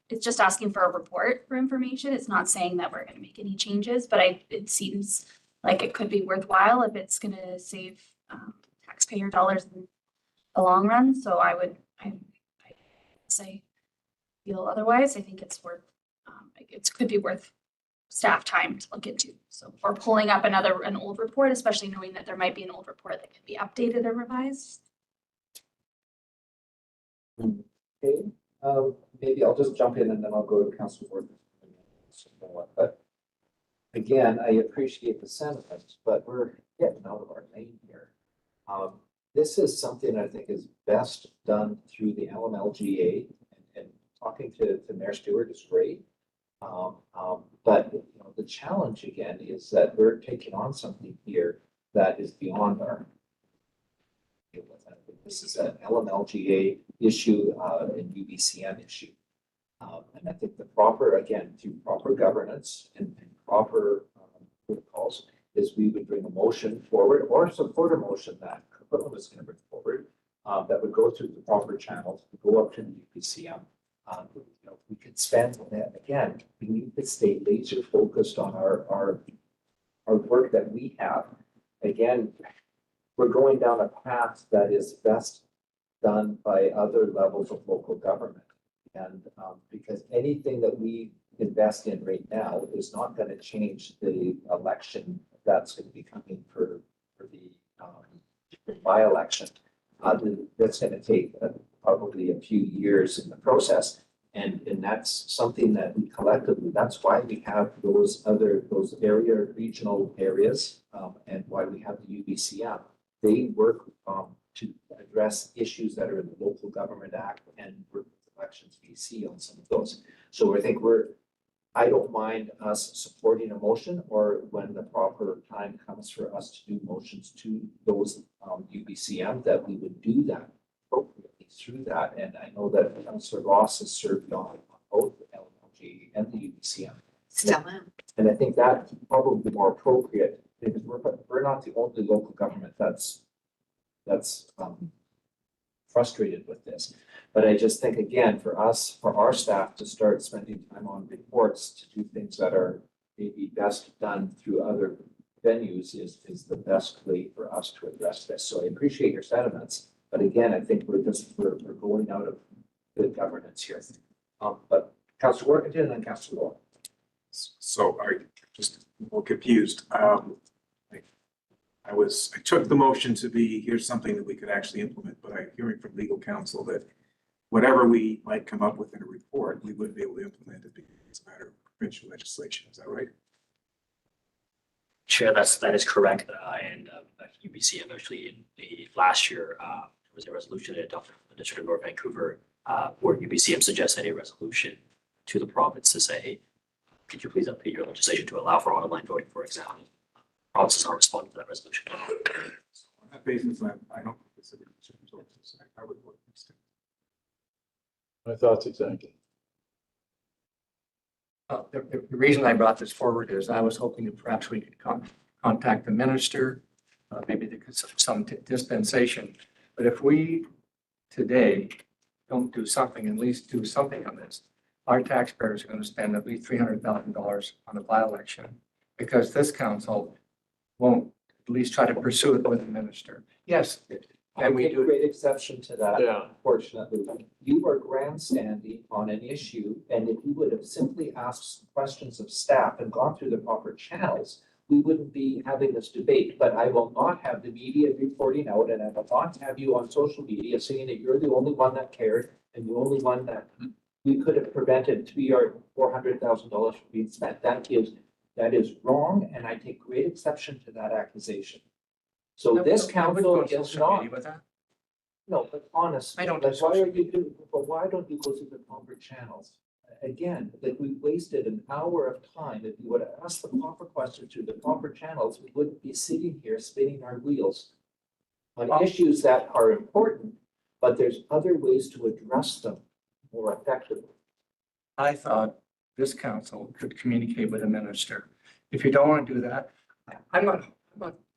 it's just asking for a report for information. It's not saying that we're going to make any changes, but it seems like it could be worthwhile if it's going to save taxpayer dollars in the long run. So I say feel otherwise. I think it's worth it could be worth staff time to look into. So, or pulling up an old report, especially knowing that there might be an old report that can be updated or revised. Okay, maybe I'll just jump in and then I'll go to Councillor Wood. But again, I appreciate the sentiments, but we're getting out of our lane here. This is something I think is best done through the LMLGA, and talking to Mayor Stewart is great. But you know, the challenge again is that we're taking on something here that is beyond our. This is an LMLGA issue, and UBCM issue. And I think the proper, again, through proper governance and proper protocols, is we would bring a motion forward or support a motion that Coquitlam is going to bring forward that would go through the proper channels, go up to the UBCM. You know, we could spend again. We need to stay laser focused on our work that we have. Again, we're going down a path that is best done by other levels of local government, and because anything that we invest in right now is not going to change the election that's going to be coming for the by-election. That's going to take probably a few years in the process. And that's something that we collectively, that's why we have those area, regional areas, and why we have the UBCM. They work to address issues that are in the Local Government Act and work with Elections BC on some of those. So I think I don't mind us supporting a motion, or when the proper time comes for us to do motions to those UBCM, that we would do that appropriately through that. And I know that Councillor Ross has served on both the LMLG and the UBCM. Still am. And I think that's probably more appropriate, because we're not the only local government that's frustrated with this. But I just think, again, for our staff to start spending time on reports to do things that are maybe best done through other venues is the best way for us to address this. So I appreciate your sentiments, but again, I think we're going out of good governance here. But Councillor Workington and then Councillor Law. So I just a little confused. I took the motion to be, here's something that we could actually implement, but I'm hearing from legal counsel that whatever we might come up with in a report, we wouldn't be able to implement it because it's a matter of provincial legislation. Is that right? Chair, that is correct. And UBCM actually in the last year there was a resolution adopted from the District of North Vancouver where UBCM suggested a resolution to the province to say, could you please update your legislation to allow for online voting, for example? Provinces are responding to that resolution. So on that basis, I don't consider it. I would vote against it. My thoughts exactly. The reason I brought this forward is I was hoping that perhaps we could contact the minister, maybe there could some dispensation. But if we today don't do something, at least do something on this, our taxpayers are going to spend at least $300,000 on the by-election because this council won't at least try to pursue it with the minister. Yes. And we do a great exception to that. Yeah. Unfortunately, you are grandstanding on an issue, and if you would have simply asked questions of staff and gone through the proper channels, we wouldn't be having this debate, but I will not have the media reporting out, and I will not have you on social media saying that you're the only one that cared and the only one that we could have prevented $400,000 from being spent. That is wrong, and I take great exception to that accusation. So this council is not. No, but honestly, I don't like, do why social are you doing, but why don't you go to the proper channels? Again, like we wasted an hour of time. If you would have asked the proper questions through the proper channels, we wouldn't be sitting here spinning our wheels on issues that are important, but there's other ways to address them more effectively. I thought this council could communicate with the minister. If you don't want to do that, I'm not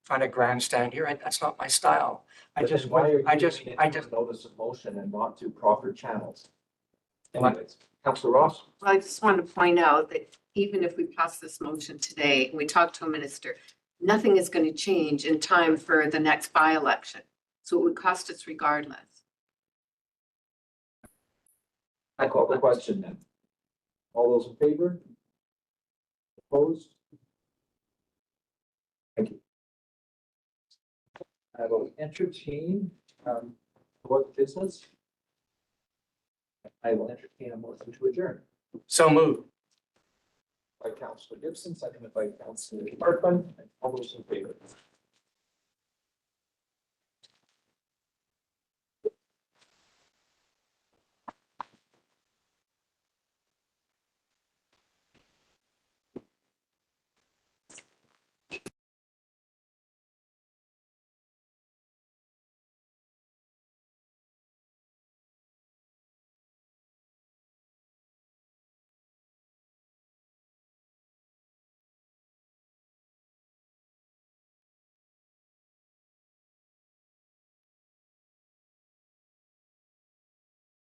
trying to grandstand here. That's not my style. But then why are you doing it through notice of motion and not through proper channels? Anyways, Councillor Ross? Well, I just want to point out that even if we pass this motion today and we talk to a minister, nothing is going to change in time for the next by-election. So it would cost us regardless. I call the question then. All those in favor? Opposed? Thank you. I will entertain what business. I will entertain a motion to adjourn. So moved. By Councillor Gibson, seconded by Councillor Parkman, and all those in favor.